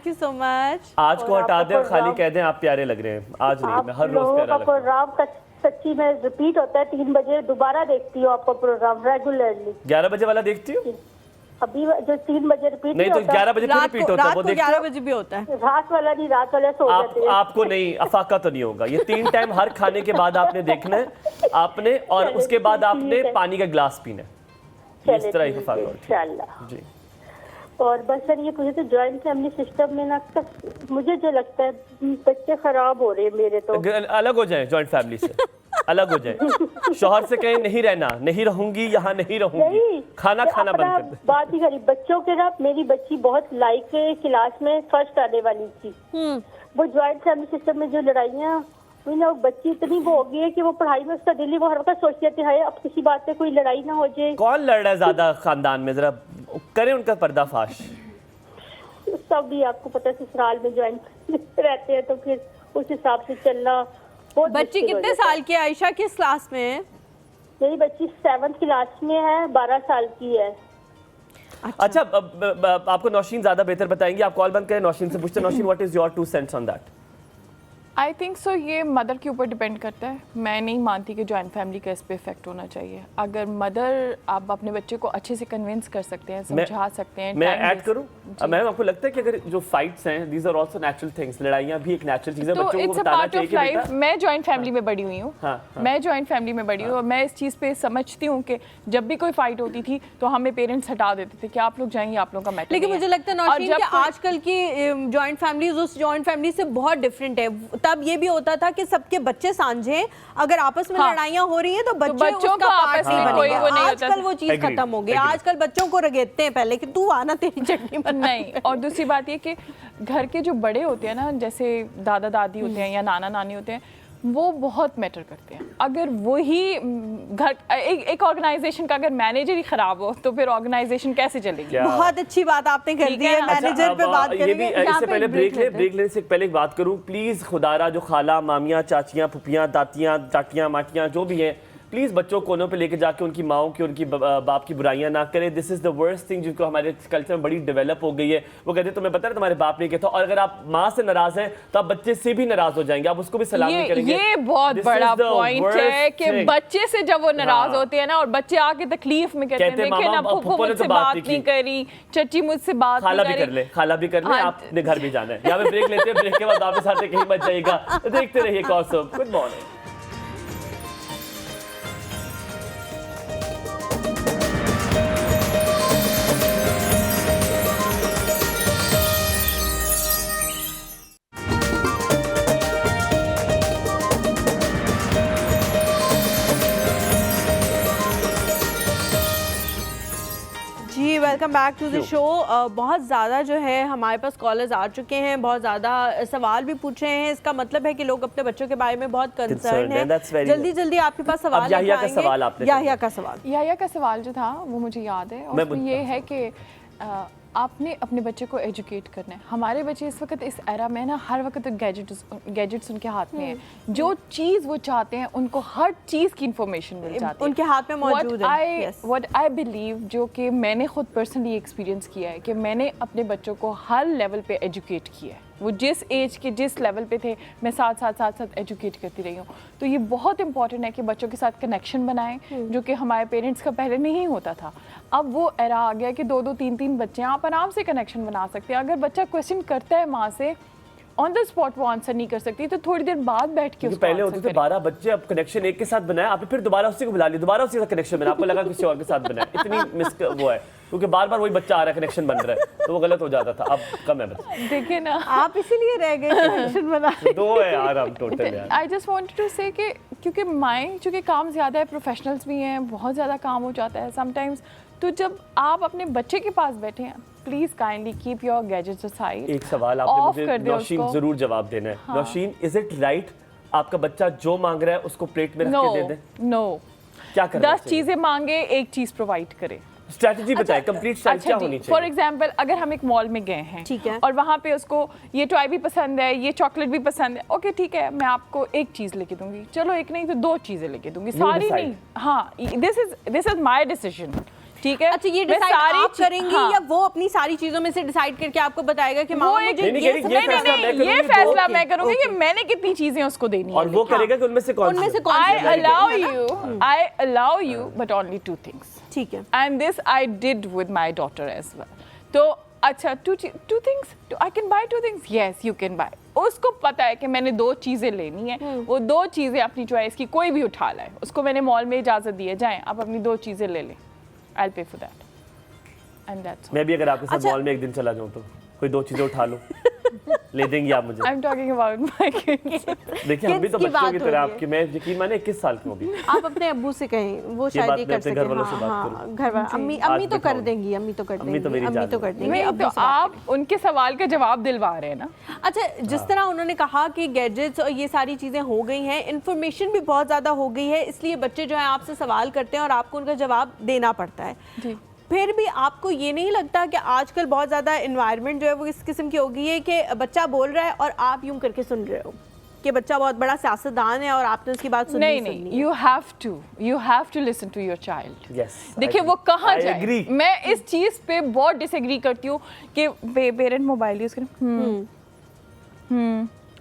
you so much. आज को हटा दें और खाली कह दें आप प्यारे लग रहे हैं। आज नहीं, मैं हर रोज प्यारा लगता हूं। प्रोग्राम सच्ची में रिपीट होता है 3 बजे, दोबारा देखती हूँ आपका प्रोग्राम रेगुलरली। 11 बजे वाला देखती हूँ? अभी जो 3 बजे रिपीट नहीं, तो 11 बजे फिर रिपीट होता है, वो देखते 11 बजे भी होता है। रात वाला नहीं, रात वाला सो जाते हैं। आपको नहीं, अफाका तो नहीं होगा। ये 3 टाइम हर खाने के बाद आपने देखना है आपने, और उसके बाद आपने पानी का गिलास पीना है। इस तरह ही अफाका इंशाल्लाह जी। और बस सर ये पूछे तो जॉइंट फैमिली सिस्टम में ना मुझे जो लगता है बच्चे खराब हो रहे हैं मेरे। तो अलग हो जाए जॉइंट फैमिली से, अलग हो जाए। शौहर से कहें नहीं रहना, नहीं रहूंगी, यहाँ नहीं रहूंगी, खाना खाना बंद कर दे। बात ही करी बच्चों के ना, मेरी बच्ची बहुत लाइक क्लास में फर्स्ट आने वाली थी। वो जॉइंट फैमिली सिस्टम में जो लड़ाइयाँ हुई ना, बच्ची इतनी वो हो गई है कि वो पढ़ाई में उसका दिल ही वो हर वक्त सोचती है अब किसी बात पे कोई लड़ाई ना हो जाए। कौन लड़ रहा है ज्यादा खानदान में, जरा करें उनका पर्दाफाश। सब भी आपको पता है ससुराल में जॉइंट रहते हैं, तो फिर उस हिसाब से चलना। बच्ची कितने साल की है आयशा, किस क्लास में है? मेरी बच्ची 7th क्लास में है, 12 साल की है। अच्छा आपको नौशीन ज्यादा बेहतर बताएंगे, आप कॉल बंद करें, नौशीन से पूछते हैं। Nausheen, what is your 2 cents ऑन दैट? आई थिंक सो ये मदर के ऊपर डिपेंड करता है। मैं नहीं मानती कि जॉइंट फैमिली का इस पे इफेक्ट होना चाहिए। अगर मदर आप अपने बच्चे को अच्छे से कन्विंस कर सकते हैं, समझा सकते हैं। मैं ऐड करूं मैम, आपको लगता है कि अगर जो फाइट्स हैं these are also natural things, लड़ाइयां भी एक नेचुरल चीज है, बच्चों को बताना चाहिए कि बेटा। मैं जॉइंट फैमिली में बड़ी हुई हूँ, मैं जॉइंट फैमिली में बड़ी हूँ और मैं इस चीज़ पे समझती हूँ कि जब भी कोई फाइट होती थी तो हमें पेरेंट्स हटा देते थे कि आप लोग जाएंगे, आप लोगों का मैटर। लेकिन मुझे लगता है नौशीन कि आजकल की जॉइंट फैमिलीज उस जॉइंट फैमिली से बहुत डिफरेंट है। तब ये भी होता था कि सबके बच्चे साझे, अगर आपस में लड़ाइयां हो रही हैं तो बच्चों का पार्ट नहीं बनेगा। आजकल वो चीज खत्म हो गई। आजकल बच्चों को रगेते हैं पहले कि तू आना तेरी चटनी बना। नहीं, और दूसरी बात ये कि घर के जो बड़े होते हैं ना, जैसे दादा दादी होते हैं या नाना नानी होते हैं, वो बहुत मैटर करते हैं। अगर वही घर एक ऑर्गेनाइजेशन का अगर मैनेजर ही खराब हो तो फिर ऑर्गेनाइजेशन कैसे चलेगी? बहुत अच्छी बात आपने कर दी है। मैनेजर पे बात करेंगे। इससे पहले ब्रेक लेने से पहले एक बात करूं, प्लीज खुदारा जो खाला मामियां चाचियां फुफियां दातियां चाटियां माटियां जो भी हैं, प्लीज बच्चों को कोनों पे लेके जाके उनकी माओं की, उनकी बाप की बुराइयां ना करें। This is the worst thing जिनको हमारे कल्चर में बड़ी डेवलप हो गई है। वो कहते हैं तुम्हें पता है तुम्हारे बाप ने किया था, और अगर आप माँ से नाराज हैं तो आप बच्चे से भी नाराज हो जाएंगे, आप उसको भी सलाम नहीं करेंगे। ये बहुत बड़ा पॉइंट है कि बच्चे से जब वो नाराज होते हैं ना और बच्चे आके तकलीफ में कहते हैं देखें ना फूफू मुझसे बात नहीं करी, चची मुझसे बात नहीं करी। खाला भी कर ले, आपने घर भी जाना है। यहाँ पे ब्रेक लेते हैं, ब्रेक के बाद वापस आते कहीं मत जाइएगा। देखते रहिए कौसम। Good morning. Welcome back to the show. बहुत ज़्यादा जो है हमारे पास कॉलर्स आ चुके हैं, बहुत ज़्यादा सवाल भी पूछ रहे हैं। इसका मतलब है कि लोग अपने बच्चों के बारे में बहुत कंसर्न हैं। जल्दी जल्दी आपके पास सवाल याहिया का सवाल आपने याहिया का सवाल जो था वो मुझे याद है, और उसमें ये है कि आपने अपने बच्चे को एजुकेट करना है। हमारे बच्चे इस वक्त इस एरा में ना हर वक्त गैजेट्स उनके हाथ में है। जो चीज़ वो चाहते हैं उनको हर चीज़ की इंफॉर्मेशन मिल जाती है, उनके हाथ में मौजूद है। व्हाट आई बिलीव, जो कि मैंने खुद पर्सनली एक्सपीरियंस किया है, कि मैंने अपने बच्चों को हर लेवल पे एजुकेट किया है। वो जिस एज के जिस लेवल पे थे, मैं साथ एजुकेट करती रही हूँ। तो ये बहुत इंपॉर्टेंट है कि बच्चों के साथ कनेक्शन बनाएं, जो कि हमारे पेरेंट्स का पहले नहीं होता था। अब वो एरा आ गया कि 2-2 3-3 बच्चे हैं, आप आराम से कनेक्शन बना सकते हैं। अगर बच्चा क्वेश्चन करता है माँ से, ऑन द स्पॉट वो आंसर नहीं कर सकती, तो थोड़ी देर बाद बैठ के पहले होते थे 12 बच्चे, अब कनेक्शन एक के साथ बनाया, आपने फिर दोबारा उसी को बुला लिया, दोबारा उसी का कनेक्शन बना, आपको लगा किसी और के साथ बनाया। इतनी मिस वो है, क्योंकि बार बार वही बच्चा आ रहा है, कनेक्शन बन रहा है, तो वो गलत हो जाता था। अब कम है बच्चा। देखिए ना, आप इसीलिए रह गए कनेक्शन बना। दो है यार हम टोटल यार। आई जस्ट वांटेड टू से कि क्योंकि माएँ चूँकि काम ज़्यादा है, प्रोफेशनल्स भी हैं, बहुत ज़्यादा काम हो जाता है समटाइम्स, तो जब आप अपने बच्चे के पास बैठे हैं, please kindly keep your gadgets aside. एक सवाल आपने मुझे नौशीन जरूर जवाब देना है। हाँ। नौशीन, इज इट राइट आपका बच्चा जो मांग रहा है उसको प्लेट में रख के दे दे? नो। क्या करना चाहिए? 10 चीजें मांगे, एक चीज प्रोवाइड करे। स्ट्रैटेजी बताएं, कंप्लीट स्ट्रैटेजी क्या होनी चाहिए? फॉर एग्जांपल, अगर हम एक मॉल में गए हैं, ठीक है, और वहाँ पे उसको ये टॉय भी पसंद है, ये चॉकलेट भी पसंद है, ओके ठीक है, मैं आपको एक चीज लेके दूंगी। चलो एक नहीं तो 2 चीजें लेके दूंगी, सारी नहीं। हाँ, दिस इज माई डिसीजन, ठीक है। अच्छा, ये डिसाइड आप करेंगी, या वो अपनी सारी चीजों में से डिसाइड करके आपको बताएगा कि मामा मुझे ये फैसला मैं करूंगी कि मैंने कितनी चीजें उसको देनी है, और वो करेगा कि उनमें से कौन I allow you but only 2 things, ठीक है। and this I did with my daughter as well. तो अच्छा, 2 things, I can buy 2 things, yes you can buy। उसको पता है कि मैंने 2 चीजें लेनी है, वो 2 चीजें अपनी चॉइस की कोई भी उठा लाए। उसको मैंने मॉल में इजाजत दी है, जाएं आप अपनी 2 चीजें ले लें, I'll pay for that, and that's all। मैं भी अगर आपके साथ मॉल में एक दिन चला जाऊं तो कोई 2 चीजें उठा लूं, ले देंगी आप मुझे? I'm talking about my kids। देखिए हम भी तो बच्चों की तरह आपके, मैं यकीन माने 21 साल की हूं अभी। आप अपने अब्बू से कहें, वो शायद ये कर सके। घर वालों से बात करूं, घर वाले अम्मी तो कर देंगी, अम्मी तो कर देंगी। तो आप उनके सवाल का जवाब दिलवा रहे हैं ना। अच्छा, जिस तरह उन्होंने कहा कि गैजेट्स और ये सारी चीज़ें हो गई हैं, इन्फॉर्मेशन भी बहुत ज़्यादा हो गई है, इसलिए बच्चे जो है आपसे सवाल करते हैं और आपको उनका जवाब देना पड़ता है। जी। फिर भी आपको ये नहीं लगता कि आजकल बहुत ज़्यादा एनवायरनमेंट जो है वो इस किस्म की हो गई है कि बच्चा बोल रहा है और आप यूं करके सुन रहे हो कि बच्चा बहुत बड़ा सियासतदान है और आपने उसकी बात सुननी नहीं, you have to listen to your child। yes, देखिए वो कहाँ जाए। मैं इस चीज़ पे बहुत डिसएग्री करती हूँ कि पेरेंट मोबाइल यूज़ करें।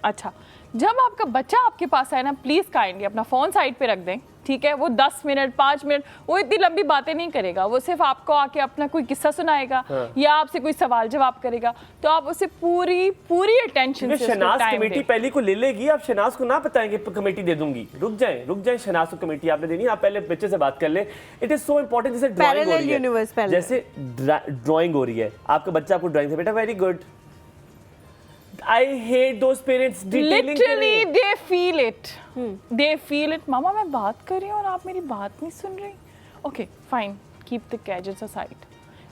अच्छा, जब आपका बच्चा आपके पास आए ना, प्लीज़ काइंडली अपना फ़ोन साइड पे रख दें, ठीक है। वो 10 मिनट 5 मिनट वो इतनी लंबी बातें नहीं करेगा, वो सिर्फ आपको आके अपना कोई किस्सा सुनाएगा, हाँ। या आपसे कोई सवाल जवाब करेगा, तो आप उसे पूरी अटेंशन से शनाज कमेटी पहले को ले लेगी। आप शनाज को ना बताएंगे कमेटी दे दूंगी, रुक जाए शनाज को कमेटी आपने देनी है, आप पहले बच्चे से बात कर ले। It is so important. जैसे ड्राइंग हो रही है, जैसे ड्राइंग हो रही है, आपका बच्चा आपको ड्राइंग से, बेटा very good, I hate those parents detailing। Literally they feel it, they feel it। मामा मैं बात कर रही हूँ और आप मेरी बात नहीं सुन रही। Okay, fine, keep the gadgets aside,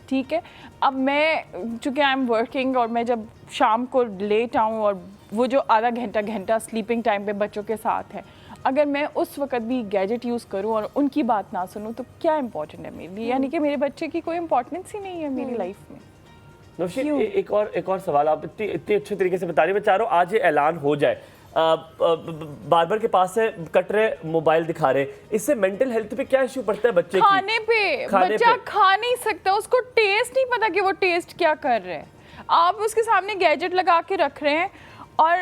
ठीक है। अब मैं चूँकि आई एम वर्किंग और मैं जब शाम को लेट आऊँ और वो जो आधा घंटा स्लीपिंग टाइम पे बच्चों के साथ है, अगर मैं उस वक्त भी गैजेट यूज़ करूँ और उनकी बात ना सुनूँ तो क्या इंपॉर्टेंट है मेरे लिए, यानी कि मेरे बच्चे की कोई इंपॉर्टेंस ही नहीं है मेरी लाइफ में। नौशीन, एक और सवाल, आप इतने अच्छे तरीके से बता रही हैं, मैं चाह रहा हूँ आज ये ऐलान हो जाए। बार्बर के पास से कट रहे, मोबाइल दिखा रहे, इससे मेंटल हेल्थ पे क्या इशू पड़ता है बच्चे की? खाने पे बच्चा खा नहीं सकता, उसको टेस्ट नहीं पता कि वो टेस्ट क्या कर रहे हैं। आप उसके सामने गैजेट लगा के रख रहे हैं और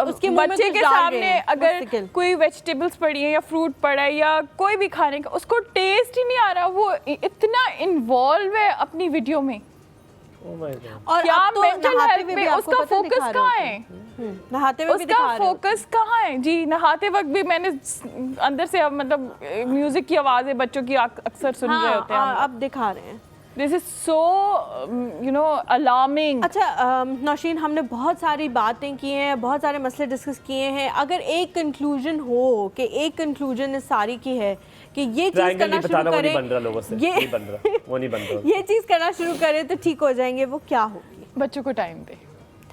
उसके बच्चे के सामने अगर कोई वेजिटेबल्स पड़ी है या फ्रूट पड़ा है या कोई भी खाने का, उसको टेस्ट ही नहीं आ रहा, वो इतना इन्वॉल्व है अपनी वीडियो में। और क्या मेंटल हेल्थ पे उसका फोकस कहाँ है? नहाते हुए भी दिखा रहे हो। उसका फोकस कहाँ है? जी, नहाते वक्त भी मैंने अंदर से मतलब म्यूजिक की आवाज़ है बच्चों की अक्सर सुन रहे होते हैं। अब दिखा रहे हैं दिस इज सो अलार्मिंग। अच्छा नौशीन, हमने बहुत सारी बातें की हैं, बहुत सारे मसले डिस्कस किए हैं। अगर एक कंक्लूजन हो कि एक कंक्लूजन इस सारी की है कि ये चीज़ करना शुरू करें, ये चीज़ करना शुरू करें तो ठीक हो जाएंगे, वो क्या होगी? बच्चों को टाइम दे।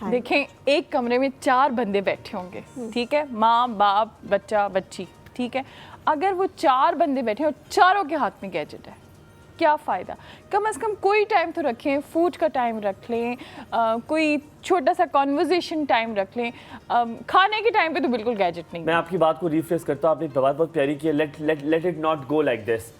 देखें, एक कमरे में 4 बंदे बैठे होंगे, ठीक है, माँ बाप बच्चा बच्ची, ठीक है। अगर वो 4 बंदे बैठे और चारों के हाथ में गैजेट है, क्या फ़ायदा? कम से कम कोई टाइम तो रखें, फूड का टाइम रख लें, कोई छोटा सा कॉन्वर्जेशन टाइम रख लें। खाने के टाइम पे तो बिल्कुल गैजेट नहीं। मैं आपकी बात को रिफ्रेश करता हूँ, आपने बात बहुत प्यारी की है, let it not go like this.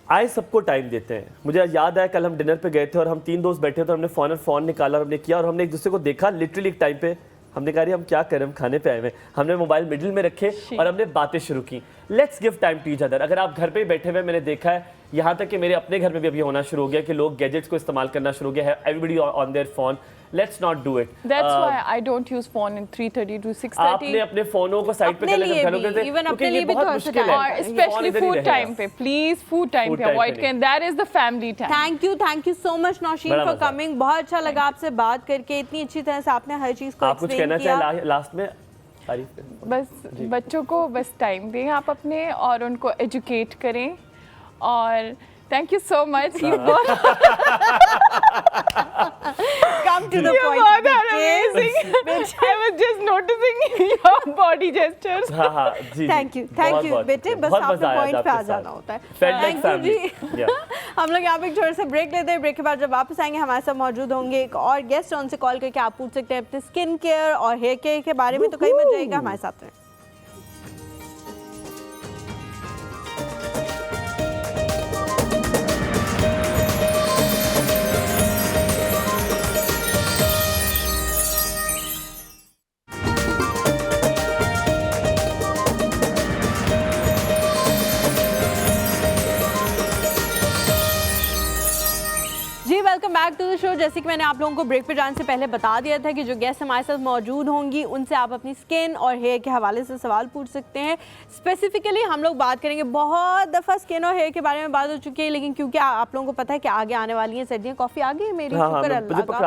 आए सबको टाइम देते हैं। मुझे याद है कल हम डिनर पे गए थे और हम 3 दोस्त बैठे थे, हमने फ़ोन निकाला और हमने किया और हमने एक दूसरे को देखा लिटरली एक टाइम पे, हमने कहा हम क्या करें, हम खाने पे आए हुए, हमने मोबाइल मिडिल में रखे और हमने बातें शुरू की। Let's give time to each other. अगर आप घर पे ही बैठे हुए, मैंने देखा है यहाँ तक कि मेरे अपने घर में भी अभी होना शुरू हो गया कि लोग गैजेट्स को इस्तेमाल करना शुरू हो गया है, everybody on their phone. Let's not do it. That's why I don't use phone in 3:30 to 6:30। आपने अपने फोनों को साइड पे कर लेना, घरों के इवन अपने लिए भी बहुत थोड़ा मुश्किल सा है, और स्पेशली फूड टाइम पे, प्लीज फूड टाइम पे अवॉइड करें। That is the family time. Thank you so much Nausheen for coming. बहुत अच्छा लगा आपसे बात करके, इतनी अच्छी तरह से आपने हर चीज को आप कुछ कहना चाहें लास्ट में? बस बच्चों को बस टाइम दें आप अपने, और उनको एजुकेट करें। और thank you so much. Come to the point. बहुत amazing. I was just noticing your body gestures. हाँ जी। थैंक यू बेटे, बस आपको पॉइंट पे आ जाना होता है। थैंक यू जी। हम लोग यहाँ पे एक छोटा सा ब्रेक लेते हैं। ब्रेक के बाद जब वापस आएंगे हमारे साथ मौजूद होंगे एक और गेस्ट, उनसे कॉल करके आप पूछ सकते हैं अपने स्किन केयर और हेयर केयर के बारे में। तो कहीं मत जाइएगा, हमारे साथ रहें। Welcome back to the show. जैसे कि मैंने आप लोगों को ब्रेक पे जाने से पहले बता दिया था कि जो गेस्ट हमारे साथ मौजूद होंगी उनसे आप अपनी स्किन और हेयर के हवाले से सवाल पूछ सकते हैं। स्पेसिफिकली हम लोग बात करेंगे, बहुत दफ़ा स्किन और हेयर के बारे में बात हो चुकी है, लेकिन क्योंकि आप लोगों को पता है कि आगे आने वाली हैं सर्दियाँ। कॉफ़ी आ गई है मेरी, शुक्र अल्लाह का।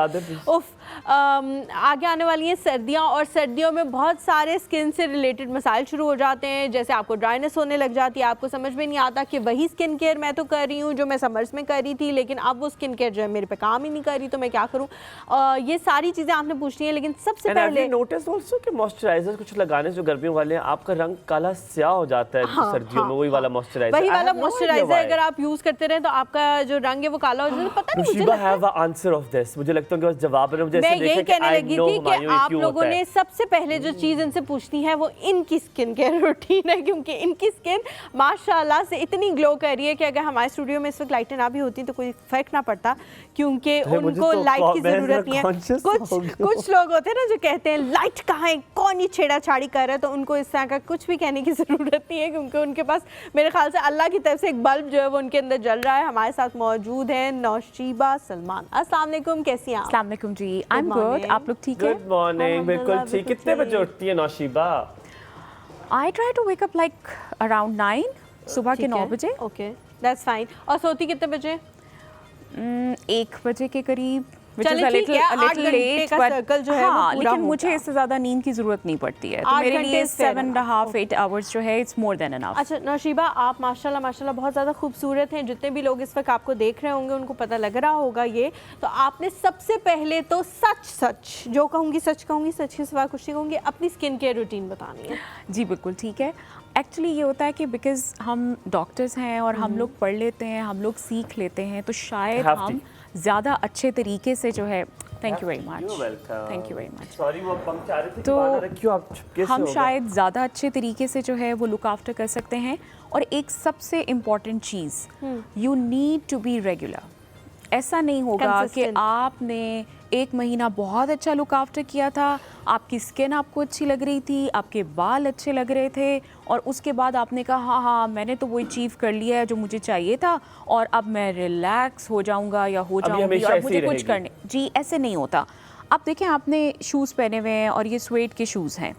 आगे आने वाली हैं सर्दियाँ, और सर्दियों में बहुत सारे स्किन से रिलेटेड मसाइल शुरू हो जाते हैं। जैसे आपको ड्राइनेस होने लग जाती है, आपको समझ में नहीं आता कि वही स्किन केयर मैं तो कर रही हूँ जो मैं समर्स में कर रही थी, लेकिन अब वो स्किन केयर जो है मेरे पे काम ही नहीं कर रही, तो मैं क्या करूं? ये सारी चीजें आपने पूछनी है। लेकिन सबसे पहले नोटिस आल्सो कि मॉइस्चराइजर कुछ लगाने जो गर्मियों वाले हैं, आपका रंग काला स्याह हो जाता है सर्दियों में। वही वाला मॉइस्चराइजर, वही वाला मॉइस्चराइजर अगर आप यूज करते रहे तो आपका जो रंग है वो काला हो जाता है। पता नहीं, मुझे have a answer of this. मुझे लगता है कि बस जवाब है। मुझे मैं यही कहने लगी थी कि आप लोगों ने सबसे पहले जो चीज इनसे पूछनी है वो इनकी स्किन केयर रूटीन है, क्योंकि इनकी स्किन माशाल्लाह से इतनी ग्लो कर रही है कि अगर हमारे स्टूडियो में इस वक्त लाइटें ना भी होती तो कोई फर्क ना पड़ता, क्योंकि उनको लाइट की जरूरत नहीं है। कुछ लोग होते हैं ना जो कहते हैं लाइट कहाँ है, कौन ये छेड़ाछाड़ी कर रहा है, तो उनको इस तरह का कुछ भी कहने की जरूरत नहीं है, क्योंकि उनके पास मेरे ख्याल से अल्लाह की तरफ से एक बल्ब जो है वो उनके अंदर जल रहा है। हमारे साथ मौजूद है नौशीबा सलमान। अस्सलाम वालेकुम, कैसी हैं आप? अस्सलाम वालेकुम जी, आई एम गुड। आप लोग ठीक है? गुड मॉर्निंग, बिल्कुल ठीक। कितने बजे उठती है Naushiba? I try to wake up like around 9, सुबह के 9 बजे। Okay, that's fine. और सोती कितने बजे? 1 बजे के करीब, चलिए ठीक है, 8 घंटे का सर्कल जो है वो पूरा लेकिन होगा। मुझे इससे ज़्यादा नींद की ज़रूरत नहीं पड़ती है, तो मेरे लिए 7.5-8 आवर्स जो है इट्स मोर देन एनफ। अच्छा नौशीबा, आप माशाल्लाह बहुत ज़्यादा खूबसूरत हैं। जितने भी लोग इस वक्त आपको देख रहे होंगे उनको पता लग रहा होगा ये। तो आपने सबसे पहले तो सच जो कहूँगी सच कहूँगी, सच के सिवा कुछ नहीं कहूँगी, अपनी स्किन केयर रूटीन बतानी है। जी बिल्कुल ठीक है। एक्चुअली ये होता है कि बिकॉज हम डॉक्टर्स हैं और हम लोग पढ़ लेते हैं, हम लोग सीख लेते हैं, तो शायद हम ज़्यादा अच्छे तरीके से जो है, thank you very much, thank you very much. Sorry वो पंख चाह रहे थे, तो क्यों आप चुपके से हम हो गए? शायद ज़्यादा अच्छे तरीके से जो है वो लुक आफ्टर कर सकते हैं। और एक सबसे इम्पॉर्टेंट चीज़, you need to be regular. ऐसा नहीं होगा कि आपने 1 महीना बहुत अच्छा लुक आफ्टर किया था, आपकी स्किन आपको अच्छी लग रही थी, आपके बाल अच्छे लग रहे थे, और उसके बाद आपने कहा हाँ मैंने तो वो अचीव कर लिया है जो मुझे चाहिए था, और अब मैं रिलैक्स हो जाऊंगा या हो जाऊंगी और मुझे कुछ करने। जी ऐसे नहीं होता। अब देखें, आपने शूज़ पहने हुए हैं और ये स्वेड के शूज़ हैं।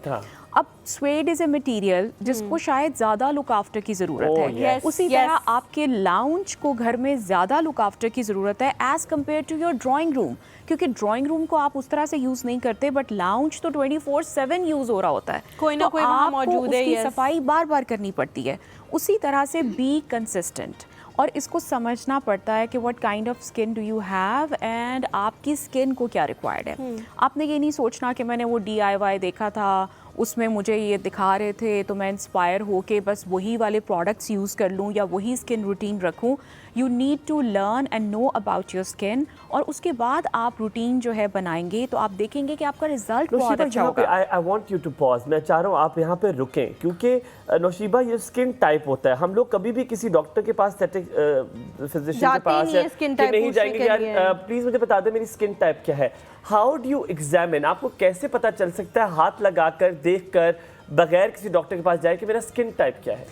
अब स्वेड इज ए मटेरियल जिसको शायद ज़्यादा लुक आफ्टर की ज़रूरत Oh, है। yes. उसी तरह आपके लाउंज को घर में ज़्यादा लुक आफ्टर की ज़रूरत है as compare to your drawing room, क्योंकि ड्राइंग रूम को आप उस तरह से यूज़ नहीं करते, बट लाउंज तो 24/7 यूज़ हो रहा होता है, कोई ना तो कोई वहाँ आपको मौजूद है, उसकी yes. सफाई बार बार करनी पड़ती है। उसी तरह से बी कंसिस्टेंट, और इसको समझना पड़ता है कि what kind of skin do you have and आपकी स्किन को क्या रिक्वायर्ड है। आपने ये नहीं सोचना कि मैंने वो DIY देखा था, उसमें मुझे ये दिखा रहे थे तो मैं इंस्पायर होके बस वही वाले प्रोडक्ट्स यूज़ कर लूँ या वही स्किन रूटीन रखूँ। You need to learn and know about your skin, और उसके बाद आप रूटीन जो है बनाएंगे तो आप देखेंगे कि आपका रिजल्ट बहुत नौशीबा, अच्छा यहाँ पे होगा। I want you to pause. मैं चाह रहा हूँ आप यहाँ पे रुकें, क्योंकि नौशीबा ये स्किन टाइप होता है। हम लोग कभी भी किसी डॉक्टर के पास, फिजिशियन के जाते पास नहीं है skin type नहीं पूछने जाएंगे के यार लिए। प्लीज मुझे बता दे मेरी स्किन टाइप क्या है। How do you examine? आपको कैसे पता चल सकता है हाथ लगाकर, देखकर, बगैर किसी डॉक्टर के पास जाए कि मेरा स्किन टाइप क्या है?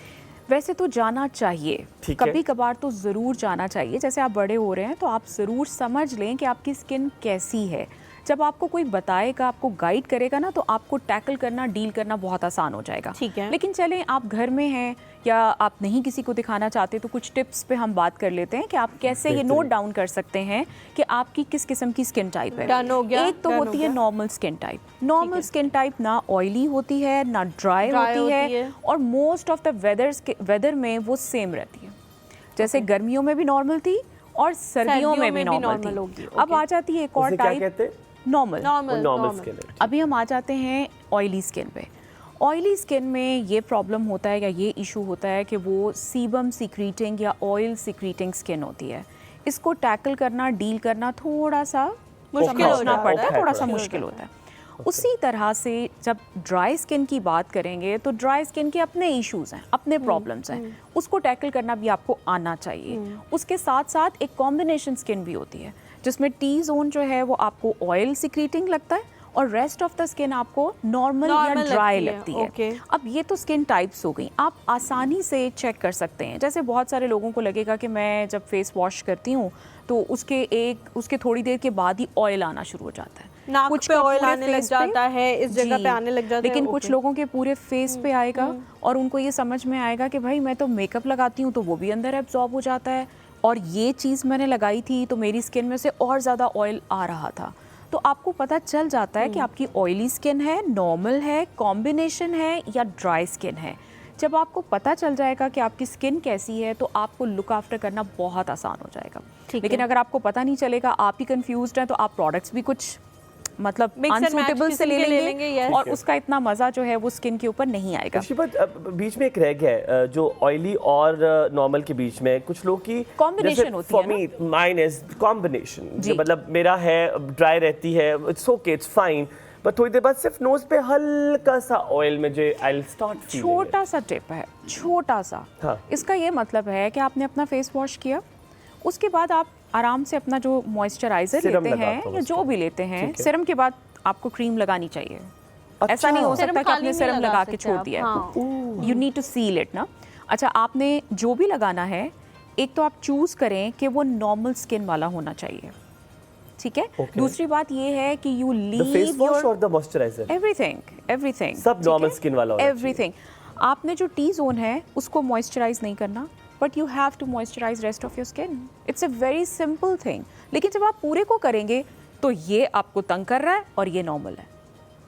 वैसे तो जाना चाहिए, ठीक है। कभी कभार तो ज़रूर जाना चाहिए। जैसे आप बड़े हो रहे हैं तो आप ज़रूर समझ लें कि आपकी स्किन कैसी है। जब आपको कोई बताएगा, आपको गाइड करेगा ना, तो आपको टैकल करना, डील करना बहुत आसान हो जाएगा। ठीक है। लेकिन चलें, आप घर में हैं या आप नहीं किसी को दिखाना चाहते, तो कुछ टिप्स पे हम बात कर लेते हैं कि आप कैसे ये नोट डाउन कर सकते हैं कि आपकी किस किस्म की स्किन टाइप है। Done हो गया, एक तो done हो होती है गया। Normal skin type. Normal skin type ना ऑयली होती है ना ड्राई होती है, और मोस्ट ऑफ द वेदर में वो सेम रहती है। जैसे गर्मियों में भी नॉर्मल थी और सर्दियों में भी नॉर्मल होगी। थी। अब आ जाती है एक और उसे क्या टाइप, कहते हैं? नॉर्मल। नॉर्मल स्किन है। अभी हम आ जाते हैं ऑयली स्किन पे। ऑयली स्किन में ये प्रॉब्लम होता है या ये इशू होता है कि वो सीबम सीक्रीटिंग या ऑयल सीक्रीटिंग स्किन होती है। इसको टैकल करना, डील करना थोड़ा सा मुश्किल हो समझना जाता पड़ता है, है, थोड़ा थोड़ा सा मुश्किल होता है। उसी तरह से जब ड्राई स्किन की बात करेंगे तो ड्राई स्किन के अपने इश्यूज हैं, अपने प्रॉब्लम्स हैं, उसको टैकल करना भी आपको आना चाहिए। उसके साथ साथ एक कॉम्बिनेशन स्किन भी होती है जिसमें टी जोन जो है वो आपको ऑयल सिक्रीटिंग लगता है और रेस्ट ऑफ द स्किन आपको नॉर्मल या ड्राई लगती है। okay. अब ये तो स्किन टाइप्स हो गई, आप आसानी से चेक कर सकते हैं। जैसे बहुत सारे लोगों को लगेगा कि मैं जब फेस वॉश करती हूँ तो उसके थोड़ी देर के बाद ही ऑयल आना शुरू हो जाता है, नाक कुछ पे का ऑयल पूरे आने लग face पे- जाता है, इस जगह जी, पे आने लग जाता है। लेकिन कुछ लोगों के पूरे फेस पे आएगा और उनको ये समझ में आएगा कि भाई मैं तो मेकअप लगाती हूँ तो वो भी अंदर एब्जॉर्ब हो जाता है, और ये चीज़ मैंने लगाई थी तो मेरी स्किन में से और ज़्यादा ऑयल आ रहा था। तो आपको पता चल जाता है कि आपकी ऑयली स्किन है, नॉर्मल है, कॉम्बिनेशन है या ड्राई स्किन है। जब आपको पता चल जाएगा कि आपकी स्किन कैसी है तो आपको लुक आफ्टर करना बहुत आसान हो जाएगा। लेकिन अगर आपको पता नहीं चलेगा, आप ही कंफ्यूज्ड हैं, तो आप प्रोडक्ट्स भी कुछ मतलब Mix and match अनसूटेबल से ले किस्म के ले लेंगे लेंगे, yes. और उसका इतना मज़ा जो है वो स्किन के ऊपर नहीं आएगा। नौशीबा, बीच में एक रह गया है जो ऑयली और नॉर्मल के बीच में कुछ लोग की Combination होती है ना? माइन इज कॉम्बिनेशन, जी। मतलब मेरा है ड्राई रहती है, it's okay, it's fine, but थोड़ी देर बाद सिर्फ नोज पे हल्का सा ऑयल में जो आई विल स्टार्ट फीलिंग छोटा सा टिप है, छोटा सा। हाँ। इसका ये मतलब है कि आपने अपना फेस वॉश किया, उसके बाद आप आराम से अपना जो मॉइस्चराइजर सीरम लेते लगाता हैं हूँ या जो उसको। भी लेते हैं, ठीक है। सीरम के बाद आपको क्रीम लगानी चाहिए। अच्छा। ऐसा नहीं हो सीरम सकता कि खाली आपने नहीं सीरम लगा लगा के सकते छोड़ आप, दिया। हाँ। You need to seal it ना। अच्छा, आपने जो भी लगाना है, एक तो आप चूज करें कि वो नॉर्मल स्किन वाला होना चाहिए, ठीक है। Okay. दूसरी बात ये है कि you the face leave wash your और द मॉइस्चराइजर एवरीथिंग सब normal skin वाला होना चाहिए। एवरीथिंग। आपने जो टी जोन है उसको मॉइस्चराइज नहीं करना, but you have to moisturise rest of your skin. It's a very simple thing. लेकिन जब आप पूरे को करेंगे तो ये आपको तंग कर रहा है और ये नॉर्मल है,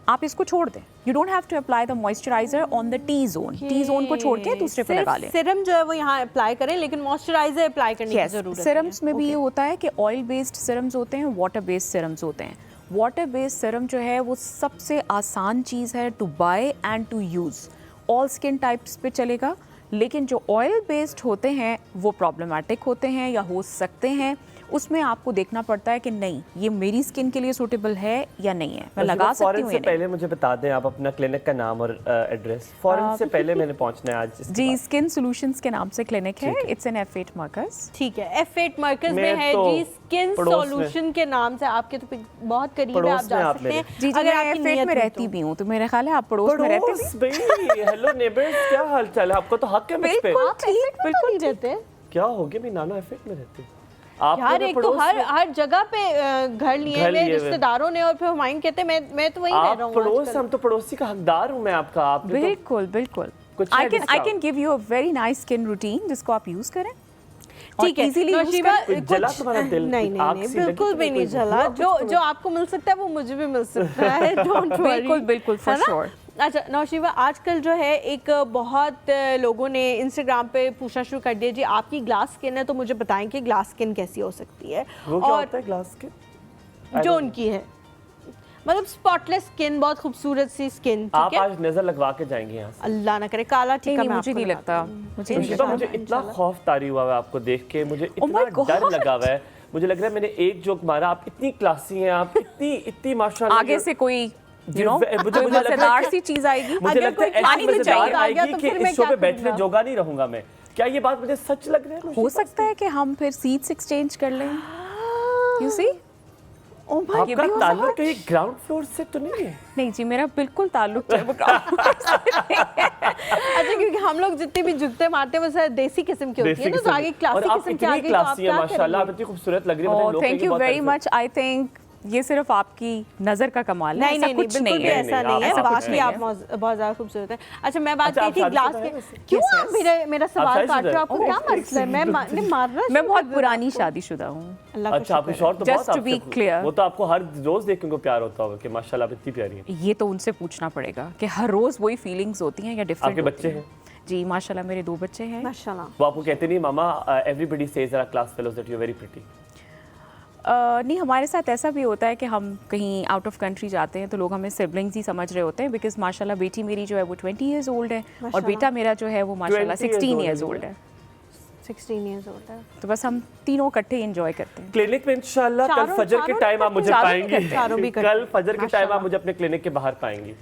आप इसको छोड़ दें। You don't have to apply the moisturiser on the T zone. T zone को छोड़ के दूसरे पे लगा लें। सिरम जो है वो यहाँ अप्लाई करें, लेकिन मॉइस्चराइजर अप्लाई करने की जरूरत है। सिरम्स में भी ये होता है कि ऑयल बेस्ड सिरम्स होते हैं, वाटर बेस्ड सिरम्स होते हैं। वाटर बेस्ड सिरम जो है वो सबसे आसान चीज़ है to buy and to use, all skin types पे चलेगा। लेकिन जो ऑयल बेस्ड होते हैं वो प्रॉब्लमेटिक होते हैं या हो सकते हैं, उसमें आपको देखना पड़ता है कि नहीं ये मेरी स्किन के लिए सूटेबल है या नहीं है, मैं लगा सकती फॉरेन हूँ से या नहीं। पहले मुझे बता दें आप अपना क्लिनिक का नाम और एड्रेस। फॉरेन से पहले मैंने पहुंचना है आज इसके जी, बाद। स्किन सॉल्यूशंस के नाम से क्लिनिक है। It's an F8 मर्कज। ठीक है, F8 मर्कज में मैं है तो जी, स्किन पड़ोस में। सॉल्यूशन के नाम से। आपके तो बहुत करीब है, पड़ोस आप में जा आप सकते मेरे। हैं जी, अगर मैं आपकी F8 नीयत में हो रहती तो। भी हूँ, तो मेरा ख्याल है आप पड़ोस में रहते भी। पड़ोस भाई, हेलो नेबर्स, क्या हाल चाल है? आपका तो हक है मुझ पे। बिल्कुल ठीक, बिल्कुल नहीं रहते। क्या हो गया, मेरी नाना एफेक्ट में रहती है। यार एक तो हर जगह पे घर लिए हुए रिश्तेदारों ने, और फिर हुमायूं कहते मैं तो वहीं रह रहा हूँ। पड़ोस, हम तो पड़ोसी का हकदार हूँ मैं आपका। आप बिल्कुल बिल्कुल। I can give you a very nice skin routine जिसको आप यूज करें। ठीक है नौशीबा, जला तुम्हारा दिल? नहीं बिल्कुल भी नहीं जला। जो आपको मिल सकता है वो मुझे भी मिल सकता है, डोंट वरी। बिल्कुल फॉर श्योर। अच्छा नौशीबा, आजकल जो है एक बहुत लोगों ने इंस्टाग्राम पे पूछना शुरू कर दिया जी आपकी ग्लास स्किन है तो मुझे बताएं कि ग्लास स्किन कैसी हो सकती है। वो क्या होता है ग्लास स्किन? जो उनकी है, मतलब स्पॉटलेस स्किन, बहुत खूबसूरत सी स्किन। आप आज नजर लगवा के जाएंगे यहाँ से? अल्लाह ना करे, काला टीका मुझे नहीं लगता। मुझे इतना खौफ तारी हुआ है आपको देख के, मुझे इतना डर लगा हुआ है। मुझे लग रहा है मैंने एक जोक मारा, आप इतनी क्लासी हैं, आप इतनी माशाल्लाह। आगे से कोई मुझे मजेदार सी चीज आएगी, मुझे लगता है ऐसी मजेदार आएगी कि इस शो पे बैठने जोगा नहीं रहूंगा मैं। क्या ये बात मुझे सच लग रहा है? हो सकता है कि हम फिर सीट्स एक्सचेंज कर लें। यू सी, आपका ताल्लुक कहीं ग्राउंड फ्लोर से तो नहीं है? नहीं जी, मेरा बिल्कुल ताल्लुक है वो ग्राउंड फ्लोर से। अच्छा, क्योंकि हम लोग जितने भी जुत्ते मारते हैं वो सारे देसी किस्म के होती है ना, तो आगे क्लासिक किस्म के आगे आप माशाल्लाह, आप इतनी खूबसूरत लग रही है। Thank you very much. I think ये सिर्फ आपकी नजर का कमाल है। नहीं, कुछ नहीं है, ऐसा नहीं है, बाकी आप बहुत ज्यादा खूबसूरत हैं। अच्छा, मैं बात की थी ग्लास के, क्यों आप मेरा सवाल काट रहे हो? आपको क्या मसला है? मैं मार रहा, मैं बहुत पुरानी शादीशुदा हूँ। अच्छा, आपके शौहर तो बहुत, जस्ट टू बी क्लियर, वो तो आपको हर रोज देख के उनको प्यार होता होगा कि माशाल्लाह आप इतनी प्यारी हैं। ये तो उनसे पूछना पड़ेगा कि हर रोज वही फीलिंग्स होती हैं या डिफरेंट? आपके बच्चे हैं? जी माशाल्लाह, मेरे 2 बच्चे हैं। माशाल्लाह। वो आपको कहते नहीं मामा, everybody says our class fellows that you are very pretty? नहीं, हमारे साथ ऐसा भी होता है कि हम कहीं आउट ऑफ कंट्री जाते हैं तो लोग हमें सिबलिंग्स ही समझ रहे होते हैं, बिकॉज माशाल्लाह बेटी मेरी जो है वो 20 इयर्स ओल्ड है और बेटा मेरा जो है वो माशाल्लाह 16 इयर्स ओल्ड है। 16 इयर्स ओल्ड है, तो बस हम तीनों इकट्ठे एंजॉय करते हैं। क्लिनिक में इंशाल्लाह कल फजर के टाइम आप मुझे पाएंगी। कल फजर के टाइम आप मुझे अपने क्लिनिक के बाहर पाएंगी।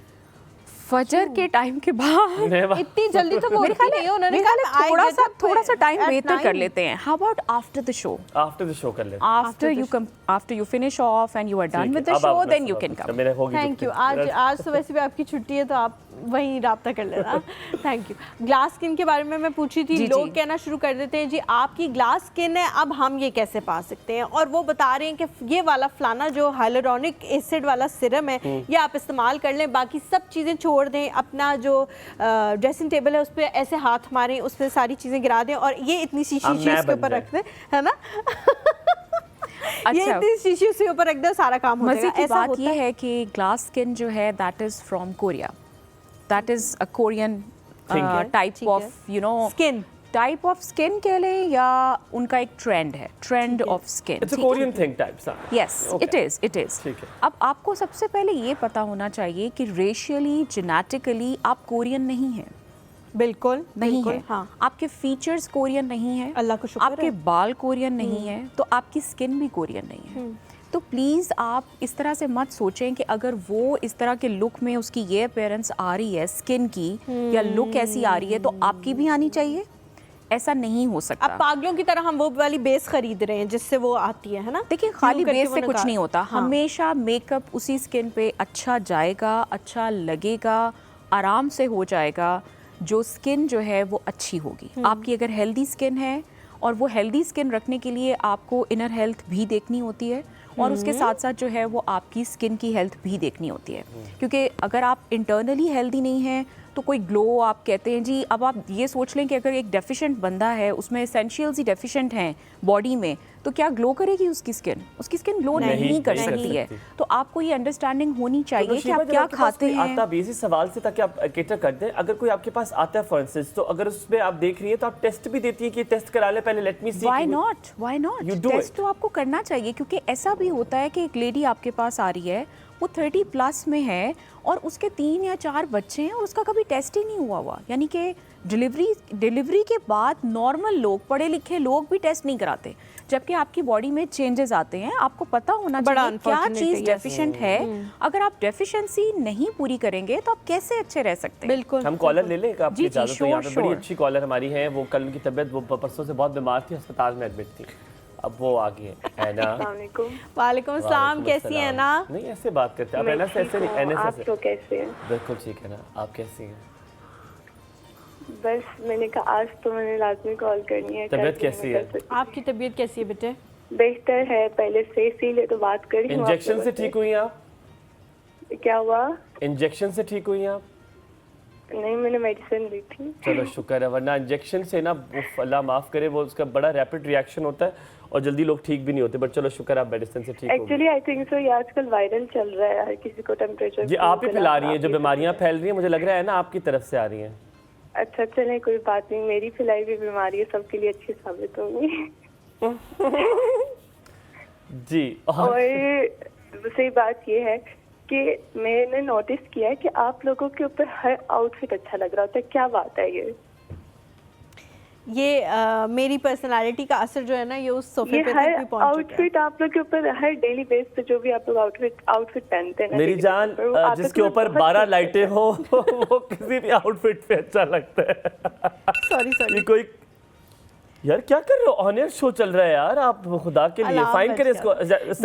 फजर के टाइम के बाद इतनी जल्दी तो वो नहीं हो, उन्होंने कहा थोड़ा सा टाइम बेहतर कर लेते हैं। How about after the show? After the show कर लेते हैं। After you finish off and you are done with the show, then you can come. Thank you. आज तो वैसे भी आपकी छुट्टी है तो आप वहीं राब्ता कर लेना। Thank you. ग्लास स्किन के बारे में मैं पूछी थी, लोग कहना शुरू कर देते हैं जी आपकी ग्लास स्किन है, अब हम ये कैसे पा सकते हैं? और वो बता रहे हैं कि ये वाला फलाना जो हाइलुरोनिक एसिड वाला सिरम है ये आप इस्तेमाल कर लें, बाकी सब चीज़ें छोड़ दें, अपना जो ड्रेसिंग टेबल है उस पर ऐसे हाथ मारें, उस पर सारी चीज़ें गिरा दें और ये इतनी सी शीशी उसके ऊपर रख दें, है ना? ये इतनी शीशी उसके ऊपर रख दें, सारा काम हो जाएगा। ऐसा बात ये है कि ग्लास स्किन जो है that is from Korea, that is a Korean type of skin, type of skin कह लें या उनका एक ट्रेंड है, trend of skin. It's a Korean thing type, sir. Yes, it is. अब आपको सबसे पहले ये पता होना चाहिए कि रेशियली, जेनेटिकली आप कोरियन नहीं हैं। बिल्कुल नहीं है। हाँ। आपके फीचर्स कोरियन नहीं है, अल्लाह को शुक्र है। आपके बाल कोरियन नहीं है, तो आपकी स्किन भी कोरियन नहीं है। तो प्लीज़ आप इस तरह से मत सोचें कि अगर वो इस तरह के लुक में उसकी ये अपीयरेंस आ रही है स्किन की या लुक ऐसी आ रही है तो आपकी भी आनी चाहिए। ऐसा नहीं हो सकता। अब पागलों की तरह हम वो वाली बेस खरीद रहे हैं जिससे वो आती है ना? देखिए, खाली बेस से कुछ नहीं होता। हमेशा मेकअप उसी स्किन पे अच्छा जाएगा, अच्छा लगेगा, आराम से हो जाएगा जो स्किन जो है वो अच्छी होगी। आपकी अगर हेल्दी स्किन है, और वो हेल्दी स्किन रखने के लिए आपको इनर हेल्थ भी देखनी होती है और उसके साथ साथ जो है वो आपकी स्किन की हेल्थ भी देखनी होती है, क्योंकि अगर आप इंटरनली हेल्दी नहीं हैं तो कोई ग्लो आप कहते हैं जी, अब आप ये सोच लें कि अगर एक डेफिशिएंट बंदा है, उसमें एसेंशियल्स ही डेफिशिएंट हैं बॉडी में, तो क्या ग्लो करेगी उसकी स्किन? उसकी स्किन ग्लो नहीं कर सकती है। तो आपको ये अंडरस्टैंडिंग होनी चाहिए कि आप क्या खाते हैं। आता बेसिक सवाल से ताकि आप केटर कर दें, अगर कोई आपके पास आता है फॉर इंस्टेंस, तो अगर उसमें आप देख रही हैं तो आप टेस्ट भी देती हैं कि टेस्ट करा ले पहले, let me see. Why not? Test तो आपको करना चाहिए, क्योंकि ऐसा भी होता है कि एक लेडी आपके पास आ रही है, वो 30 प्लस में है और उसके 3 या 4 बच्चे हैं और उसका कभी टेस्ट ही नहीं हुआ, यानी कि डिलीवरी के बाद नॉर्मल लोग, पढ़े लिखे लोग भी टेस्ट नहीं कराते, जबकि आपकी बॉडी में चेंजेस आते हैं। आपको पता होना चाहिए क्या चीज़ डेफिशिएंट है। अगर आप डेफिशिएंसी नहीं पूरी करेंगे तो आप कैसे अच्छे रह सकते हैं? बिल्कुल। हम कॉलर ले लें आपकी इजाज़त तो? यहाँ पे बड़ी अच्छी कॉलर हमारी है, वो कल उनकी तबीयत, वो परसों से बहुत बीमार थी, अस्पताल में एडमिट थी, अब वो आ गई है ना। वालेकुम अस्सलाम, कैसी है ना? नहीं ऐसे बात करते आप, एना से ऐसे नहीं, एना से। आप तो कैसे हैं? बिल्कुल ठीक है ना, आप कैसी हैं? बस मैंने कहा आज तो मैंने लाजमी कॉल करनी है। तबीयत कैसी है? आपकी तबीयत कैसी है बेटे? बेहतर है पहले से, इसीलिए तो बात कर रही हूँ। इंजेक्शन से ठीक हुई आप? क्या हुआ? इंजेक्शन से ठीक हुई आप? नहीं, मैंने मेडिसिन ली थी। चलो शुक्र है, वरना इंजेक्शन से ना अल्लाह माफ़ करे वो उसका बड़ा रैपिड रिएक्शन होता है और जल्दी लोग ठीक भी नहीं होते, बट चलो शुक्र आप मेडिसिन से ठीक हो। एक्चुअली आई थिंक सो ये आजकल वायरल चल रहा है, हर किसी को टेम्परेचर। जी आप ही फैला रही हैं, जो बीमारियां फैल रही हैं मुझे लग रहा है ना आपकी तरफ से आ रही हैं। अच्छा चले, कोई बात नहीं, मेरी फैलाई हुई बीमारी है सबके लिए अच्छी साबित होगी। जी और दूसरी बात ये है कि मैंने नोटिस किया है कि आप लोगों के ऊपर हर आउटफिट अच्छा लग रहा होता है, क्या बात है ये मेरी पर्सनालिटी का असर जो है ना ये उस सोफे पे हर तक भी पहुंच चुका है। आउटफिट आप लोग के ऊपर हर डेली बेस पे जो भी आप लोग आउटफिट पहनते हैं ना, मेरी जान, जिसके ऊपर 12 लाइटें हो वो किसी भी आउटफिट पे अच्छा लगता है। सॉरी ये कोई यार क्या कर रहे हो? ऑन एयर शो चल रहा है यार, आप खुदा के लिए फाइन करें इसको।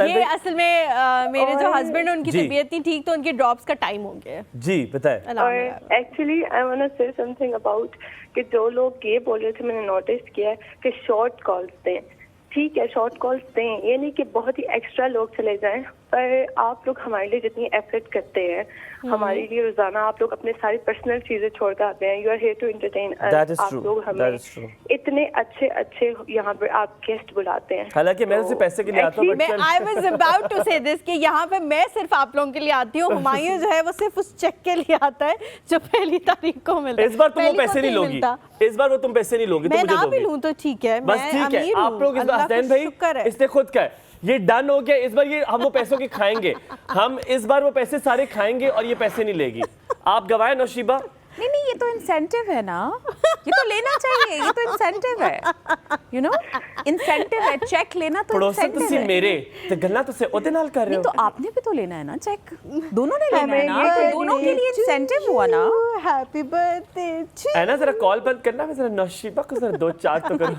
ये असल में मेरे जो हस्बैंड है उनकी जी। तबीयत नहीं ठीक, तो उनके ड्रॉप्स का टाइम हो गया। जी बताएं। और actually I want to say something about कि जो लोग ये बोल रहे थे, मैंने नोटिस किया है कि शॉर्ट कॉल्स दें। ठीक है, शॉर्ट कॉल्स दें, ये नहीं कि बहुत ही एक्स्ट्रा लोग चले जाएं, पर आप लोग हमारे लिए जितनी एफर्ट करते हैं, हमारे लिए रोजाना आप लोग अपने सारी पर्सनल चीजें छोड़कर आते हैं, you are here to entertain us. आप लोग हमें इतने अच्छे यहाँ पर आप गेस्ट बुलाते हैं। हालांकि मैं सिर्फ पैसे के लिए आता हूँ। आई was about to say this कि यहाँ पे मैं सिर्फ आप लोगों के लिए आती हूँ, हुमायूं जो है वो सिर्फ उस चेक के लिए आता है जो पहली तारीख को मिलता है। इस बार तुम वो पैसे नहीं लोगी, इस बार वो तुम पैसे नहीं लोगी, मैं ना भी लूं तो ठीक है, बस ठीक है। आप लोग इस बार हसनैन भाई इसने खुद कहा ये डन हो गया, इस बार ये हम वो पैसों की खाएंगे, हम इस बार वो पैसे सारे खाएंगे और ये पैसे नहीं लेगी। आप गवाए नौशीबा। नहीं, ये तो इंसेंटिव है ना, ये तो लेना चाहिए, ये तो इंसेंटिव है, यू नो, इंसेंटिव है, चेक लेना तो इंसेंटिव है। मेरे तो गल्ला तो से ओदे नाल कर रहे हो, तो आपने भी तो लेना है ना चेक, दोनों ने लेना है ना, तो दोनों के लिए इंसेंटिव हुआ ना। हैप्पी बर्थडे है ना, जरा कॉल बंद करना, मैं जरा नौशीबा को जरा 2-4 तो करूं।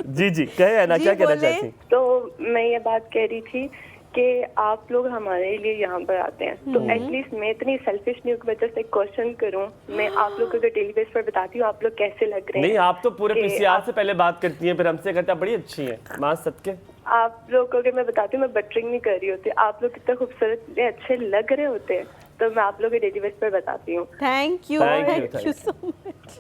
जी कहे है ना, क्या कहना चाहती? तो मैं ये बात कह रही थी कि आप लोग हमारे लिए यहाँ पर आते हैं, तो एटलीस्ट मैं इतनी सेल्फिश नहीं की वजह से क्वेश्चन करूं, मैं आप लोगों को डेली बेस पर बताती हूँ आप लोग कैसे लग रहे हैं। नहीं, आप तो पूरे पीसीआर से पहले बात करती हैं, फिर हमसे कहते हैं बड़ी अच्छी है माँ सदके। आप लोगों को मैं बताती हूँ, मैं बटरिंग नहीं कर रही होती, आप लोग कितना खूबसूरत अच्छे लग रहे होते हैं, तो मैं आप लोगों के डेली बेस पर बताती हूँ। Thank you so much.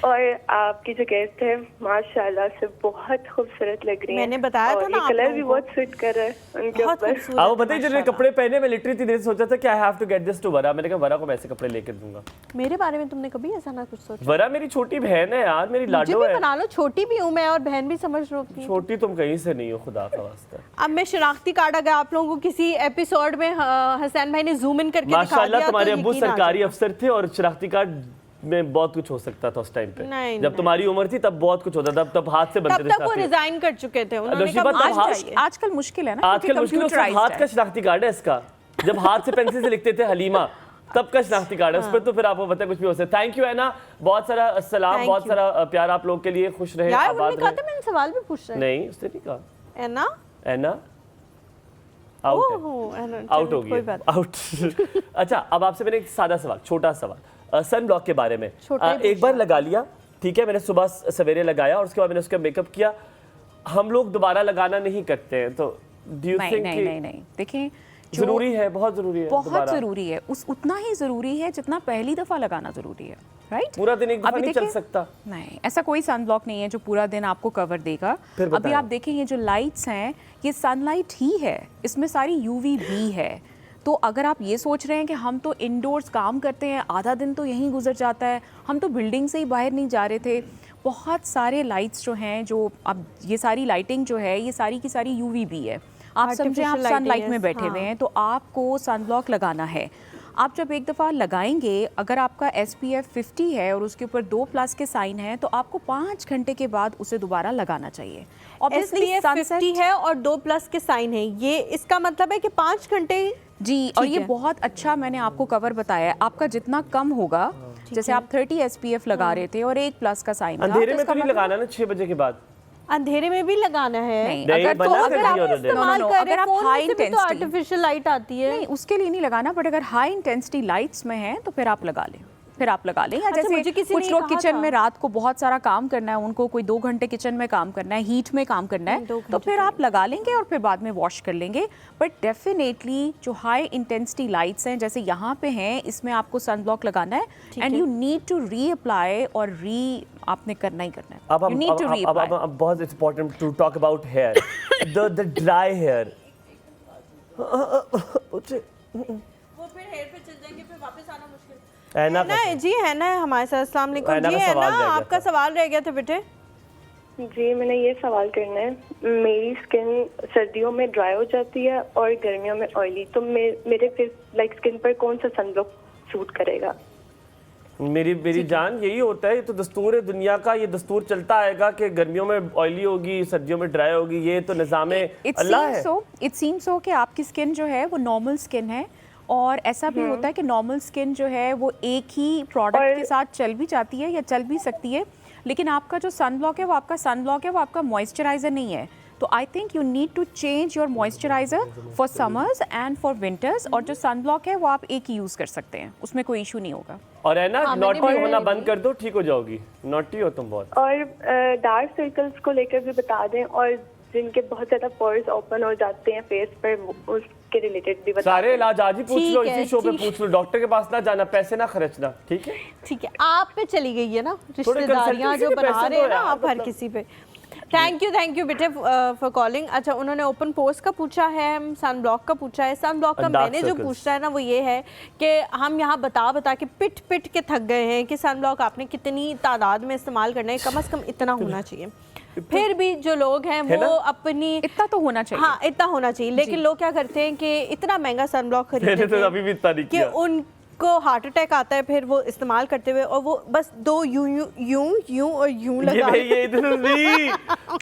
और आपकी जो गेस्ट है माशाल्लाह से बहुत खूबसूरत लग रही है, मैंने बताया था ना, कलर भी बहुत सूट कर रहा है उनके ऊपर। आप बताइए, जिन्होंने कपड़े पहने, मैं लिटरली देर सोचा था कि I have to get this to वरा, मैंने कहा वरा को मैं ऐसे कपड़े लेकर दूंगा। मेरे बारे में तुमने कभी ऐसा ना कुछ सोचा? वरा मेरी छोटी बहन है यार, मेरी लाडो है। बना लो, छोटी भी हूँ मैं और बहन भी समझ लो। छोटी तुम कहीं से नहीं हो, खुदा का वास्ता। अब मैं शनाख्ती कार्ड अगर आप लोगों को किसी एपिसोड में हसनैन भाई ने जूम इन करके दिखा दिया, माशाल्लाह तुम्हारे अब्बू सरकारी अफसर थे और शनाख्ती कार्ड में बहुत कुछ हो सकता था उस टाइम पे। जब तुम्हारी उम्र थी तब बहुत कुछ होता था, तब हाथ से बनते थे। तब तक वो रिजाइन कर चुके थे, उन्होंने कहा आजकल मुश्किल है ना, आजकल मुश्किल है, हाथ का शनाख्ती कार्ड है इसका। जब हाथ से पेंसिल से लिखते थे हलीमा, तब का शनाख्ती कार्ड है, उस पर तो फिर आपको पता है कुछ भी हो सकता है। थैंक यू है ना, बहुत सारा सलाम, बहुत सारा प्यार आप लोग के लिए, खुश रहे, आबाद रहे। मैंने सवाल भी पूछ रहा नहीं, उसने नहीं कहा। एना आउट हो गया, आउट। अच्छा, अब आपसे मैंने एक सादा सवाल, छोटा सवाल, सन ब्लॉक के बारे में। एक बार लगा लिया, ठीक है, मैंने सुबह सवेरे लगाया और उसके बाद मैंने उसका मेकअप किया, हम लोग दोबारा लगाना नहीं करते हैं, तो डू यू थिंक? नहीं, देखिए जरूरी है, बहुत जरूरी है, बहुत जरूरी है, उतना ही जरूरी है जितना पहली दफा लगाना जरूरी है, राइट? पूरा दिन एक दफा नहीं चल सकता। नहीं, ऐसा कोई सन ब्लॉक नहीं है जो पूरा दिन आपको कवर देगा। अभी आप देखें, ये जो लाइट्स हैं ये सनलाइट ही है, इसमें सारी यूवीबी है। तो अगर आप ये सोच रहे हैं कि हम तो इंडोर्स काम करते हैं, आधा दिन तो यहीं गुजर जाता है, हम तो बिल्डिंग से ही बाहर नहीं जा रहे थे, बहुत सारे लाइट्स जो हैं, जो अब ये सारी लाइटिंग जो है ये सारी की सारी यूवीबी है। आप समझें आप सनलाइट में बैठे हुए हैं, तो आपको सनब्लॉक लगाना है। आप जब एक दफ़ा लगाएंगे, अगर आपका SPF 50 है और उसके ऊपर 2+ के साइन है, तो आपको 5 घंटे के बाद उसे दोबारा लगाना चाहिए। SPF 50 है और 2+ के साइन है, ये इसका मतलब है कि 5 घंटे। जी, और ये बहुत अच्छा मैंने आपको कवर बताया है। आपका जितना कम होगा, जैसे आप 30 SPF लगा रहे थे और 1+ का साइन, अंधेरे में तो नहीं लगाना ना 6 बजे के बाद? अंधेरे में भी लगाना है। नहीं, अगर आप इस्तेमाल कर रहे हैं, फोन हाई इंटेंसिटी तो आर्टिफिशियल लाइट आती है, नहीं उसके लिए नहीं लगाना, बट अगर हाई इंटेंसिटी लाइट्स में है तो फिर आप लगा लें। फिर आप लगा लें। या अच्छा, मुझे जैसे किसी कुछ ने लोग कहा किचन था- में रात को बहुत सारा काम करना है, उनको कोई 2 घंटे किचन में काम करना है, हीट में काम करना है, 2 तो फिर आप लगा लेंगे और फिर बाद में वॉश कर लेंगे। बट डेफिनेटली जो हाई इंटेंसिटी लाइट्स हैं जैसे यहाँ पे हैं, इसमें आपको सन ब्लॉक लगाना है and you need to reapply और आपने करना ही करना है। अब You need to reapply. अब बहुत important to talk about hair, the dry hair. वो फिर हेयर पे चल जाएंगे, फिर वापस आना मुश्किल है ना जी। है ना हमारे साथ, अस्सलाम वालेकुम है ना, जी। का है सवाल ना, रह गया आपका था। सवाल रह गया था बेटे। जी, मैंने ये सवाल करना है, मेरी स्किन सर्दियों में ड्राई हो जाती है और गर्मियों में ऑयली, तो मेरे फिर स्किन पर कौन सा सनब्लॉक सूट करेगा? मेरी जान, यही होता है, ये तो दस्तूर है दुनिया का, ये दस्तूर चलता आएगा कि गर्मियों में ऑयली होगी, सर्दियों में ड्राई होगी, ये तो निज़ाम अल्लाह है। इट सीम्स सो कि आपकी स्किन जो है वो नॉर्मल स्किन है, और ऐसा भी होता है कि नॉर्मल स्किन जो है वो एक ही प्रोडक्ट के साथ चल भी जाती है या चल भी सकती है, लेकिन आपका जो सन ब्लॉक है वो आपका सन ब्लॉक है, वो आपका मॉइस्चराइज़र नहीं है। तो I think you need to change your moisturiser for summers and for winters, और जो सन ब्लॉक है वो आप एक ही यूज़ कर सकते हैं, उसमें कोई इशू नहीं होगा। और है ना, नॉटी होना बंद कर दो, ठीक हो जाओगी। नॉटी हो तुम बहुत। और डार्क सर्कल्स को लेकर भी बता दें, और जिनके बहुत ज्यादा पोर्स ओपन हो जाते हैं फेस पर, उसके रिलेटेड भी बता सारे इलाज आज ही पूछ लो, ठीक है, इसी शो पे ठीक पूछ लो, डॉक्टर के पास ना जाना, पैसे ना खर्चना, ठीक है? ठीक है, आप पे चली गई है ना रिश्तेदारियां consultancy जो के बना पैसे रहे हैं दो ना यार, आप हर किसी पे। थैंक यू बेटे फॉर कॉलिंग। अच्छा, उन्होंने ओपन पोर्स का पूछा है, सन ब्लॉक का पूछा है। सन ब्लॉक का Dark मैंने जो circles. पूछा है ना वो ये है कि हम यहाँ बता के पिट के थक गए हैं कि सन ब्लॉक आपने कितनी तादाद में इस्तेमाल करना है, कम से कम इतना होना चाहिए। फिर भी जो लोग हैं वो अपनी इतना तो होना चाहिए। हाँ, इतना होना चाहिए, लेकिन लोग क्या करते हैं कि इतना महंगा सन ब्लॉक मैंने खरीदते तो अभी भी इतना नहीं हैं कि किया। उनको हार्ट अटैक आता है फिर वो इस्तेमाल करते हुए, और वो बस 2 यूं और यूं लगा ये इधर नहीं,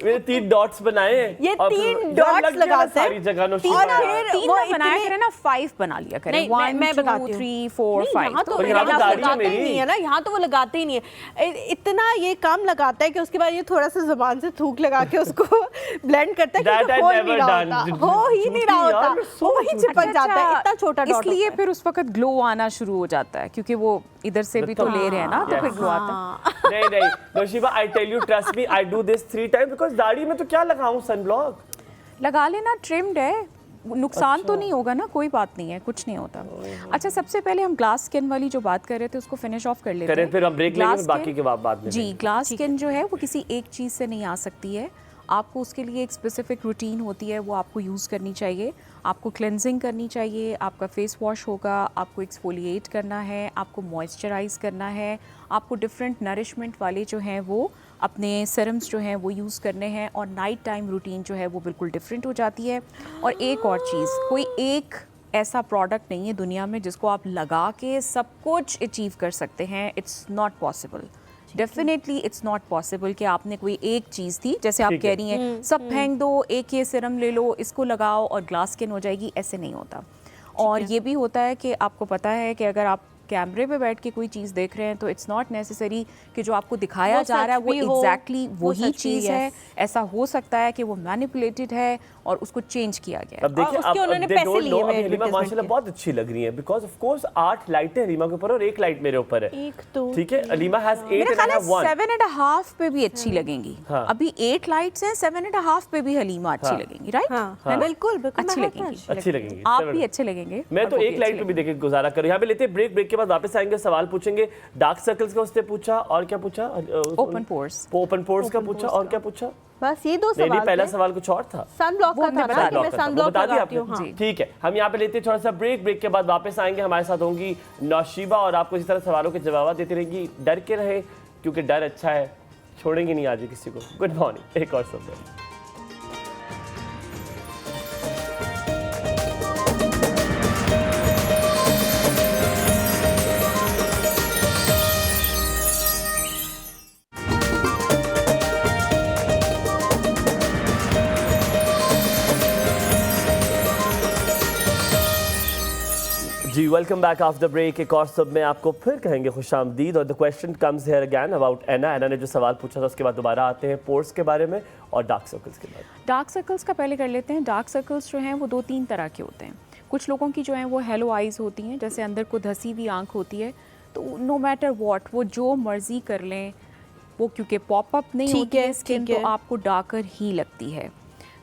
मैंने 3 डॉट्स बनाए हैं। ये और 3 यार डॉट्स लग गया लगाते हैं सारी जगह नो और फिर तीन वो ना बनाया इतने- करें ना, 5 बना लिया करें। नहीं, 1 मैं 2 बताती हूँ। 3 4 नहीं, 5 यहाँ तो और यहाँ पे दाढ़ी है लगाते ही मेरी। नहीं है ना, यहाँ तो वो लगाते ही नहीं है। इतना ये काम लगाता है कि उसके बाद ये थोड़ा सा जुबान से थूक लगा के उसको ब्लेंड करता है, That क्योंकि I हो ही never नहीं रहा done. होता, हो ही नहीं रहा यार, होता, मैं वो वही चिपक जाता है, इतना छोटा डॉट इसलिए होता है। फिर उस वक्त ग्लो आना शुरू हो जाता है, क्योंकि वो इधर से भी तो ले रहे हैं ना, तो फिर ग्लो आता है। नहीं Naushiba, I tell you, trust me, I do this 3 time, because दाढ़ी में तो क्या लगाऊं सनब्लॉक। लगा लेना, ट्रिम्ड है, नुकसान तो नहीं होगा ना, कोई बात नहीं है, कुछ नहीं होता। अच्छा, सबसे पहले हम ग्लास स्किन वाली जो बात कर रहे थे उसको फिनिश ऑफ कर लेते हैं। करें, फिर हम ब्रेक लेंगे, फिर बाकी के बाद में जी, ग्लास स्किन जो है वो किसी एक चीज़ से नहीं आ सकती है, आपको उसके लिए एक स्पेसिफिक रूटीन होती है, वो आपको यूज़ करनी चाहिए। आपको क्लेंजिंग करनी चाहिए, आपका फेस वॉश होगा, आपको एक्सफोलिएट करना है, आपको मॉइस्चराइज़ करना है, आपको डिफरेंट नरिशमेंट वाले जो हैं वो अपने सीरम्स जो हैं वो यूज़ करने हैं, और नाइट टाइम रूटीन जो है वो बिल्कुल डिफरेंट हो जाती है। और एक और चीज़, कोई एक ऐसा प्रोडक्ट नहीं है दुनिया में जिसको आप लगा के सब कुछ अचीव कर सकते हैं। It's not possible, definitely it's not possible कि आपने कोई एक चीज़ थी, जैसे आप कह रही हैं सब फेंक दो, एक ये सीरम ले लो, इसको लगाओ और ग्लास स्किन हो जाएगी, ऐसे नहीं होता। और ये भी होता है कि आपको पता है कि अगर आप कैमरे पे बैठ के कोई चीज़ देख रहे हैं तो इट्स नॉट नेसेसरी कि जो आपको दिखाया जा रहा है वो एग्जैक्टली वही चीज़ है। ऐसा हो सकता है कि वो मैनिपुलेटेड है और उसको चेंज किया गया है। अब देखिए, उसके उन्होंने पैसे लिए हुए हैं रीमा माशाल्लाह बहुत अच्छी लग रही है, बिकॉज ऑफ कोर्स 8 लाइटें रीमा के ऊपर और 1 लाइट मेरे ऊपर है। एक तो ठीक है, रीमा हैज 8 मेरा एंड ख्याल आई है हैव 1। 7.5 पे भी अच्छी लगेंगी। हाँ। अभी 8 लाइट्स हैं, 7.5 पे भी हलीमा अच्छी हाँ। लगेंगी, राइट? हाँ, बिल्कुल बिल्कुल अच्छी मैं लगेंगी, अच्छी लगेंगी, आप 7 भी अच्छे लगेंगे। मैं और तो वो भी एक लाइट अच्छी पे भी देखे गुजारा करूँ। यहाँ पे लेते ब्रेक, ब्रेक के बाद वापस आएंगे, सवाल पूछेंगे। डार्क सर्कल्स का उसने पूछा, और क्या पूछा? Open pores. ओपन पोर्स का पूछा, और क्या पूछा? बस ये 2 नहीं, सवाल पहला थे। सवाल कुछ और था। सन ब्लॉक वो का हमने था बता ना, दिया कि मैं था, सन वो ब्लॉक बता दिया लगाती हूँ। आपने? हाँ। ठीक है, हम यहाँ पे लेते हैं थोड़ा सा ब्रेक, ब्रेक के बाद वापस आएंगे। हमारे साथ होंगी नौशीबा और आपको इसी तरह सवालों के जवाब देती रहेंगी। डर के रहे, क्योंकि डर अच्छा है, छोड़ेंगे नहीं आज किसी को। गुड मॉर्निंग, एक और सब। जी, वेलकम बैक आफ्टर ब्रेक। एक और सब में आपको फिर कहेंगे खुशामदीद। और the question comes here again about एना ने जो सवाल पूछा था उसके बाद दोबारा आते हैं पोर्स के बारे में और डार्क सर्कल्स के बारे में। डार्क सर्कल्स का पहले कर लेते हैं। डार्क सर्कल्स जो हैं वो 2-3 तरह के होते हैं। कुछ लोगों की जो हैं वो हेलो आइज़ होती हैं, जैसे अंदर को धसी हुई आंख होती है, तो नो मैटर व्हाट वो जो मर्जी कर लें, वो क्योंकि पॉपअप नहीं होती है स्किन, तो आपको डार्कर ही लगती है।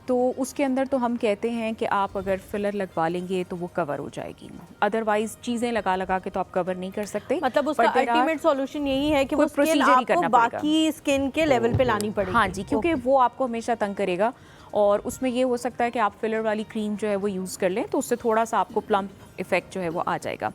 तो उसके अंदर तो हम कहते हैं कि आप अगर फिलर लगवा लेंगे तो वो कवर हो जाएगी, अदरवाइज चीज़ें लगा लगा के तो आप कवर नहीं कर सकते। मतलब उसका अल्टीमेट सॉल्यूशन यही है कि वो स्किन आपको बाकी स्किन के लेवल पे लानी पड़ेगी। हाँ जी, क्योंकि वो आपको हमेशा तंग करेगा, और उसमें ये हो सकता है कि आप फिलर वाली क्रीम जो है वो यूज़ कर लें, तो उससे थोड़ा सा आपको प्लम्प इफेक्ट जो है वो आ जाएगा।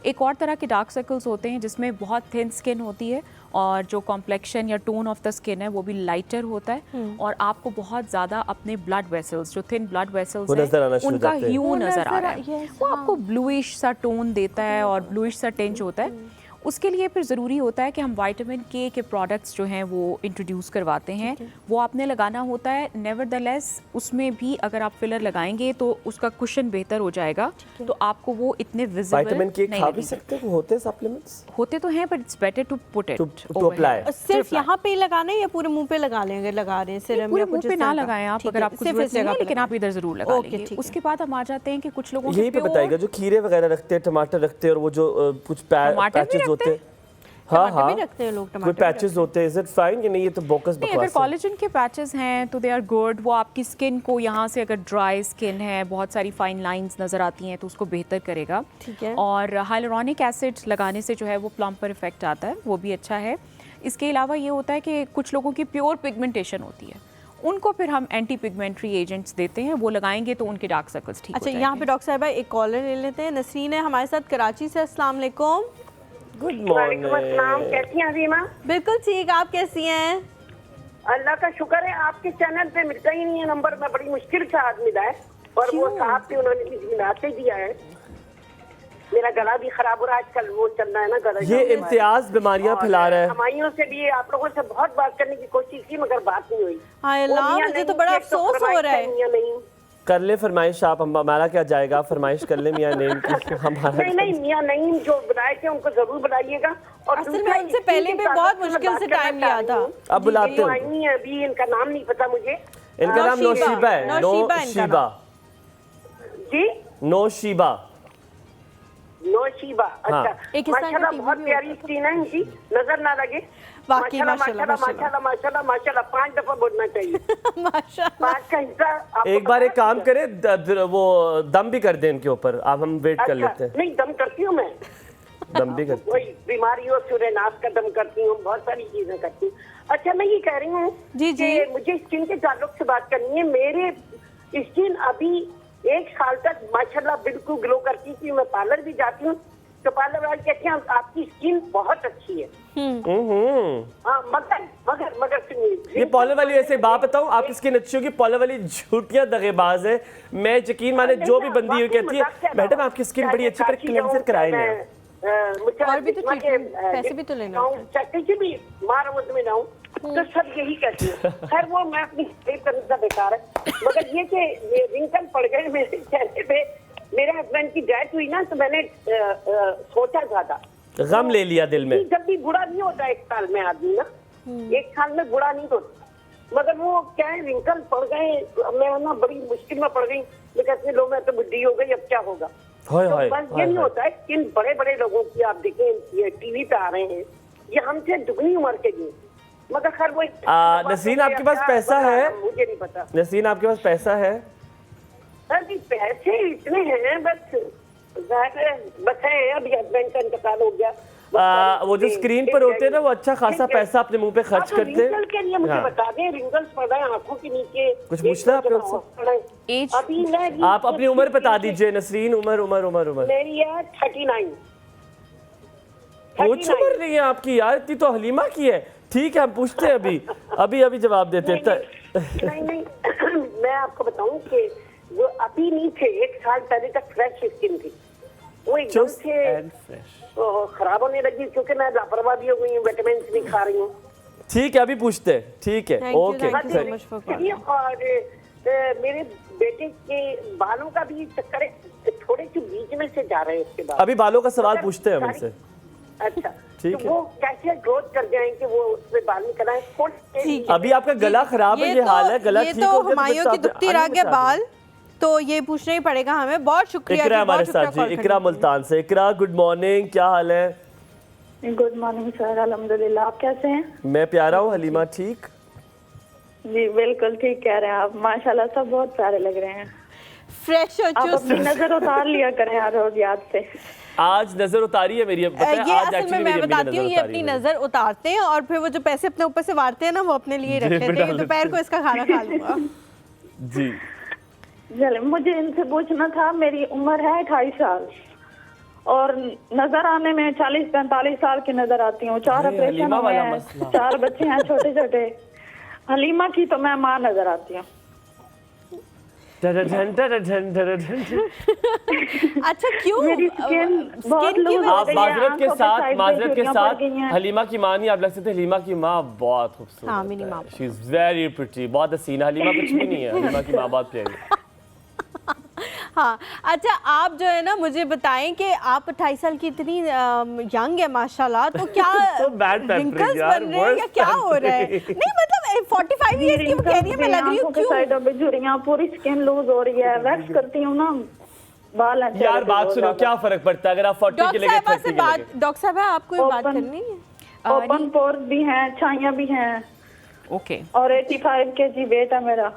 एक और तरह के डार्क सर्कल्स होते हैं जिसमें बहुत थिन स्किन होती है और जो कॉम्प्लेक्शन या टोन ऑफ द स्किन है वो भी लाइटर होता है, और आपको बहुत ज़्यादा अपने ब्लड वेसल्स, जो थिन ब्लड वेसल्स हैं, उनका ह्यू नज़र आ रहा है, वो आपको ब्लूइश सा टोन देता है और ब्लूइश सा टिंच होता है। उसके लिए फिर ज़रूरी होता है कि हम विटामिन के प्रोडक्ट्स जो हैं वो इंट्रोड्यूस करवाते हैं, वो आपने लगाना होता है। नेवरदलेस उसमें भी अगर आप फिलर लगाएंगे तो उसका कुशन बेहतर हो जाएगा, तो आपको वो इतने विजिबल विटामिन के खा भी सकते हैं, होते हैं सप्लीमेंट्स, होते तो हैं, but it's better to put it to apply. सिर्फ यहाँ पे ही लगाना है या पूरे मुंह पे लगा लेंगे? लगा रहे हैं सिर्फ पूरे मुंह पे ना लगाएं आप, अगर आपको जरूरत नहीं है, लेकिन आप इधर जरूर लगा लेंगे। उसके बाद हम आ जाते हैं कि कुछ लोगों यही पे बताइएगा जो खीरे वगैरह रखते हैं, टमाटर रखते हैं, और वो जो कुछ पैचेस होते हैं, हाँ हाँ रखते हैं लोग, कोई पैचेस होते हैं, इज इट फाइन कि नहीं? ये तो बोकस बकवास है। अगर कोलेजन के पैचेस हैं तो दे आर गुड, वो आपकी स्किन को यहाँ से, अगर ड्राई स्किन है, बहुत सारी फाइन लाइंस नज़र आती हैं, तो उसको बेहतर करेगा। ठीक है। और हाइलुरोनिक एसिड लगाने से जो है वो प्लम्पर इफेक्ट आता है, वो भी अच्छा है। इसके अलावा ये होता है कि कुछ लोगों की प्योर पिगमेंटेशन होती है, उनको फिर हम एंटी पिगमेंट्री एजेंट्स देते हैं, वो लगाएंगे तो उनके डार्क सर्कल्स ठीक हो जाएंगे। यहाँ पे डॉक्टर साहब एक कॉलर ले लेते हैं। नसरीन है हमारे साथ कराची से। अस्सलाम वालेकुम। Good morning. कैसी हैं अजीमा? बिल्कुल ठीक, आप कैसी हैं? अल्लाह का शुक्र है, आपके चैनल पे मिलता ही नहीं है नंबर, में बड़ी मुश्किल से आज मिला है, और वो साहब भी उन्होंने मैसेज दिया है। मेरा गला भी खराब हो रहा है आजकल, वो चल रहा है ना गला, ये इम्तियाज बीमारियां फैला रहा है। हमाइयों से भी आप लोगों से बहुत बात करने की कोशिश की मगर बात नहीं हुई। हाय अल्लाह, मुझे तो बड़ा अफसोस हो रहा है। नहीं कर ले फरमाइश आप, हमारा क्या जाएगा, फरमाइश कर ले मियां नईम की। हमारा नहीं मियां नईम जो बुलाए थे उनको जरूर बुलाइएगा। और असल में उनसे पहले भी बहुत मुश्किल से टाइम लिया था, अब बुलाते हो। अभी इनका नाम नहीं पता मुझे। इनका नाम नौशीबा है। नौशीबा जी, नौशीबा। नौशीबा, अच्छा। माशाल्लाह बहुत प्यारी स्किन है इनकी, नजर ना लगे। माशाल्लाह माशाल्लाह माशाल्लाह माशाल्लाह माशाल्लाह 5 दफा बोलना चाहिए। माशाल्लाह 5 का हिस्सा। एक बार एक काम करें, वो दम भी कर दें इनके ऊपर, आप हम वेट कर लेते हैं। नहीं, दम करती हूँ मैं, दम भी करती हूँ, बीमारियों सूर्यनाश का दम करती हूँ, बहुत सारी चीजें करती हूँ। अच्छा, मैं ये कह रही हूँ कि मुझे स्किन के ताल्लुक से बात करनी है। मेरे स्किन अभी 1 साल तक माशाल्लाह बिल्कुल ग्लो करती थी। मैं पार्लर भी जाती हूँ तो पार्लर वाले कहते हैं आपकी स्किन बहुत अच्छी है। हाँ, मगर ये पार्लर वाली ऐसे बात बताऊं, आपकी स्किन अच्छी होगी, पार्लर वाली झूठियां दगेबाज है। मैं यकीन माने जो भी बंदी हुई कहती है मैडम आपकी स्किन बड़ी अच्छी, पर क्लेंजर कराएंगे। और भी तो पैसे भी तो लेना भी मार में जाऊँ तो सब यही कहती है। खैर वो मैं अपनी करने का बेकार है, मगर ये कि रिंकल पड़ गए मेरे चेहरे पे। मेरे हस्बैंड की डेथ हुई ना, तो मैंने सोचा ज्यादा, गम ले लिया दिल में। जब भी बुरा नहीं होता 1 साल में आदमी ना, 1 साल में बुरा नहीं होता, मगर वो क्या है रिंकल पड़ गए, मैं ना बड़ी मुश्किल में पड़ गई। लेकिन लोग मैं तो बुढ़ी हो गई, अब क्या होगा। तो बस ये नहीं होता है, इन बड़े बड़े लोगों की आप देखें टीवी पे आ रहे हैं, ये हमसे दुगनी उम्र के लिए, मगर खैर वो नसीन आपके पास पैसा है? मुझे नहीं पता। नसीन आपके पास पैसा है? जी पैसे इतने हैं, बस है। अभी हस्बैंड का इंतकाल हो गया। वो जो स्क्रीन पर होते हैं ना, वो अच्छा खासा पैसा अपने मुंह पे खर्च करते हैं। रिंगल के लिए मुझे बता दें, रिंगल्स पड़ रहे हैं आंखों के नीचे। कुछ पूछना है आपने? अभी मैं आप अपनी उम्र बता दीजिए नसरीन। उम्र मेरी है 39। कुछ उम्र नहीं है आपकी यार, इतनी तो हलीमा की है। ठीक है, हम पूछते हैं, अभी जवाब देते हैं। नहीं मैं आपको बताऊं कि वो अभी नहीं थे, 1 साल पहले तक फ्रेश स्किन थी, वो एकदम से खराब होने लगी क्योंकि मैं लापरवाह भी हो गई हूँ, विटामिन भी खा रही हूँ। ठीक है, अभी पूछते हैं। ठीक है, ओके। और मेरे बेटे के बालों का भी चक्कर है, थोड़े से बीच में से जा रहे हैं उसके बाद। अभी बालों का सवाल पूछते हैं हमसे। अच्छा, तो वो कैसे ग्रोथ कर जाएं कि वो उसमें बाल निकल आए? अभी आपका गला खराब है, ये हाल है, गला ठीक हो गया, हमायों की दुखती रह गया बाल, तो ये पूछना ही पड़ेगा हमें। बहुत शुक्रिया। इकरा हमारे साथ जी, इकरा मुल्तान से। इकरा गुड मॉर्निंग, क्या हाल है? गुड मॉर्निंग सर, अल्हम्दुलिल्लाह। आप कैसे हैं? मैं प्यारा हूँ। हलीमा ठीक? जी बिल्कुल ठीक कह रहे हैं आप, माशाल्लाह सब बहुत प्यारे लग रहे हैं। फ्रेश और आप अपनी चुस्त। नजर उतार लिया करें हर रोज याद से। आज नजर उतारी है मेरी। ये असल में मैं बताती हूँ, ये अपनी नजर उतारते हैं और फिर वो जो पैसे अपने ऊपर से वारते हैं ना, वो अपने लिए रख लेते हैं। दोपहर को इसका खाना खा लूंगा। जी चले, मुझे इनसे पूछना था, मेरी उम्र है 28 साल और नजर आने में 40-45 साल की नजर आती हूँ। 4 ऑपरेशन हुए हैं, 4 बच्चे हैं छोटे छोटे। हलीमा की तो मैं माँ नजर आती हूँ। अच्छा क्यों? मेरी स्किन बहुत लूज हो आप गई है, माजरत के आंखों पे साथ पड़ गई हैं। हलीमा की माँ नहीं आप लग सकते। हलीमा की माँ बहुत खूबसूरत हाँ, मेरी माँ शी इज वेरी प्रिटी, बहुत हसीन। हलीमा कुछ भी नहीं है, हलीमा की माँ बहुत प्यारी है। हाँ अच्छा, आप जो है ना मुझे बताएं कि आप 28 साल की इतनी यंग है माशाल्लाह, तो क्या So bad pampering wrinkles यार, बन रहे हैं या क्या हो रहा है? नहीं मतलब 45 ईयर्स की वो कह रही है, मैं लग रही हूँ क्यों? साइडों पे झुर्रियां, पूरी स्किन लूज हो रही है। वैक्स करती हूँ ना, बाल हैं यार बात सुनो, क्या फर्क पड़ता है अगर आप 40 के लेके 30 के लेके? डॉक्टर साहब आपको ये बात करनी है। ओपन पोर्स भी हैं, छाइयां भी हैं। ओके और 85 kg वेट है मेरा।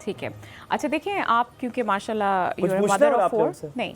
ठीक है। अच्छा देखें, आप क्योंकि माशाल्लाह यू आर पूछना मदर है ऑफ आपने 4, हमसे? नहीं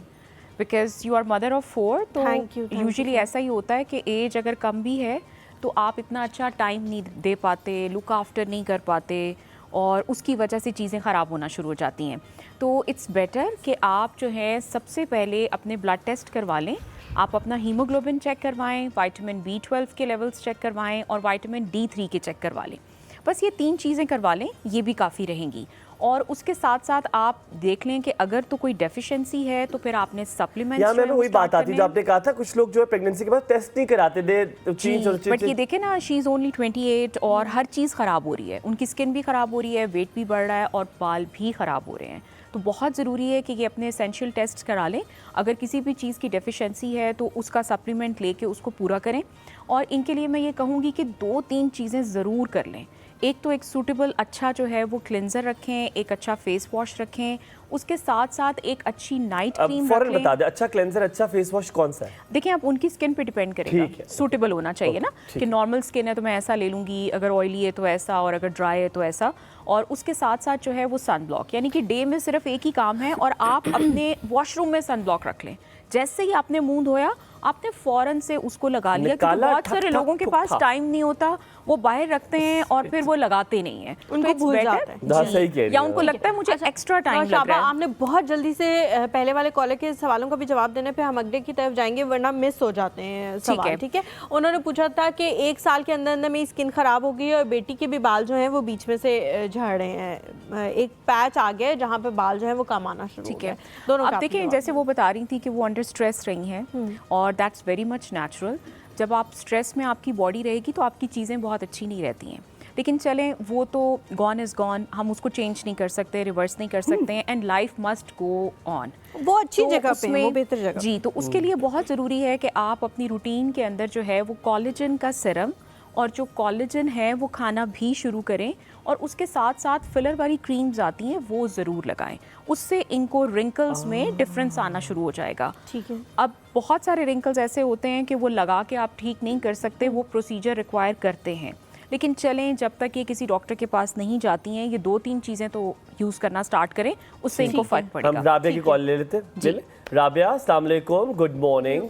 because you are mother of 4, तो Thank you, यूजुअली ऐसा ही होता है कि एज अगर कम भी है तो आप इतना अच्छा टाइम नहीं दे पाते, लुक आफ्टर नहीं कर पाते और उसकी वजह से चीज़ें ख़राब होना शुरू हो जाती हैं। तो इट्स बेटर कि आप जो है सबसे पहले अपने ब्लड टेस्ट करवा लें। आप अपना हीमोग्लोबिन चेक करवाएं, विटामिन B12 के लेवल्स चेक करवाएं और विटामिन D3 के चेक करवा लें। बस ये 3 चीज़ें करवा लें, ये भी काफ़ी रहेंगी। और उसके साथ साथ आप देख लें कि अगर तो कोई डेफिशिएंसी है तो फिर आपने सप्लीमेंट्स यार मैं वही बात आती जो आपने कहा था, कुछ लोग जो है प्रेगनेंसी के बाद टेस्ट नहीं कराते दे चीज। बट ये देखें ना, शी इज़ ओनली 28 और हर चीज़ ख़राब हो रही है, उनकी स्किन भी ख़राब हो रही है, वेट भी बढ़ रहा है और बाल भी ख़राब हो रहे हैं। तो बहुत ज़रूरी है कि ये अपने एसेंशियल टेस्ट करा लें। अगर किसी भी चीज़ की डेफिशिएंसी है तो उसका सप्लीमेंट लेके उसको पूरा करें। और इनके लिए मैं ये कहूँगी कि 2-3 चीज़ें ज़रूर कर लें। एक तो एक सूटेबल अच्छा जो है वो क्लिंजर रखें, एक अच्छा फेस वॉश रखें, उसके साथ साथ एक अच्छी नाइट क्रीम रख लें। बता दे, अच्छा क्लेंजर अच्छा फेस वॉश कौन सा है? देखिए आप उनकी स्किन पे डिपेंड करेगा, सूटेबल होना चाहिए ना, कि नॉर्मल स्किन है तो मैं ऐसा ले लूँगी, अगर ऑयली है तो ऐसा, और अगर ड्राई है तो ऐसा। और उसके साथ साथ जो है वो सन ब्लॉक, यानी कि डे में सिर्फ एक ही काम है और आप अपने वॉशरूम में सन ब्लॉक रख लें। जैसे ही आपने मुंह धोया आपने फौरन से उसको लगा लिया, क्योंकि बहुत सारे लोगों के पास टाइम नहीं होता, वो बाहर रखते हैं और फिर वो लगाते नहीं हैं, उनको भूल जाते हैं या उनको लगता है मुझे एक्स्ट्रा टाइम लग रहा है। आपने बहुत जल्दी से पहले वाले कॉलर के सवालों का भी जवाब देने पे हम अगले की तरफ जाएंगे, वरना मिस हो जाते हैं सवाल। ठीक है, उन्होंने पूछा था कि 1 साल के अंदर अंदर मेरी स्किन खराब हो गई और बेटी के भी बाल जो हैं वो बीच में से झड़ रहे हैं, एक पैच आ गया जहाँ पे बाल जो है वो कम आना शुरू हो गए। दोनों आप देखें, जैसे वो बता रही थी कि वो अंडर स्ट्रेस रही हैं और दैट्स वेरी मच नेचुरल। जब आप स्ट्रेस में आपकी बॉडी रहेगी तो आपकी चीज़ें बहुत अच्छी नहीं रहती हैं, लेकिन चलें वो तो गॉन इज़ गॉन, हम उसको चेंज नहीं कर सकते, रिवर्स नहीं कर सकते हैं, and life must go on. वो अच्छी जगह पे है, वो बेहतर जगह। जी, तो उसके लिए बहुत ज़रूरी है कि आप अपनी रूटीन के अंदर जो है वो कोलेजन का सीरम और जो कोलेजन है वो खाना भी शुरू करें, और उसके साथ साथ फिलर वाली क्रीम्स आती हैं वो ज़रूर लगाएं। उससे इनको रिंकल्स में डिफरेंस आना शुरू हो जाएगा। ठीक है। अब बहुत सारे रिंकल्स ऐसे होते हैं कि वो लगा के आप ठीक नहीं कर सकते, वो प्रोसीजर रिक्वायर करते हैं, लेकिन चलें जब तक ये किसी डॉक्टर के पास नहीं जाती हैं, ये 2-3 चीज़ें तो यूज़ करना स्टार्ट करें, उससे इनको फ़र्क पड़ेगा। हम राबिया की कॉल ले लेते हैं। राबिया, अस्सलाम वालेकुम, गुड मॉर्निंग।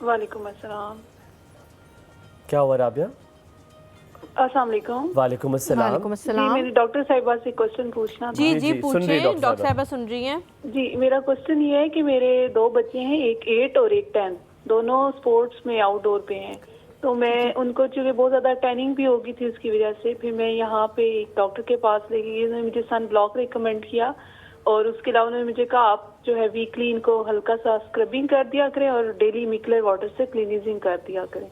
वालेकुम अस्सलाम। क्या हुआ राबिया? अस्सलाम वालेकुम। वालेकुम अस्सलाम। वालेकुम अस्सलाम। मेरी डॉक्टर साहिबा से क्वेश्चन पूछना था। जी पूछिए, डॉक्टर साहिबा सुन रही हैं। जी, मेरा क्वेश्चन ये है कि मेरे 2 बच्चे हैं, एक 8 और एक 10, दोनों स्पोर्ट्स में आउटडोर पे हैं। तो मैं उनको, चूँकि बहुत ज़्यादा टैनिंग भी हो गई थी उसकी वजह से, फिर मैं यहाँ पे एक डॉक्टर के पास ले गई, उन्होंने मुझे सन ब्लॉक रिकमेंड किया और उसके अलावा उन्होंने मुझे कहा आप जो है वीकली इनको हल्का सा स्क्रबिंग कर दिया करें और डेली मिकलर वाटर से क्लीनिजिंग कर दिया करें।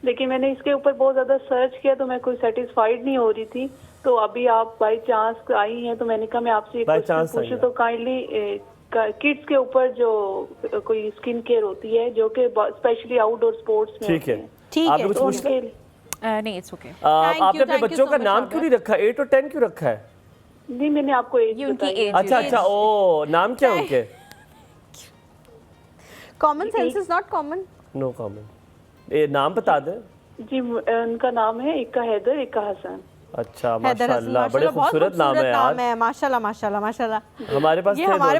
लेकिन मैंने इसके ऊपर बहुत ज़्यादा सर्च किया तो मैं कोई सेटिस्फाइड नहीं हो रही थी। तो अभी आप बाई चांस आई हैं तो मैंने कहा मैं आपसे पूछूं तो काइंडली किड्स के ऊपर जो कोई स्किन केयर होती है जो कि स्पेशली आउटडोर स्पोर्ट्स में ठीक है, आप कुछ पूछना नहीं, इट्स ओके। आपने अपने बच्चों का नाम क्यों नहीं रखा? 8 और 10 क्यों रखा है? नहीं, मैंने आपको एज बताई। अच्छा, ओ नाम क्या उनके? Common sense is not common. No common. नाम बता दें। जी उनका नाम है, एक का हैदर, एक का हसन। अच्छा माशाल्लाह, बड़े खूबसूरत नाम है यार। माशाल्लाह माशाल्लाह माशाल्लाह। हमारे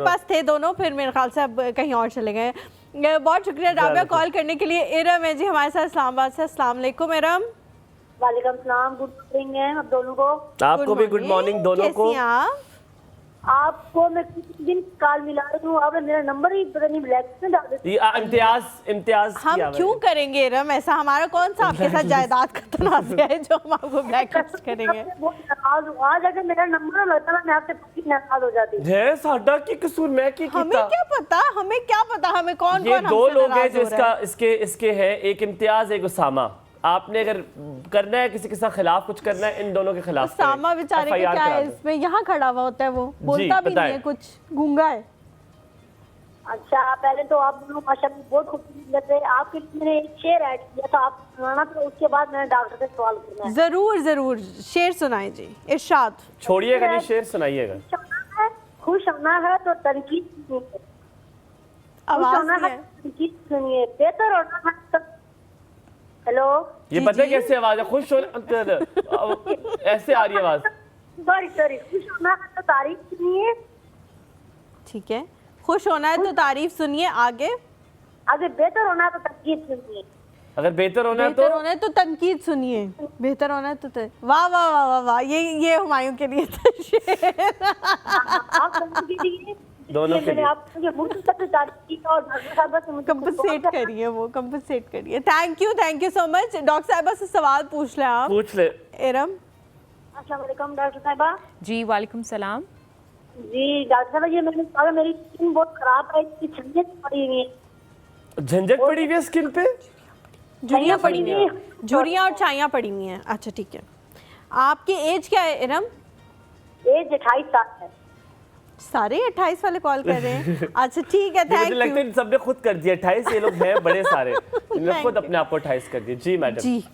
पास थे दोनों, फिर मेरे ख्याल से अब कहीं और चले गए। बहुत शुक्रिया राबिया कॉल करने के लिए। इरम है जी हमारे साथ इस्लामाबाद से। अस्सलाम वालेकुम इरम। वालेकुम सलाम, गुड मॉर्निंग है आप दोनों को। आपको भी गुड मॉर्निंग दोनों को। आपको मैं कुछ दिन कॉल मिला रही हूँ, आपने मेरा नंबर ही पता नहीं ब्लैक में डाल दिया। इम्तियाज हम क्यों करेंगे इरम ऐसा? हमारा कौन सा आपके साथ जायदाद का तनाज़ा है जो हम आपको ब्लैक लिस्ट करेंगे? आज अगर मेरा नंबर लगता ना मैं आपसे पक्की नाराज हो जाती। है साडा की कसूर, मैं की हमें क्या पता, हमें क्या पता, हमें कौन ये दो लोग हैं जो इसके है, एक इम्तियाज एक उसामा। आपने अगर करना है किसी के साथ खिलाफ कुछ करना है, इन दोनों के खिलाफ उसामा बेचारे का क्या है इसमें, यहाँ खड़ा हुआ होता है, वो बोलता भी नहीं है, कुछ गूंगा है। अच्छा पहले तो आप दोनों माशाल्लाह बहुत खूबसूरत लग रहे हैं। आपके लिए मैंने एक शेर ऐड किया था, आप सुनाना, तो उसके बाद मैंने डॉक्टर से सवाल करना है। जरूर जरूर, शेर सुनाए जी, इरशाद। छोड़िएगा नहीं, शेर सुनाइएगा। खुश होना है तो तनकीद सुनिए, सुनिए, बेहतर होना है तो। हेलो, ये पता है कैसे आवाज है? खुश होना ऐसे आ रही है आवाज। सॉरी, खुश होना है तो तारीफ सुनिए। ठीक है, खुश होना है तो तारीफ सुनिए। आगे बेहतर होना है तो तनकीद सुनिए। अगर बेहतर होना है तो तनकीद सुनिए। बेहतर होना है तो वाह वाह वाह वाह वाह, ये हुमायूं के लिए था शेर। दोनों के लिए कंपनसेट करिए, वो कंपनसेट करिए। Thank you so much. Doctor साहिबा से सवाल पूछ ले आप। पूछ ले इरम। अस्सलाम वालेकुम डॉक्टर साहिबा। जी वालेकुम सलाम। जी डॉक्टर साहिबा, ये मैंने मेरी स्किन बहुत खराब है, इसकी झंझट पड़ी हुई है। झंझट पड़ी हुई है स्किन पे? झुर्रियाँ पड़ी हुई हैं, झुर्रियाँ और छाइयाँ पड़ी हुई हैं। अच्छा ठीक है, आपकी एज क्या है इरम? एज 28 साल है। सारे 28 वाले कॉल कर रहे हैं। अच्छा ठीक है, थैंक यू। मुझे लगता है सबने खुद कर दिया 28। ये लोग हैं बड़े सारे, इन्होंने खुद अपने आप को 28 कर दिया। जी मैडम। जी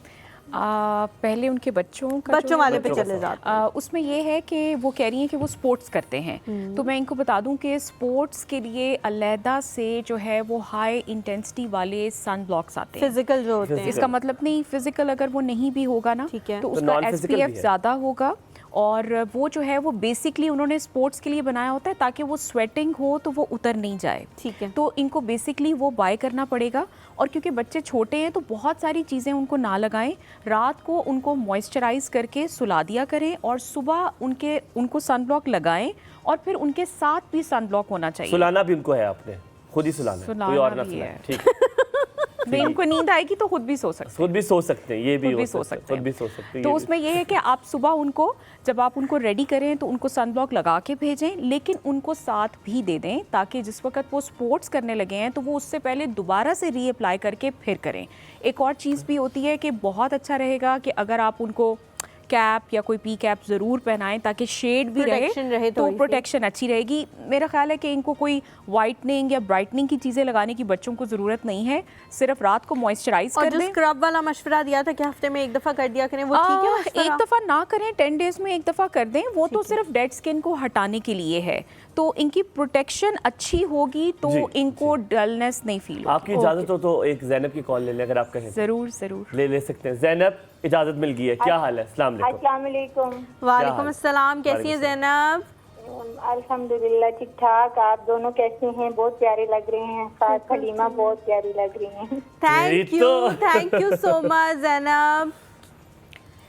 पहले उनके बच्चों वाले पे चले जाते हैं। उसमें ये है कि वो कह रही हैं कि वो स्पोर्ट्स करते हैं, तो मैं इनको बता दूं कि स्पोर्ट्स के लिए अलहदा से जो है वो हाई इंटेंसिटी वाले सन ब्लॉक्स आते हैं, फिजिकल जो होते हैं। इसका मतलब नहीं फिजिकल अगर वो नहीं भी होगा ना, तो उसका SPF ज़्यादा होगा, और वो जो है वो बेसिकली उन्होंने स्पोर्ट्स के लिए बनाया होता है ताकि वो स्वेटिंग हो तो वो उतर नहीं जाए। ठीक है, तो इनको बेसिकली वो बाय करना पड़ेगा। और क्योंकि बच्चे छोटे हैं तो बहुत सारी चीज़ें उनको ना लगाएं, रात को उनको मॉइस्चराइज करके सुला दिया करें और सुबह उनको सन ब्लॉक लगाएं, और फिर उनके साथ भी सन ब्लॉक होना चाहिए। सुलाना भी उनको है, आपने खुद ही सुलाना, कोई और ना सुलाए। ठीक है, इनको नींद आएगी तो खुद भी सो सकते हैं। खुद भी सो सकते हैं, ये भी हो सकते हैं। तो उसमें ये है कि आप सुबह उनको, जब आप उनको रेडी करें तो उनको सन ब्लॉक लगा के भेजें, लेकिन उनको साथ भी दे दें ताकि जिस वक्त वो स्पोर्ट्स करने लगे हैं तो वो उससे पहले दोबारा से रीअप्लाई करके फिर करें। एक और चीज़ भी होती है कि बहुत अच्छा रहेगा कि अगर आप उनको कैप या कोई पी कैप ज़रूर पहनाएं ताकि शेड भी रहे तो प्रोटेक्शन अच्छी रहेगी। मेरा ख्याल है कि इनको कोई वाइटनिंग या ब्राइटनिंग की चीज़ें लगाने की बच्चों को ज़रूरत नहीं है, सिर्फ रात को मॉइस्चराइज कर दें। स्क्रब वाला मशवरा दिया था कि हफ्ते में एक दफ़ा कर दिया करें, वो ठीक है? एक दफ़ा ना करें, 10 डेज़ में एक दफ़ा कर दें, वो तो सिर्फ डेड स्किन को हटाने के लिए है, तो इनकी प्रोटेक्शन अच्छी होगी तो इनको डलनेस नहीं फील होगी। आपकी इजाज़त हो तो एक ज़ैनब की कॉल ले लें, अगर आप कहें। ज़रूर ले सकते हैं। ज़ैनब, इजाज़त मिल गई है, क्या हाल है? अस्सलाम वालेकुम। वालेकुम अस्सलाम, कैसी हैं ज़ैनब? अल्हम्दुलिल्लाह ठीक ठाक। आप दोनों कैसे हैं? बहुत प्यारे लग रहे हैं, साथ हलीमा बहुत प्यारी लग रही हैं। Thank you so much Zainab.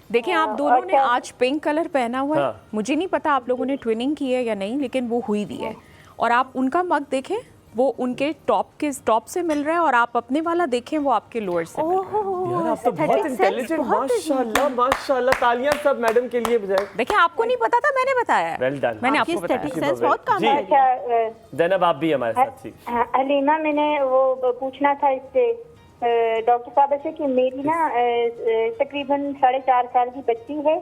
देखिए आप दोनों ने आज पिंक कलर पहना हुआ है, मुझे नहीं पता आप लोगों ने ट्विनिंग की है या नहीं, लेकिन वो हुई भी है। और आप उनका मग देखें, वो उनके टॉप से मिल रहा है, और आप अपने वाला देखें वो आपके लोअर से मिल रहा है। यार आप तो बहुत इंटेलिजेंट, माशाल्लाह माशाल्लाह, तालियां सब मैडम के लिए बजाएं। देखिए आपको नहीं पता था, मैंने बताया। वेल डन, मैंने आपको बताया। बहुत काम है। अच्छा ज़ैनब आप भी हमारे साथ थी। हलीमा, मैंने वो पूछना था इससे डॉक्टर साहब से कि मेरी ना तकरीबन 4.5 साल की बच्ची है,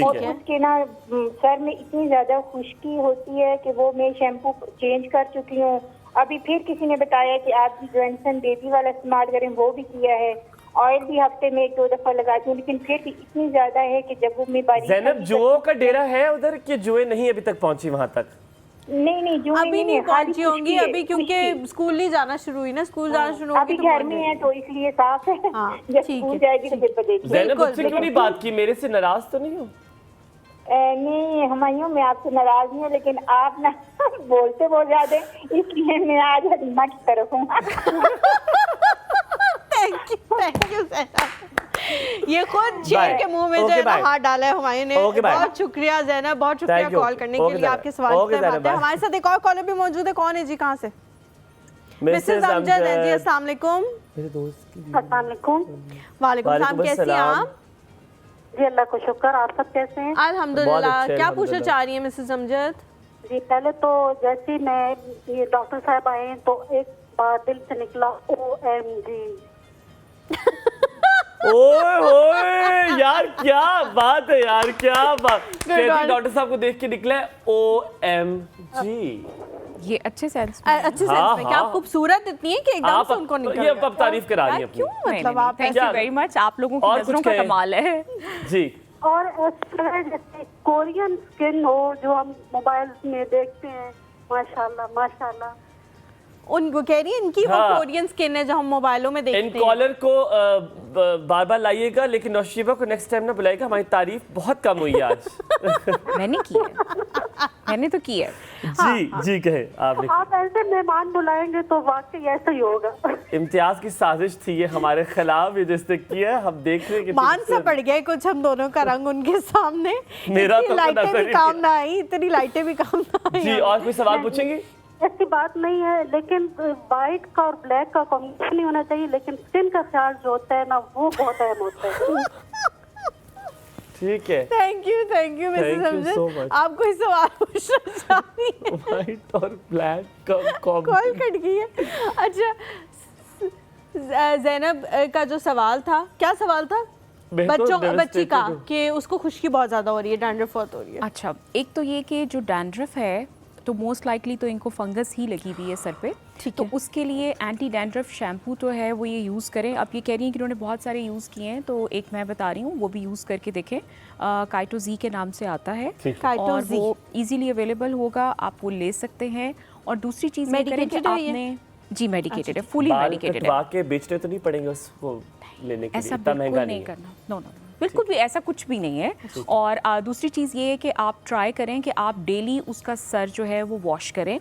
और उसके ना सर में इतनी ज्यादा खुश्की होती है कि वो मैं शैम्पू चेंज कर चुकी हूँ। अभी फिर किसी ने बताया कि आप जॉनसन बेबी वाला इस्तेमाल करें, वो भी किया है। ऑयल भी हफ्ते में 1-2 दफा लगाती हूँ, लेकिन फिर भी इतनी ज्यादा है कि जब वो मैं बारिश। ज़ैनब जुओं का डेरा है उधर कि जुए नहीं अभी तक पहुंची वहां तक? नहीं जून अभी नहीं पहुंची होंगी अभी, क्योंकि स्कूल नहीं जाना शुरू हुई ना, स्कूल जाना शुरू होगी अभी तो घर में है तो इसलिए साफ है। जब स्कूल जाएगी तो फिर बदलेगी। ज़ैनब मुझसे क्यों नहीं बात की, मेरे से नाराज तो नहीं हो? नहीं हुमायूं, मैं आपसे नाराज नहीं हूँ, लेकिन आप ना बोलते बहुत ज्यादा, इसलिए मैं आज हलीमा की तरफ हूँ। Thank you Zainab. ये खुद शेर के मुंह में जो है ना हाथ डाला है हुमायूं ने। बहुत शुक्रिया ज़ैनब, बहुत शुक्रिया कॉल करने के लिए, आपके सवाल के बात है। हमारे साथ एक और कॉलर भी मौजूद है। कौन है जी, कहाँ से? मिसेस अमजद है जी। अस्सलाम वालेकुम। मेरे दोस्त की अस्सलाम वालेकुम। वालेकुम सलाम, कैसी हैं आप? जी अल्लाह का शुक्र, आप सब कैसे हैं? अल्हम्दुलिल्लाह। क्या पूछना चाह रही है मिसेस अमजद? जी पहले तो जैसे मैं ये डॉक्टर साहब आए हैं तो एक बार दिल से निकला OMG। ओए ओए यार क्या बात है यार, क्या बात। कहती डॉक्टर साहब को देख के निकला है OMG। ये अच्छे सेंस में क्या खूबसूरत इतनी है कि एकदम से उनको निकल ये अब तारीफ करा रही है अपनी। क्यों मतलब आप थैंक यू वेरी मच, आप लोगों की नजरों का कमाल है जी। और जैसे कोरियन स्किन हो जो हम मोबाइल में देखते हैं, माशाल्लाह माशाल्लाह, उनको कह रही है इनकी वो कोरियन स्किन है जो हम मोबाइलों में देखते हैं। इन कॉलर को बार बार लाइएगा, लेकिन नौशीबा को नेक्स्ट टाइम ना बुलाएगा, हमारी तारीफ बहुत कम हुई है आज। मैंने की है, मैंने तो की है। जी जी कहे आपने। आप ऐसे मेहमान बुलाएंगे तो वाकई ऐसा ही होगा। इम्तियाज की साजिश थी ये हमारे खिलाफ, ये जिसने किया, हम देख रहे हैं कि मान सा पड़ गया कुछ हम दोनों का रंग उनके सामने। मेरा तो लाइटें भी काम ना आई, इतनी लाइटें भी काम ना आई। जी और कोई सवाल पूछेंगे? ऐसी बात नहीं है, लेकिन वाइट का और ब्लैक का कॉम्बिनेशन नहीं होना चाहिए, लेकिन स्किन का ख्याल जो होता है ना वो बहुत अहम होता है। ठीक है, थैंक यू मिसेस अमजद। आप कोई सवाल पूछना चाहती हैं? वाइट और ब्लैक का कॉल कट गई है। अच्छा ज़ैनब का जो सवाल था, क्या सवाल था? बच्ची का कि उसको खुश्की बहुत ज़्यादा हो रही है, डैंड्रफ बहुत हो रही है। अच्छा, एक तो ये कि जो डैंड्रफ है तो मोस्ट लाइकली तो इनको फंगस ही लगी हुई है सर पे, तो उसके लिए एंटी डैंड्रफ शैम्पू तो है वो ये यूज़ करें। अब ये कह रही हैं कि उन्होंने बहुत सारे यूज़ किए हैं, तो एक मैं बता रही हूँ वो भी यूज़ करके देखें। काइटोजी के नाम से आता है और वो इजीली अवेलेबल होगा, आप वो ले सकते हैं। और दूसरी चीज़ ये करें कि आपने जी मेडिकेटेड है, फुली मेडिकेटेड है। के बेचने तो नहीं पड़ेंगे उसको लेने के लिए, ऐसा बिल्कुल नहीं करना, नो बिल्कुल भी ऐसा कुछ भी नहीं है। और दूसरी चीज़ ये है कि आप ट्राई करें कि आप डेली उसका सर जो है वो वॉश करें।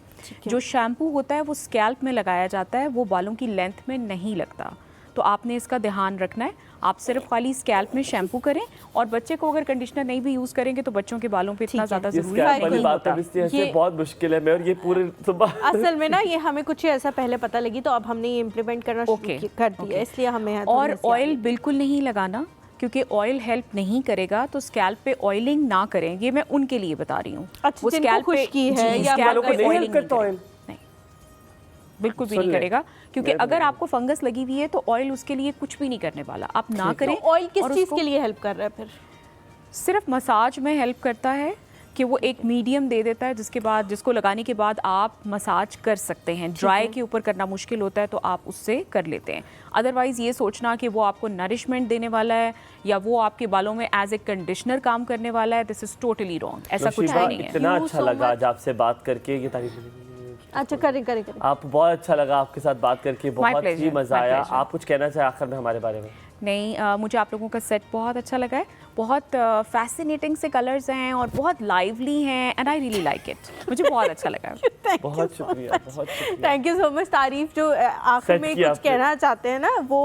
जो शैम्पू होता है वो स्कैल्प में लगाया जाता है, वो बालों की लेंथ में नहीं लगता, तो आपने इसका ध्यान रखना है। आप सिर्फ खाली स्कैल्प में शैम्पू करें, और बच्चे को अगर कंडीशनर नहीं भी यूज़ करेंगे तो बच्चों के बालों पे इतना ज़्यादा ज़रूरी नहीं होता। ये बहुत मुश्किल है, मैं और ये पूरे असल में ना ये हमें कुछ ऐसा पहले पता लगी तो अब हमने ये इम्प्लीमेंट करना शुरू कर दिया, इसलिए हमें। और ऑयल बिल्कुल नहीं लगाना, क्योंकि ऑयल हेल्प नहीं करेगा, तो स्कैल्प पे ऑयलिंग ना करें, ये मैं उनके लिए बता रही हूँ। वो स्कैल्प खुश्की है या नहीं, बिल्कुल भी नहीं करेगा, क्योंकि अगर आपको फंगस लगी हुई है तो ऑयल उसके लिए कुछ भी नहीं करने वाला, आप ना करें। ऑयल किस चीज़ के लिए हेल्प कर रहा है फिर? सिर्फ मसाज में हेल्प करता है कि वो एक मीडियम दे देता है, जिसके बाद जिसको लगाने के बाद आप मसाज कर सकते हैं। ड्राई के ऊपर करना मुश्किल होता है तो आप उससे कर लेते हैं। अदरवाइज़ ये सोचना कि वो आपको नरिशमेंट देने वाला है या वो आपके बालों में एज ए कंडीशनर काम करने वाला है, दिस इज टोटली रॉन्ग। ऐसा कुछ नहीं है। इतना अच्छा लगा आज आपसे बात करके, ये तारीफ। अच्छा करें। आप बहुत अच्छा लगा आपके साथ बात करके, बहुत ही मजा आया। आप कुछ कहना चाहे आखिर में हमारे बारे में? नहीं, मुझे आप लोगों का सेट बहुत अच्छा लगा है, बहुत फैसिनेटिंग से कलर्स हैं और बहुत लाइवली हैं, and I really like it. मुझे बहुत अच्छा लगा। बहुत शुक्रिया, बहुत शुक्रिया, थैंक यू सो मच। तारीफ जो आखिर में कुछ कहना चाहते हैं ना, वो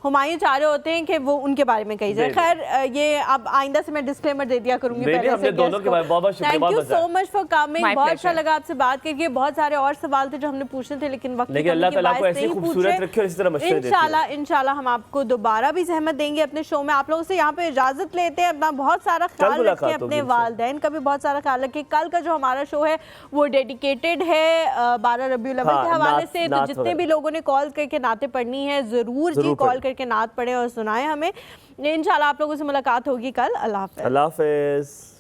हुमायूं चाह रहे होते हैं कि वो उनके बारे में कही जाए। खैर ये अब आइंदा से मैं डिस्क्लेमर दे दिया करूंगी पहले से। दोनों के बारे में बहुत शुक्रिया। Thank you so much for coming, बहुत अच्छा लगा आपसे बात करके। बहुत सारे और सवाल थे जो हमने पूछने थे, लेकिन वक्त अल्लाह ताला को ऐसे खूबसूरत रखे और इस तरह मशवरे देते हैं। इंशाल्लाह हम आपको दोबारा भी ज़हमत देंगे अपने शो में। आप लोगों से यहाँ पे इजाजत लेते हैं, अपना बहुत सारा ख्याल रखें, अपने वालिदैन का भी बहुत सारा ख्याल रखें। कल का जो हमारा शो है वो डेडिकेटेड है 12 रबीउल अव्वल के हवाले से, तो जितने भी लोगों ने कॉल करके नाते पढ़नी है जरूर जी कॉल करके नात पढ़े और सुनाएं हमें। इंशाल्लाह आप लोगों से मुलाकात होगी कल। अल्लाह हाफ़िज़। अल्लाह हाफ़िज़।